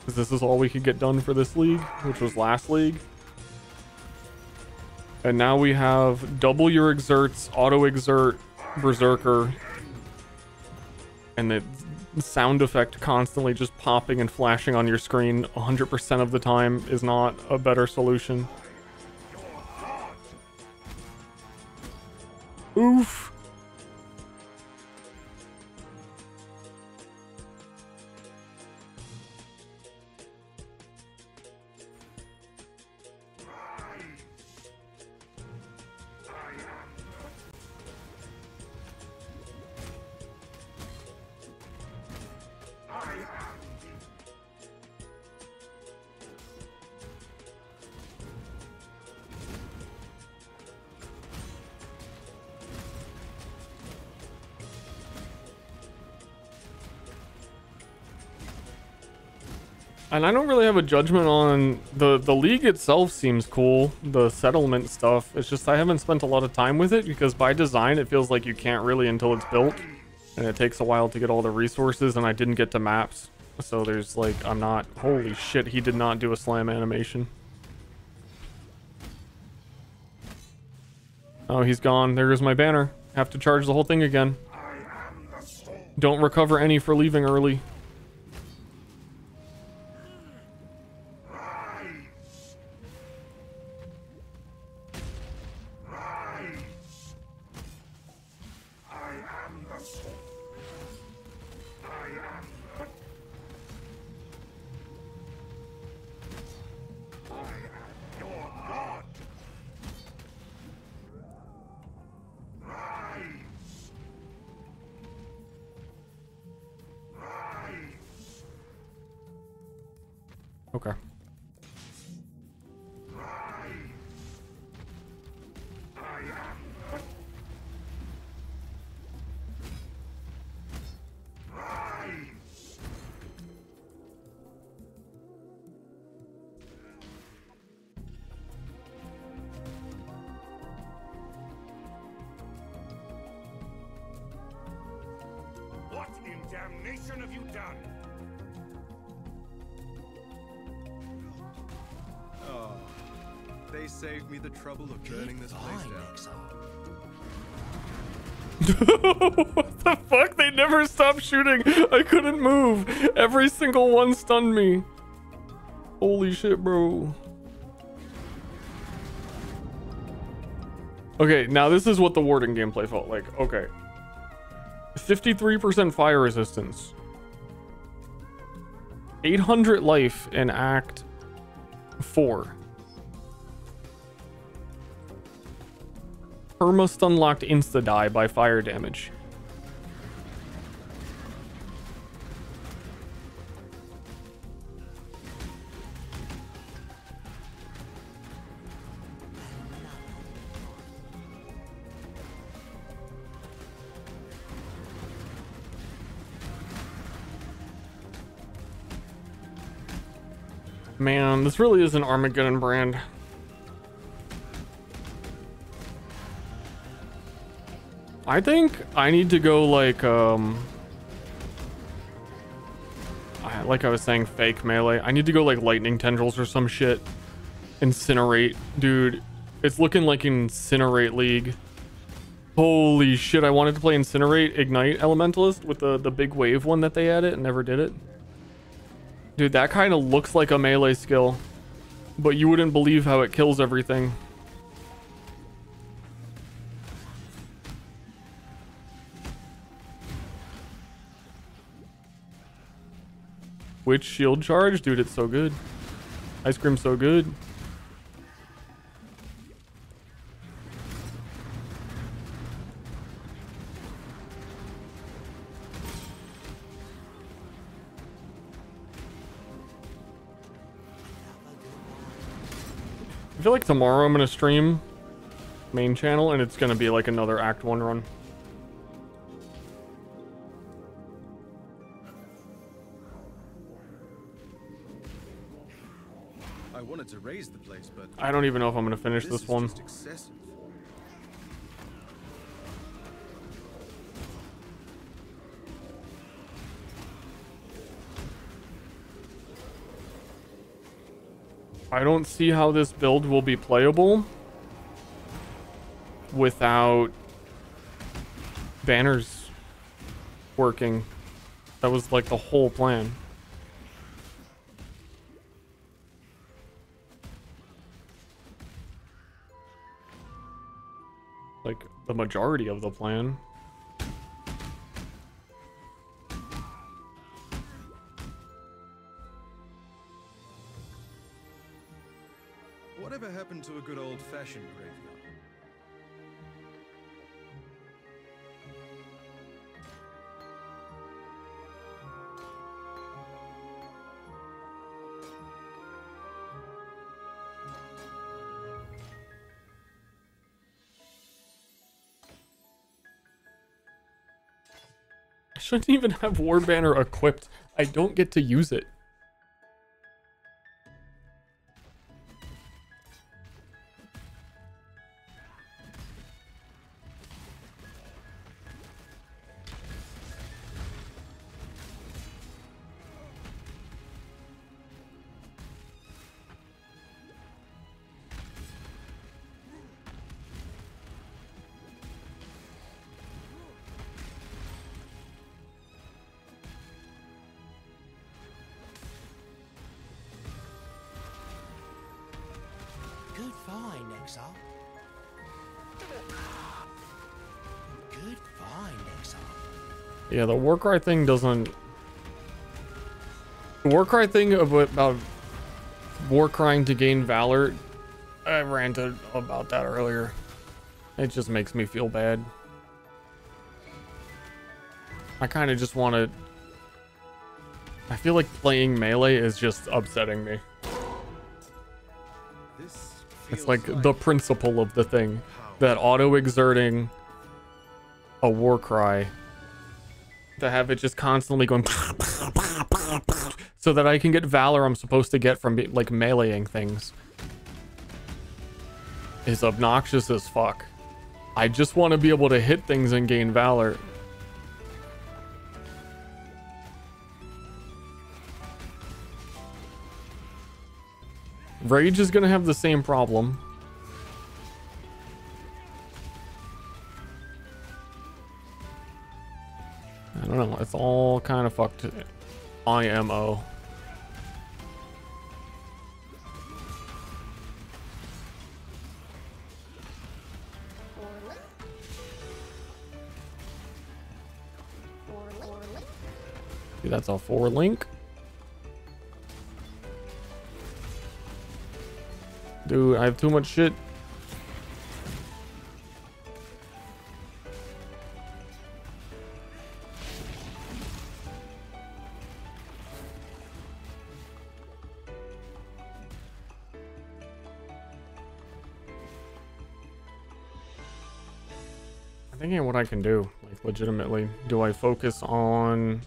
Because this is all we could get done for this league, which was last league. And now we have double your exerts, auto exert, berserker, and the sound effect constantly just popping and flashing on your screen 100% of the time is not a better solution. Oof. And I don't really have a judgment on the league itself. Seems cool, the settlement stuff. It's just I haven't spent a lot of time with it because by design it feels like you can't really until it's built, and it takes a while to get all the resources, and I didn't get to maps, so there's like I'm not. Holy shit, he did not do a slam animation. Oh, he's gone. There's my banner. Have to charge the whole thing again. Don't recover any for leaving early. Okay. What in damnation have you done? Oh, they saved me the trouble of burning this place down. What the fuck? They never stopped shooting. I couldn't move. Every single one stunned me. Holy shit, bro. Okay, now this is what the warding gameplay felt like. Okay. 53% fire resistance. 800 life in Act 4. Perma stun locked insta die by fire damage. Man, this really is an Armageddon brand. I think I need to go like I was saying, fake melee. I need to go like lightning tendrils or some shit. Incinerate, dude. It's looking like Incinerate League. Holy shit, I wanted to play Incinerate Ignite Elementalist with the big wave one that they added and never did it. Dude, that kind of looks like a melee skill, but you wouldn't believe how it kills everything. Witch shield charge? Dude, it's so good. Ice cream's so good. I feel like tomorrow I'm gonna stream main channel and it's gonna be like another Act 1 run. I wanted to raise the place, but I don't even know if I'm gonna finish this one. Just excessive. I don't see how this build will be playable without banners working. That was like the whole plan. Like the majority of the plan. Whatever happened to a good old-fashioned graveyard? I shouldn't even have War Banner equipped. I don't get to use it. Good find, Exile. Good find, Exile. Yeah, the Warcry thing doesn't... The Warcry thing about Warcrying to gain Valor, I ranted about that earlier. It just makes me feel bad. I kind of just want to... I feel like playing melee is just upsetting me. It's like the principle of the thing. That auto-exerting a Warcry, to have it just constantly going so that I can get Valor I'm supposed to get from like meleeing things, is obnoxious as fuck. I just want to be able to hit things and gain Valor. Rage is gonna have the same problem. I don't know, it's all kind of fucked. IMO. See, that's a 4 link. Dude, I have too much shit. I'm thinking of what I can do, like legitimately. Do I focus on...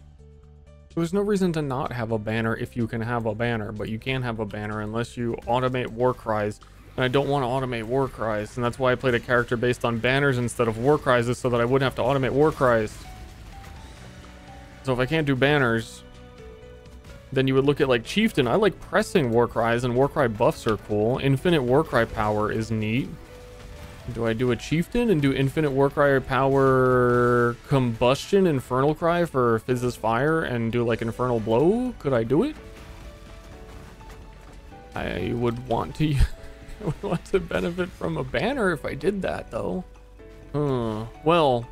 There's no reason to not have a banner if you can have a banner, but you can't have a banner unless you automate war cries. And I don't want to automate war cries, and that's why I played a character based on banners instead of war cries, so that I wouldn't have to automate war cries. So if I can't do banners, then you would look at like Chieftain. I like pressing war cries, and war cry buffs are cool. Infinite war cry power is neat. Do I do a Chieftain and do infinite Warcry power combustion infernal cry for Fizz's fire and do like infernal blow? Could I do it? I would want to I would want to benefit from a banner if I did that though. Well,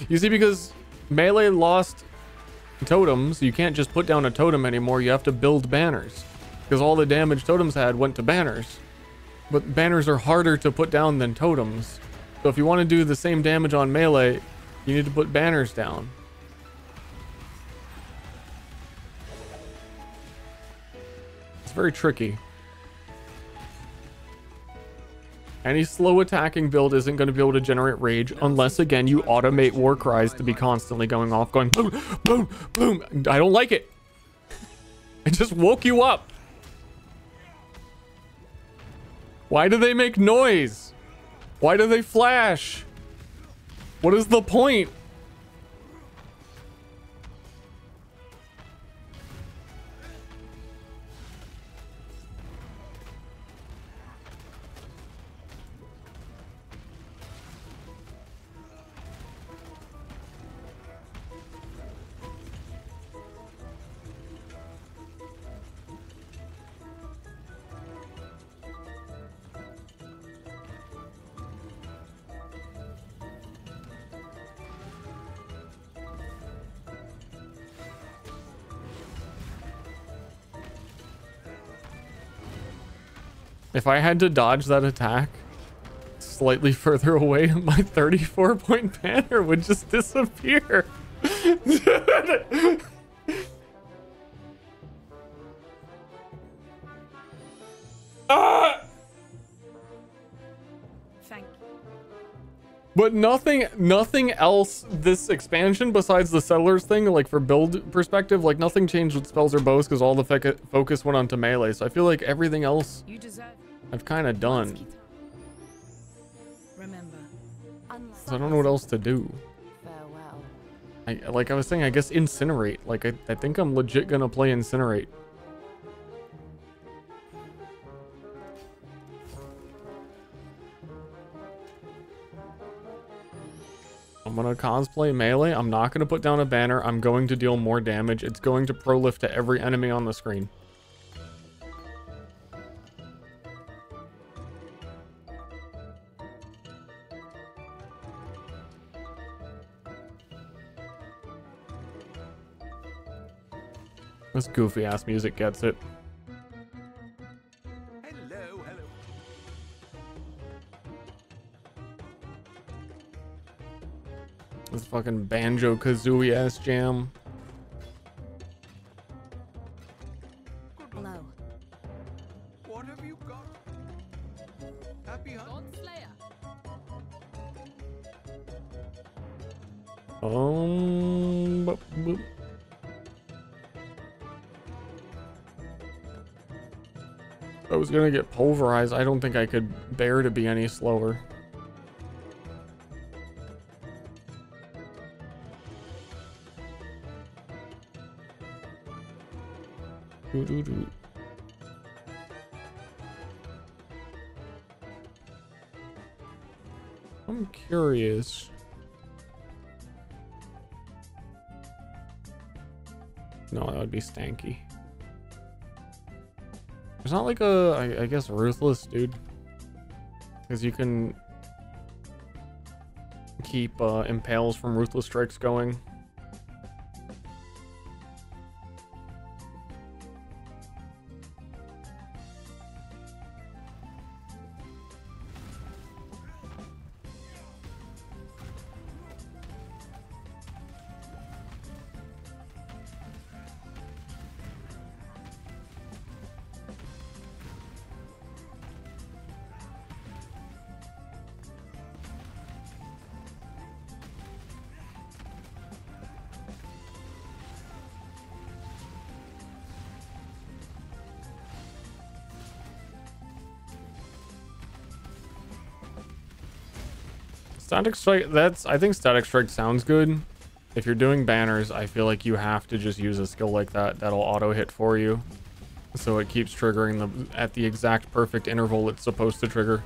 you see, because melee lost totems, you can't just put down a totem anymore. You have to build banners because all the damage totems had went to banners. But banners are harder to put down than totems. So if you want to do the same damage on melee, you need to put banners down. It's very tricky. Any slow attacking build isn't going to be able to generate rage unless, again, you automate war cries to be constantly going off, going boom, boom, boom. I don't like it. I just woke you up. Why do they make noise? Why do they flash? What is the point? If I had to dodge that attack slightly further away, my 34-point banner would just disappear. Ah! Thank you. But nothing else this expansion besides the settlers thing, like for build perspective, like nothing changed with spells or bows because all the focus went onto melee. So I feel like everything else I've kind of done. Remember, So I don't know what else to do. Like I was saying, I guess incinerate. Like I think I'm legit gonna play incinerate. I'm gonna cosplay melee. I'm not gonna put down a banner. I'm going to deal more damage. It's going to prolift to every enemy on the screen. This goofy ass music gets it. Hello, hello. This fucking Banjo-Kazooie ass jam. Hello. What have you got? Happy hunt. Boop. I was gonna get pulverized. I don't think I could bear to be any slower. Doo-doo-doo. I'm curious. No, that would be stanky. There's not like a, I guess, ruthless, dude. Because you can keep impales from ruthless strikes going. Static Strike, I think Static Strike sounds good. If you're doing banners, I feel like you have to just use a skill like that. That'll auto hit for you. So it keeps triggering at the exact perfect interval it's supposed to trigger.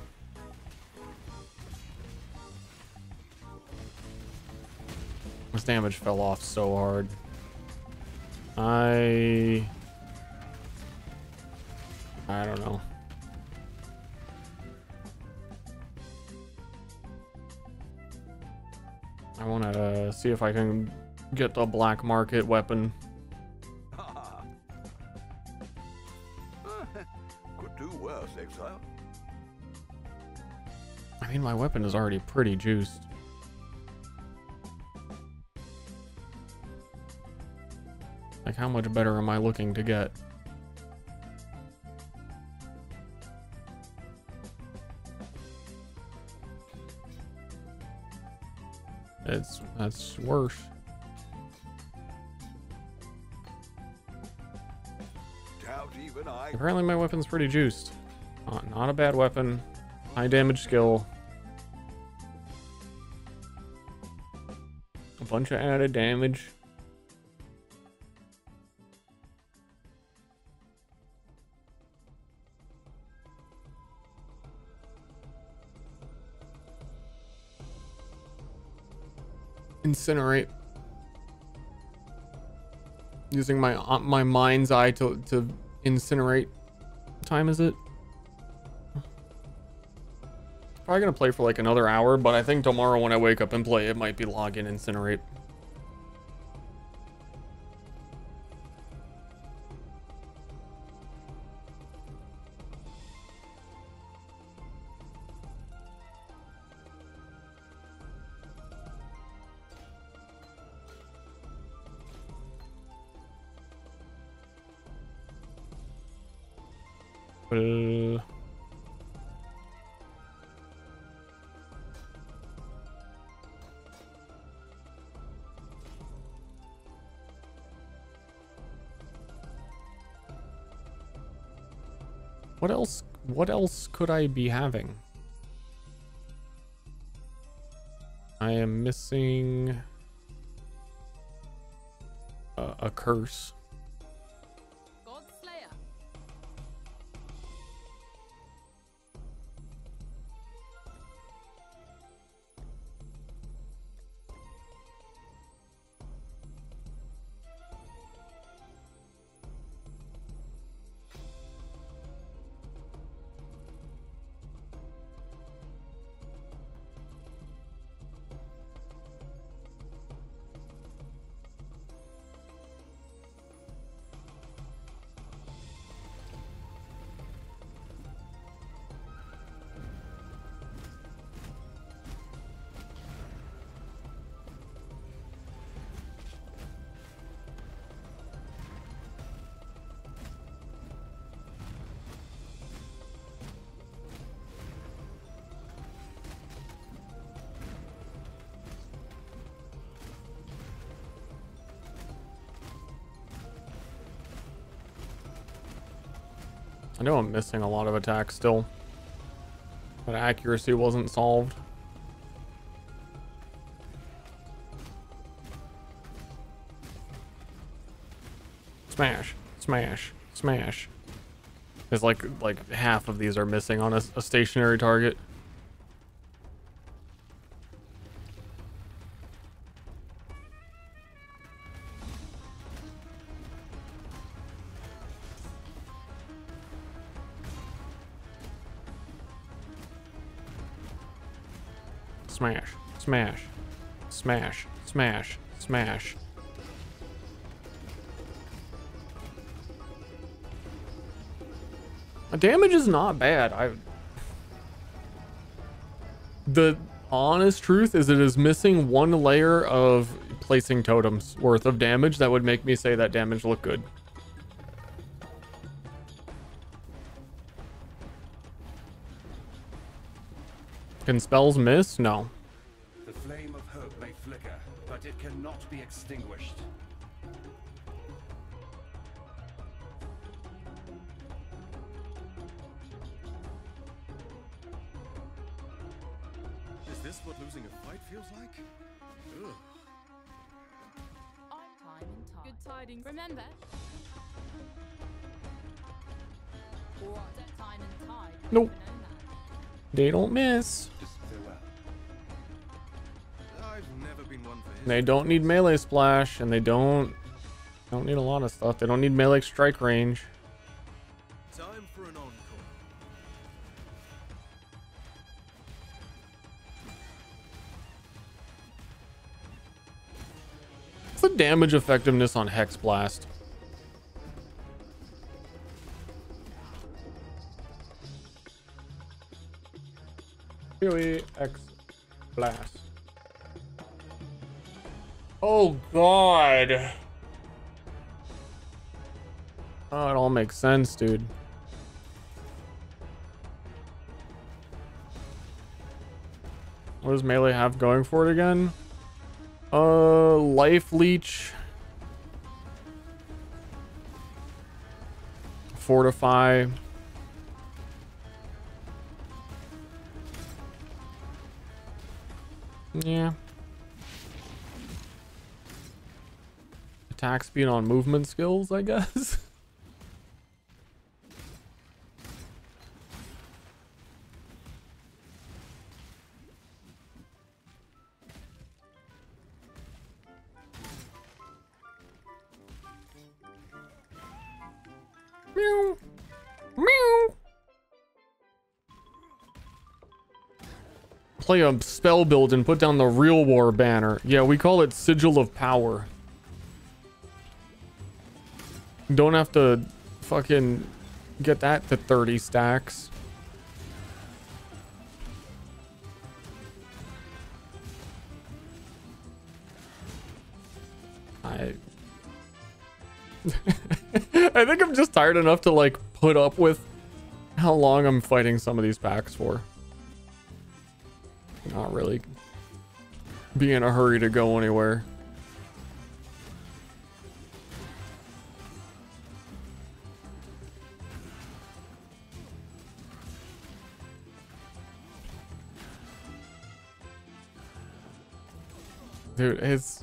This damage fell off so hard. I don't know. I want to see if I can get the black market weapon. Could do worse, Exile. I mean, my weapon is already pretty juiced. Like, how much better am I looking to get? That's worse. Doubt even I. Apparently my weapon's pretty juiced. Not a bad weapon. High damage skill. A bunch of added damage. Incinerate. Using my mind's eye to incinerate. What time is it? Probably gonna play for like another hour, but I think tomorrow when I wake up and play, it might be login incinerate. Well, what else could I be having? I am missing a curse. I know I'm missing a lot of attacks still, but accuracy wasn't solved. Smash, smash, smash. There's like half of these are missing on a stationary target. Smash, smash, smash, smash, smash. The damage is not bad. The honest truth is it is missing one layer of placing totems worth of damage that would make me say that damage looked good. Can spells miss? No. The flame of hope may flicker, but it cannot be extinguished. Is this what losing a fight feels like? Ugh. Time and time. Good tidings. Remember. What? Time and tide. Nope. They don't miss. I've never been one for his. They don't need melee splash, and they don't need a lot of stuff. They don't need melee strike range. Time for an encore. What's the damage effectiveness on Hex Blast? X Blast. Oh god. Oh, it all makes sense, dude. What does melee have going for it again? Life leech. Fortify. Yeah. Attack speed on movement skills, I guess. Meow. Meow. Play a spell build and put down the real war banner. Yeah, we call it Sigil of Power. Don't have to fucking get that to 30 stacks. I think I'm just tired enough to like put up with how long I'm fighting some of these packs for. Not really be in a hurry to go anywhere. Dude, it's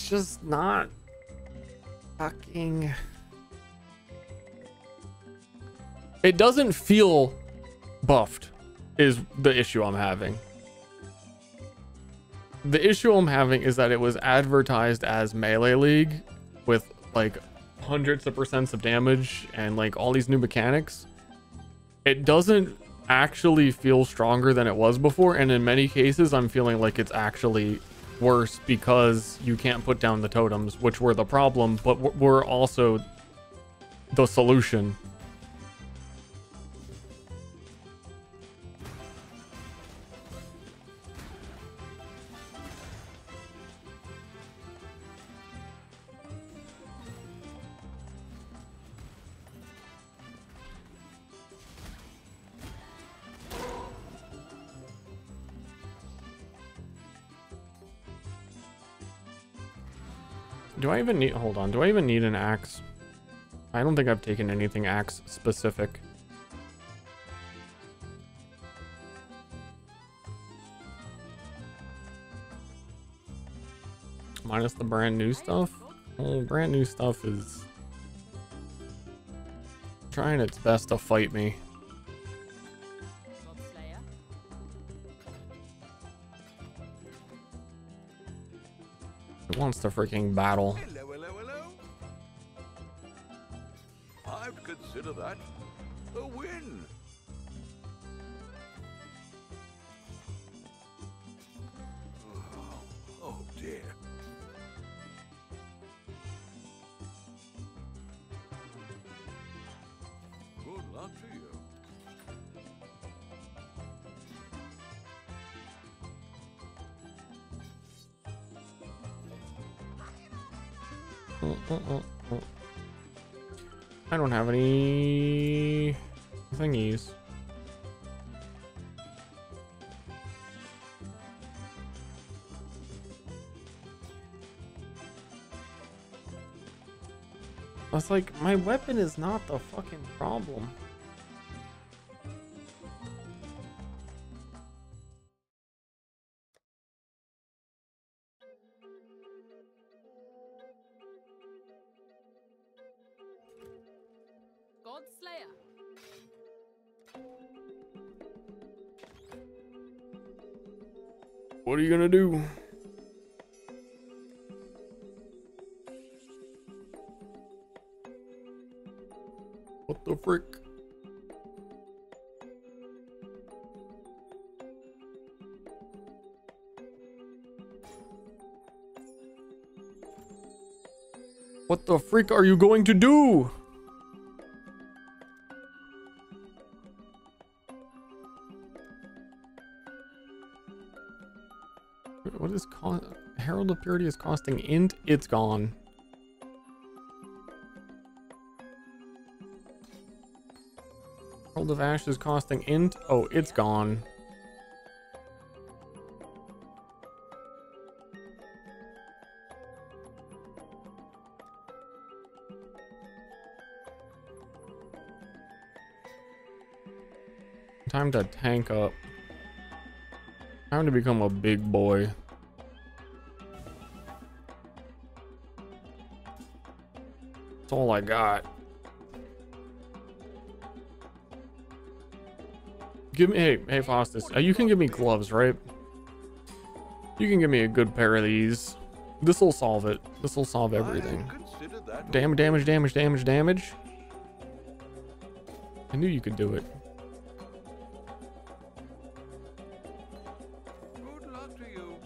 just not fucking... It doesn't feel buffed is the issue I'm having. The issue I'm having is that it was advertised as Melee League with like hundreds of percents of damage and like all these new mechanics. It doesn't actually feel stronger than it was before, and in many cases I'm feeling like it's actually worse because you can't put down the totems, which were the problem, but were also the solution. Do I even need, hold on, do I even need an axe? I don't think I've taken anything axe specific. Minus the brand new stuff? Well, brand new stuff is trying its best to fight me. It wants to freaking battle. Hello, hello, hello. I'd consider that a win. Oh dear. Good luck to you. I don't have any thingies. It's like, my weapon is not the fucking problem. What are you gonna do? What the frick? What the frick are you going to do? What is Herald of Purity is costing int? It's gone. Herald of Ash is costing int. Oh, it's gone. Time to tank up. Time to become a big boy. That's all I got. Give me, hey Faustus, you can give me gloves, right? You can give me a good pair of these. This will solve it. This will solve everything. Damage. I knew you could do it. Good luck to you.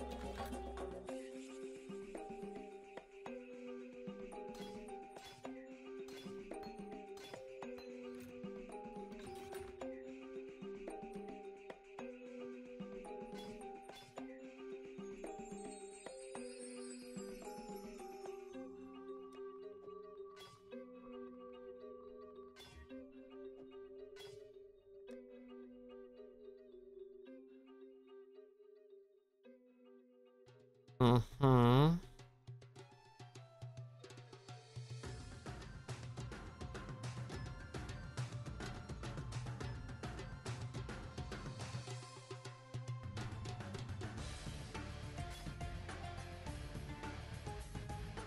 Mm-hmm.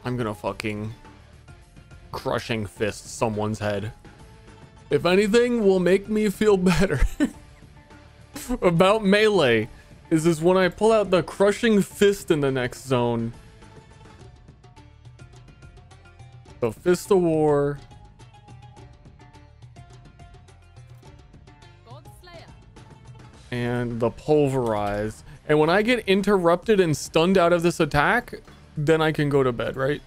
I'm gonna fucking crushing fist someone's head. If anything will make me feel better about melee is when I pull out the crushing fist in the next zone. The Fist of War. And the Pulverize. And when I get interrupted and stunned out of this attack, then I can go to bed, right?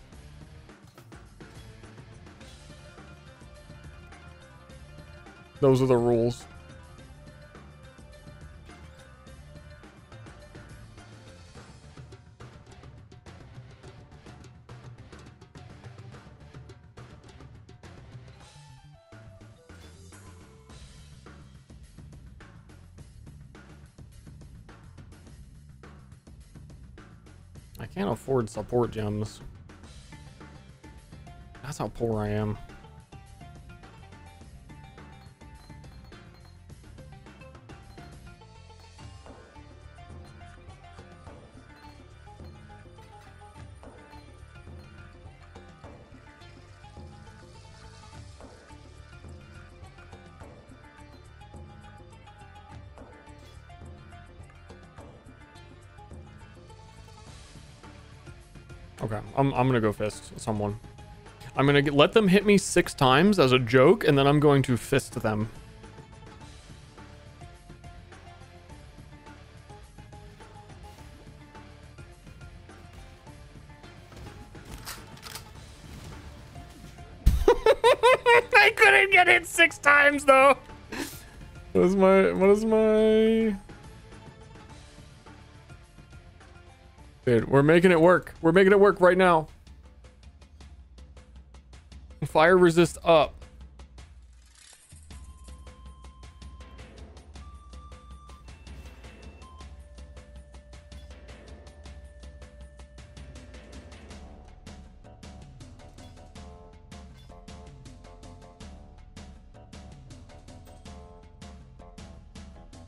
Those are the rules. I can't afford support gems. That's how poor I am. Okay, I'm gonna go fist someone. I'm gonna let them hit me 6 times as a joke, and then I'm going to fist them. I couldn't get it 6 times though. What is my? Dude, we're making it work. We're making it work right now. Fire resist up.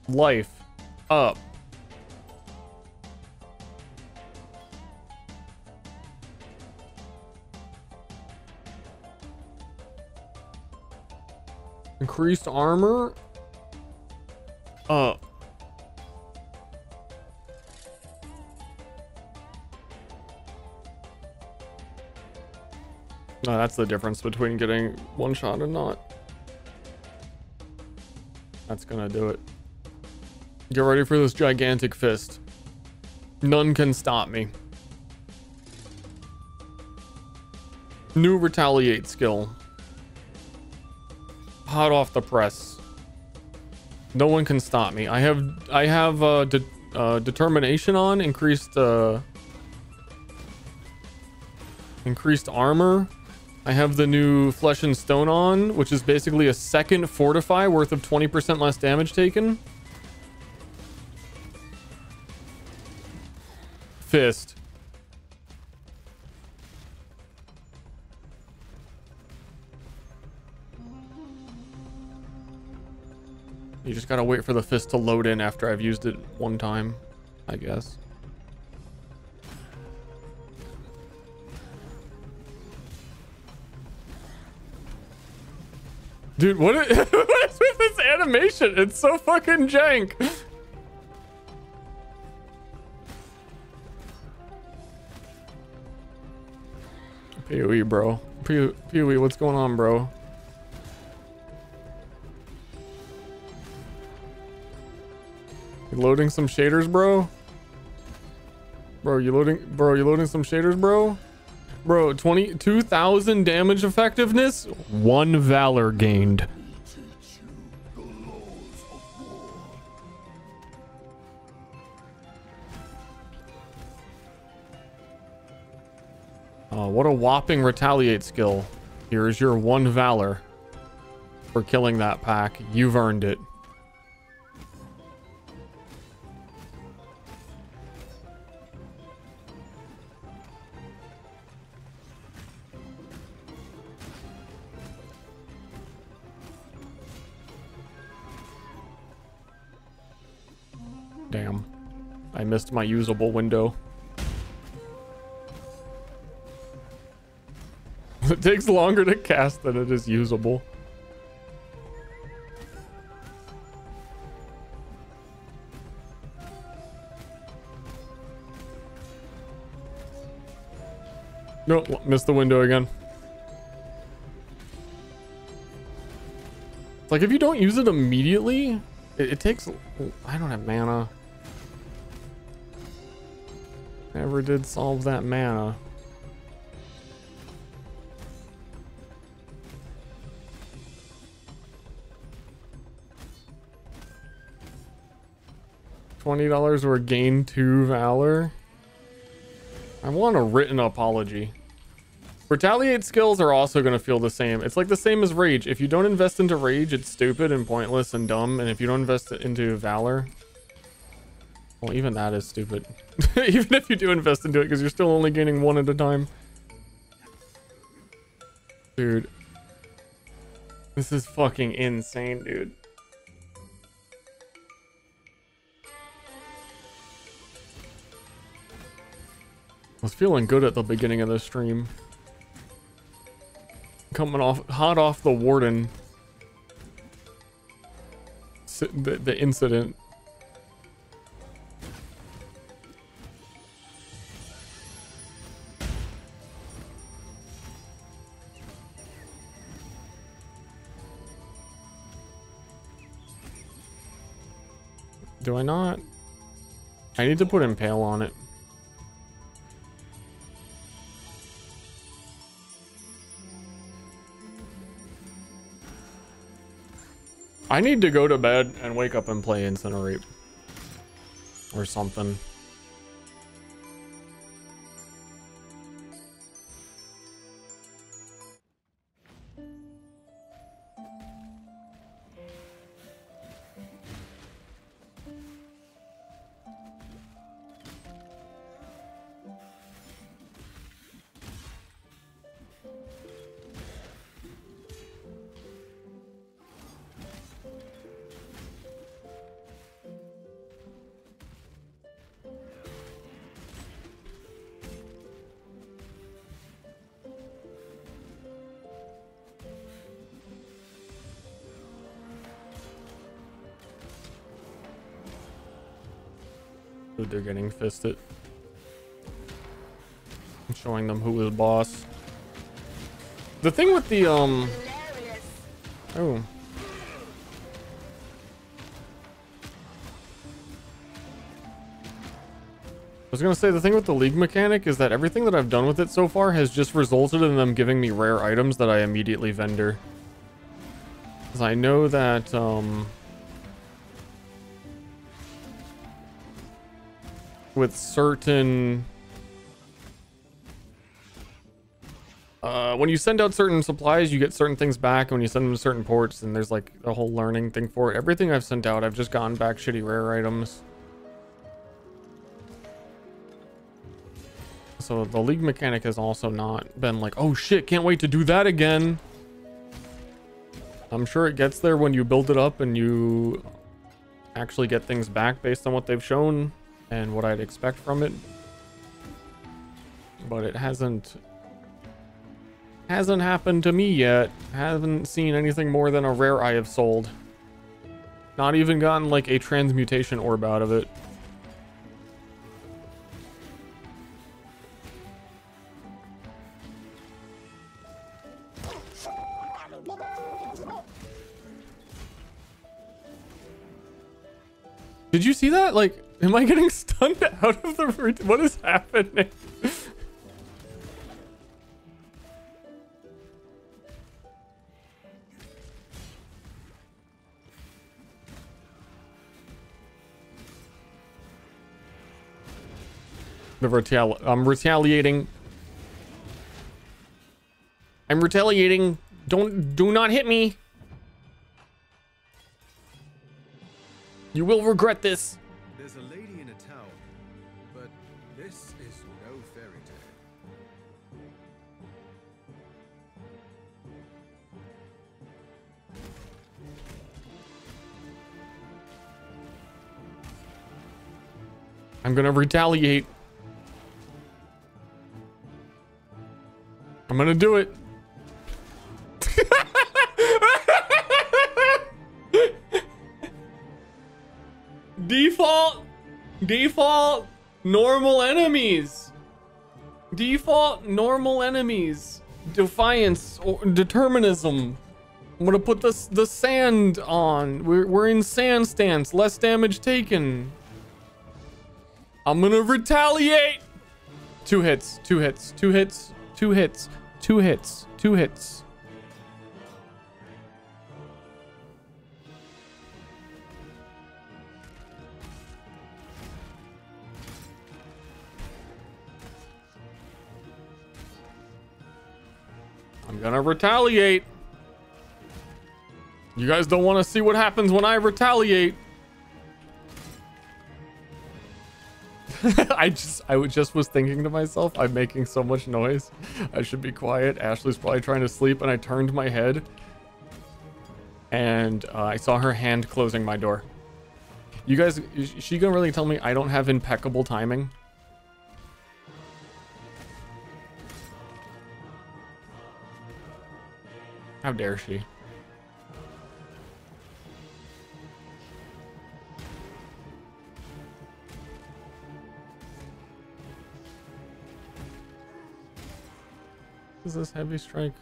Life up. Increased armor up. No, that's the difference between getting one shot and not. That's gonna do it. Get ready for this gigantic fist. None can stop me. New retaliate skill. Hot off the press. No one can stop me. I have determination on, increased armor. I have the new flesh and stone on, which is basically a second fortify worth of 20% less damage taken. Fist. You just gotta wait for the fist to load in after I've used it one time, I guess. Dude, what is with this animation? It's so fucking jank. PoE, bro. PoE, what's going on, bro? You loading some shaders, bro? Bro, you loading some shaders, bro? Bro, 22,000 damage effectiveness, 1 valor gained. What a whopping retaliate skill. Here's your 1 valor for killing that pack. You've earned it. Damn. I missed my usable window. It takes longer to cast than it is usable. Nope, missed the window again. It's like if you don't use it immediately, it takes... I don't have mana. Never did solve that mana. $20 or gain 2 valor. I want a written apology. Retaliate skills are also going to feel the same. It's like the same as rage. If you don't invest into rage, it's stupid and pointless and dumb. And if you don't invest into valor, well, even that is stupid. Even if you do invest into it, because you're still only gaining 1 at a time. Dude. This is fucking insane, dude. I was feeling good at the beginning of the stream. Coming off hot off the warden. The incident. Do I not? I need to put impale on it. I need to go to bed and wake up and play Incinerate. Or something. They're getting fisted. I'm showing them who is boss. The thing with the oh, I was gonna say the thing with the league mechanic is that everything that I've done with it so far has just resulted in them giving me rare items that I immediately vendor. Because I know that with certain when you send out certain supplies, you get certain things back. When you send them to certain ports, and there's like a whole learning thing for it. Everything I've sent out, I've just gotten back shitty rare items. So the league mechanic has also not been like, oh shit, can't wait to do that again. I'm sure it gets there when you build it up and you actually get things back based on what they've shown and what I'd expect from it. But it hasn't happened to me yet. Haven't seen anything more than a rare I have sold. Not even gotten like a transmutation orb out of it. Did you see that? Like, am I getting stunned out of the route? What is happening? I'm retaliating. I'm retaliating. Do not hit me. You will regret this. There's a lady in a tower, but this is no fairy tale. I'm gonna retaliate. I'm gonna do it. Default normal enemies. Default normal enemies. Defiance or determinism. I'm gonna put the sand on. We're in sand stance. Less damage taken. I'm gonna retaliate. 2 hits. 2 hits. 2 hits. 2 hits. 2 hits. 2 hits. I'm gonna retaliate. You guys don't want to see what happens when I retaliate. I just was thinking to myself, I'm making so much noise. I should be quiet. Ashley's probably trying to sleep, and I turned my head and I saw her hand closing my door. You guys, is she gonna really tell me I don't have impeccable timing? How dare she? Is this heavy strike?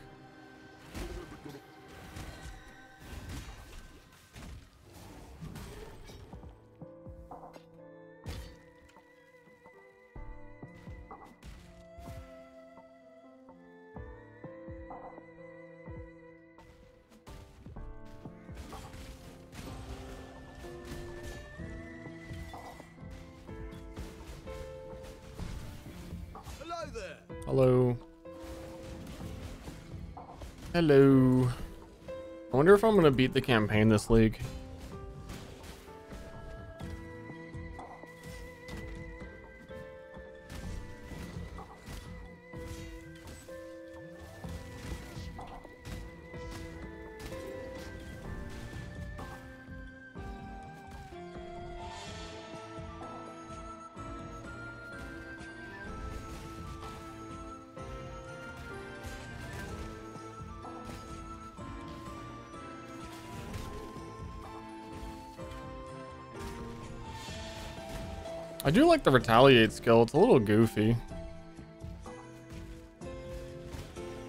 Hello. Hello. I wonder if I'm gonna beat the campaign this league. I do like the retaliate skill. It's a little goofy.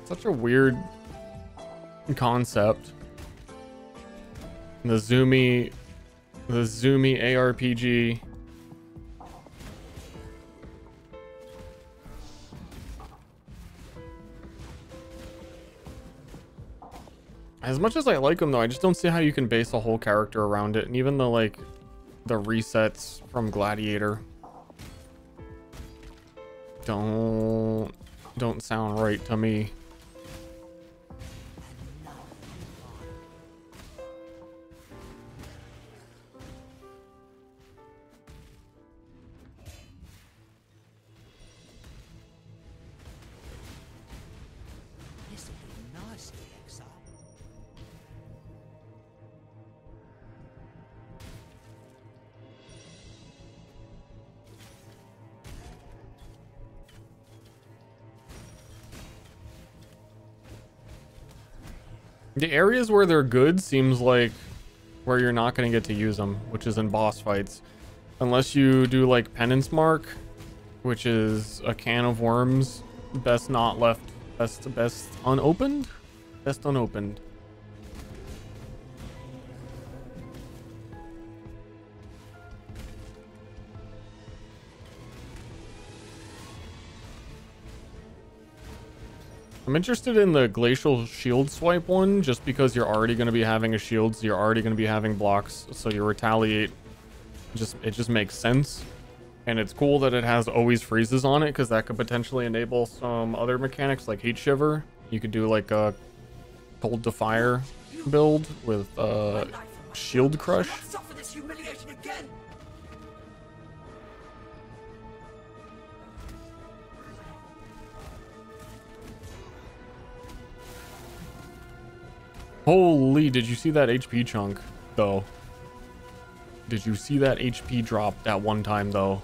Such a weird concept. The zoomy ARPG. As much as I like them though, I just don't see how you can base a whole character around it. And even the like the resets from Gladiator don't sound right to me. This will be nicely exiled. The areas where they're good seems like where you're not going to get to use them, which is in boss fights. Unless you do like Penance Mark, which is a can of worms, best not left, best unopened? Best unopened. I'm interested in the glacial shield swipe one just because you're already going to be having a shield, so you're already going to be having blocks, so you retaliate. It just makes sense. And it's cool that it has always freezes on it because that could potentially enable some other mechanics like Heat Shiver. You could do like a Cold to Fire build with Shield Crush. Suffer this humiliation again. Holy, did you see that HP chunk, though? Did you see that HP drop that one time, though?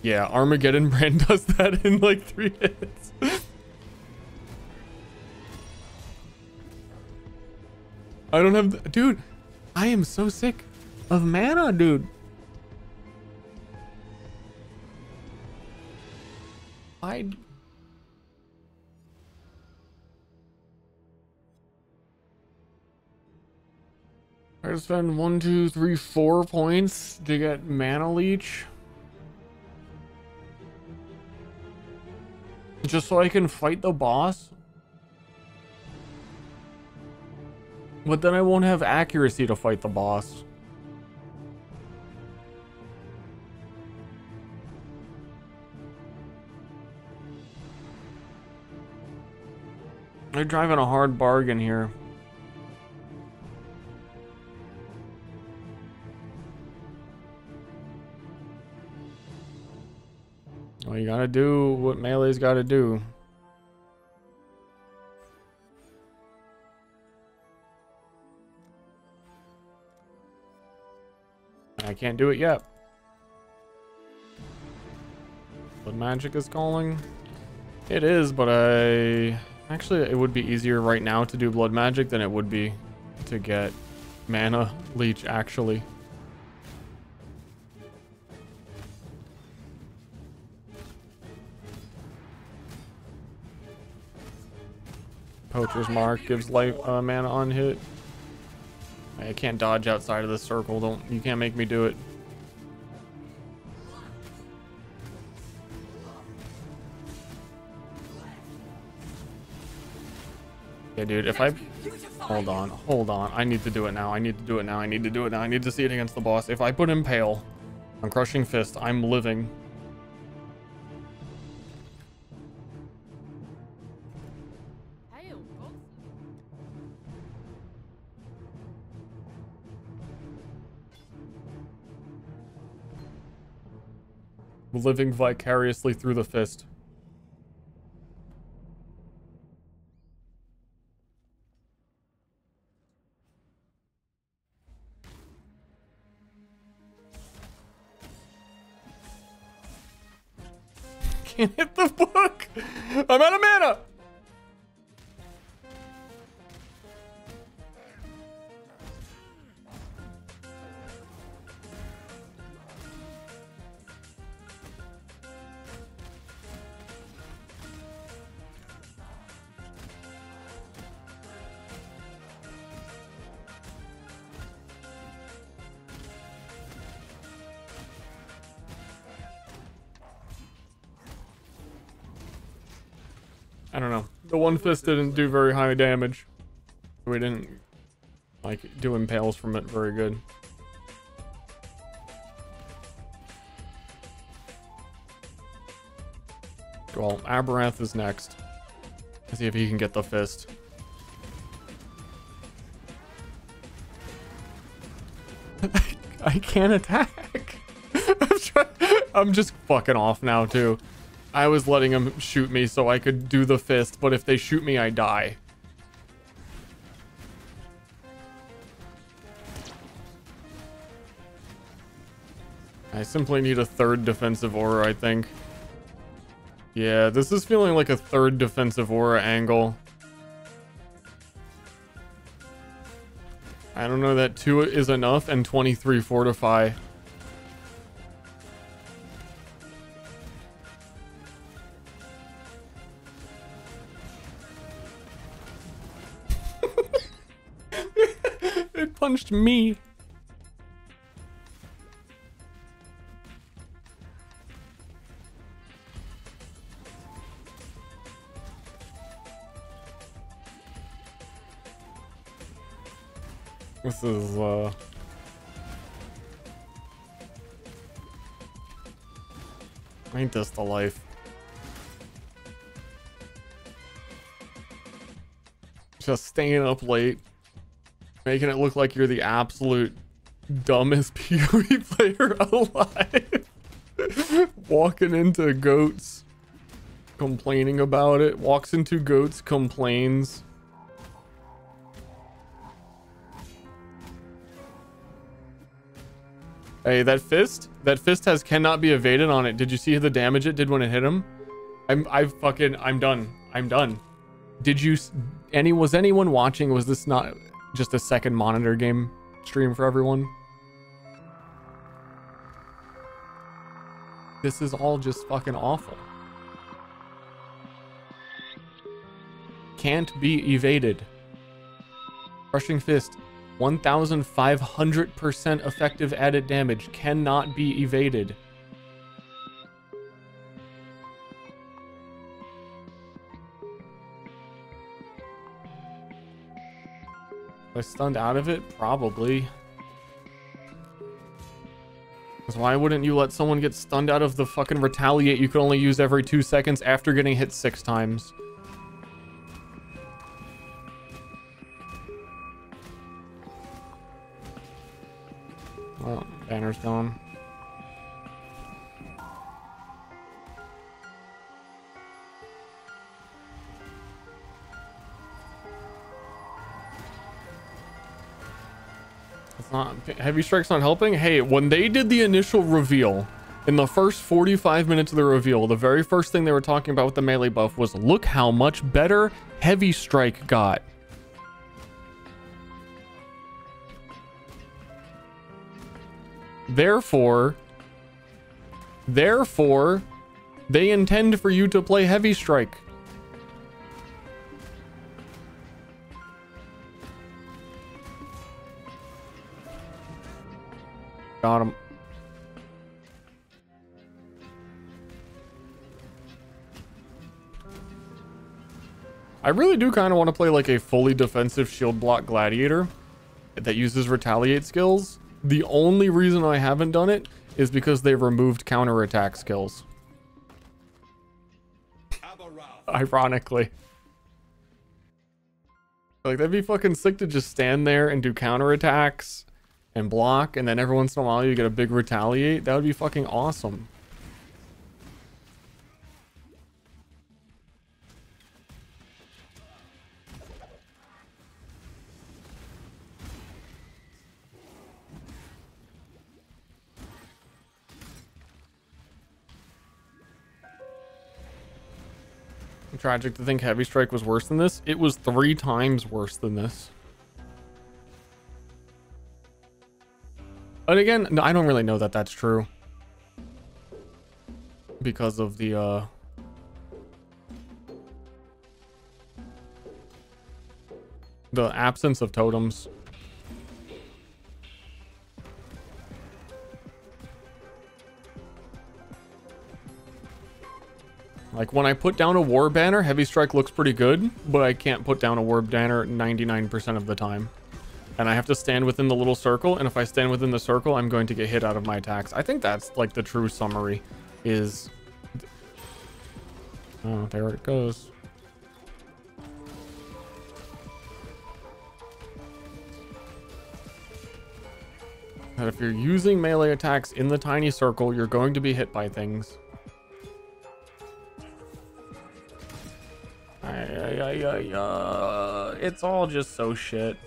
Yeah, Armageddon Brand does that in like 3 hits. I don't have the, dude, I am so sick of mana, dude. I spend 1, 2, 3, 4 points to get mana leech. Just so I can fight the boss. But then I won't have accuracy to fight the boss. They're driving a hard bargain here. Well, you gotta do what melee's gotta do. I can't do it yet. Blood magic is calling. It is, but actually it would be easier right now to do blood magic than it would be to get mana leech actually. Poacher's Mark gives life mana on hit. I can't dodge outside of the circle. You can't make me do it. Yeah, dude, if I hold on, I need to do it now. I need to do it now. I need to do it now. I need to see it against the boss. If I put Impale on Crushing Fist, I'm living. Living vicariously through the fist. Can't hit the book. I'm out of mana. I don't know. The one fist didn't do very high damage. We didn't like do impales from it very good. Well, Aberrath is next. Let's see if he can get the fist. I can't attack. I'm just fucking off now too. I was letting him shoot me so I could do the fist, but if they shoot me, I die. I simply need a third defensive aura, I think. Yeah, this is feeling like a third defensive aura angle. I don't know that 2 is enough and 23 fortify. It punched me. This is ain't this the life? Just staying up late, making it look like you're the absolute dumbest PoE player alive. Walking into goats, complaining about it. Walks into goats, complains. Hey, that fist has cannot be evaded on it. Did you see the damage it did when it hit him? I'm done. I'm done. Was anyone watching? Was this not just a second monitor game stream for everyone? This is all just fucking awful. Can't be evaded. Crushing Fist, 1,500% effective added damage, cannot be evaded. Was I stunned out of it? Probably. Because why wouldn't you let someone get stunned out of the fucking retaliate you could only use every 2 seconds after getting hit 6 times? Well, banner's gone. It's not Heavy Strike's not helping. Hey, when they did the initial reveal, in the first 45 minutes of the reveal, the very first thing they were talking about with the melee buff was, look how much better Heavy Strike got. Therefore, they intend for you to play Heavy Strike. Got him. I really do kind of want to play like a fully defensive shield block gladiator that uses retaliate skills. The only reason I haven't done it is because they've removed counterattack skills. Ironically. Like, that'd be fucking sick to just stand there and do counterattacks and block, and then every once in a while you get a big retaliate. That would be fucking awesome. Tragic to think Heavy Strike was worse than this. It was 3 times worse than this. And again, no, I don't really know that that's true. Because of the, absence of totems. Like, when I put down a war banner, Heavy Strike looks pretty good, but I can't put down a war banner 99% of the time. And I have to stand within the little circle, and if I stand within the circle, I'm going to get hit out of my attacks. I think that's, like, the true summary is... Oh, there it goes. That if you're using melee attacks in the tiny circle, you're going to be hit by things. It's all just so shit.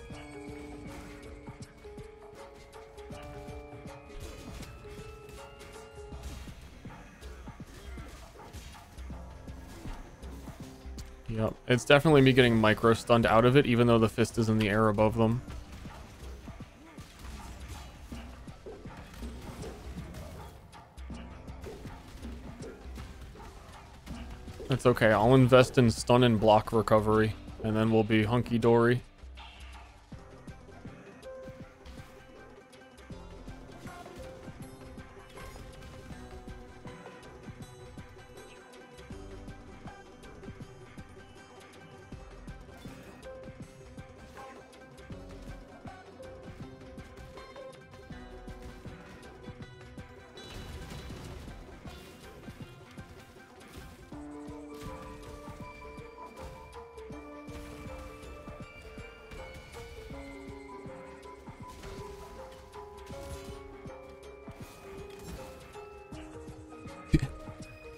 Yep, it's definitely me getting micro stunned out of it, even though the fist is in the air above them. It's okay, I'll invest in stun and block recovery, and then we'll be hunky-dory.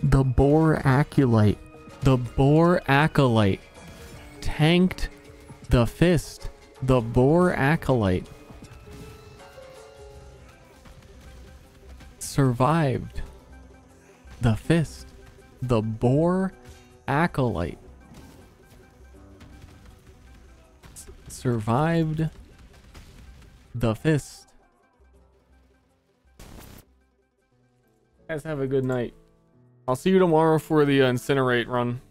The Boar Acolyte. The Boar Acolyte tanked the fist. The Boar Acolyte. survived the fist. The Boar Acolyte survived the fist. Guys, have a good night. I'll see you tomorrow for the Incinerate run.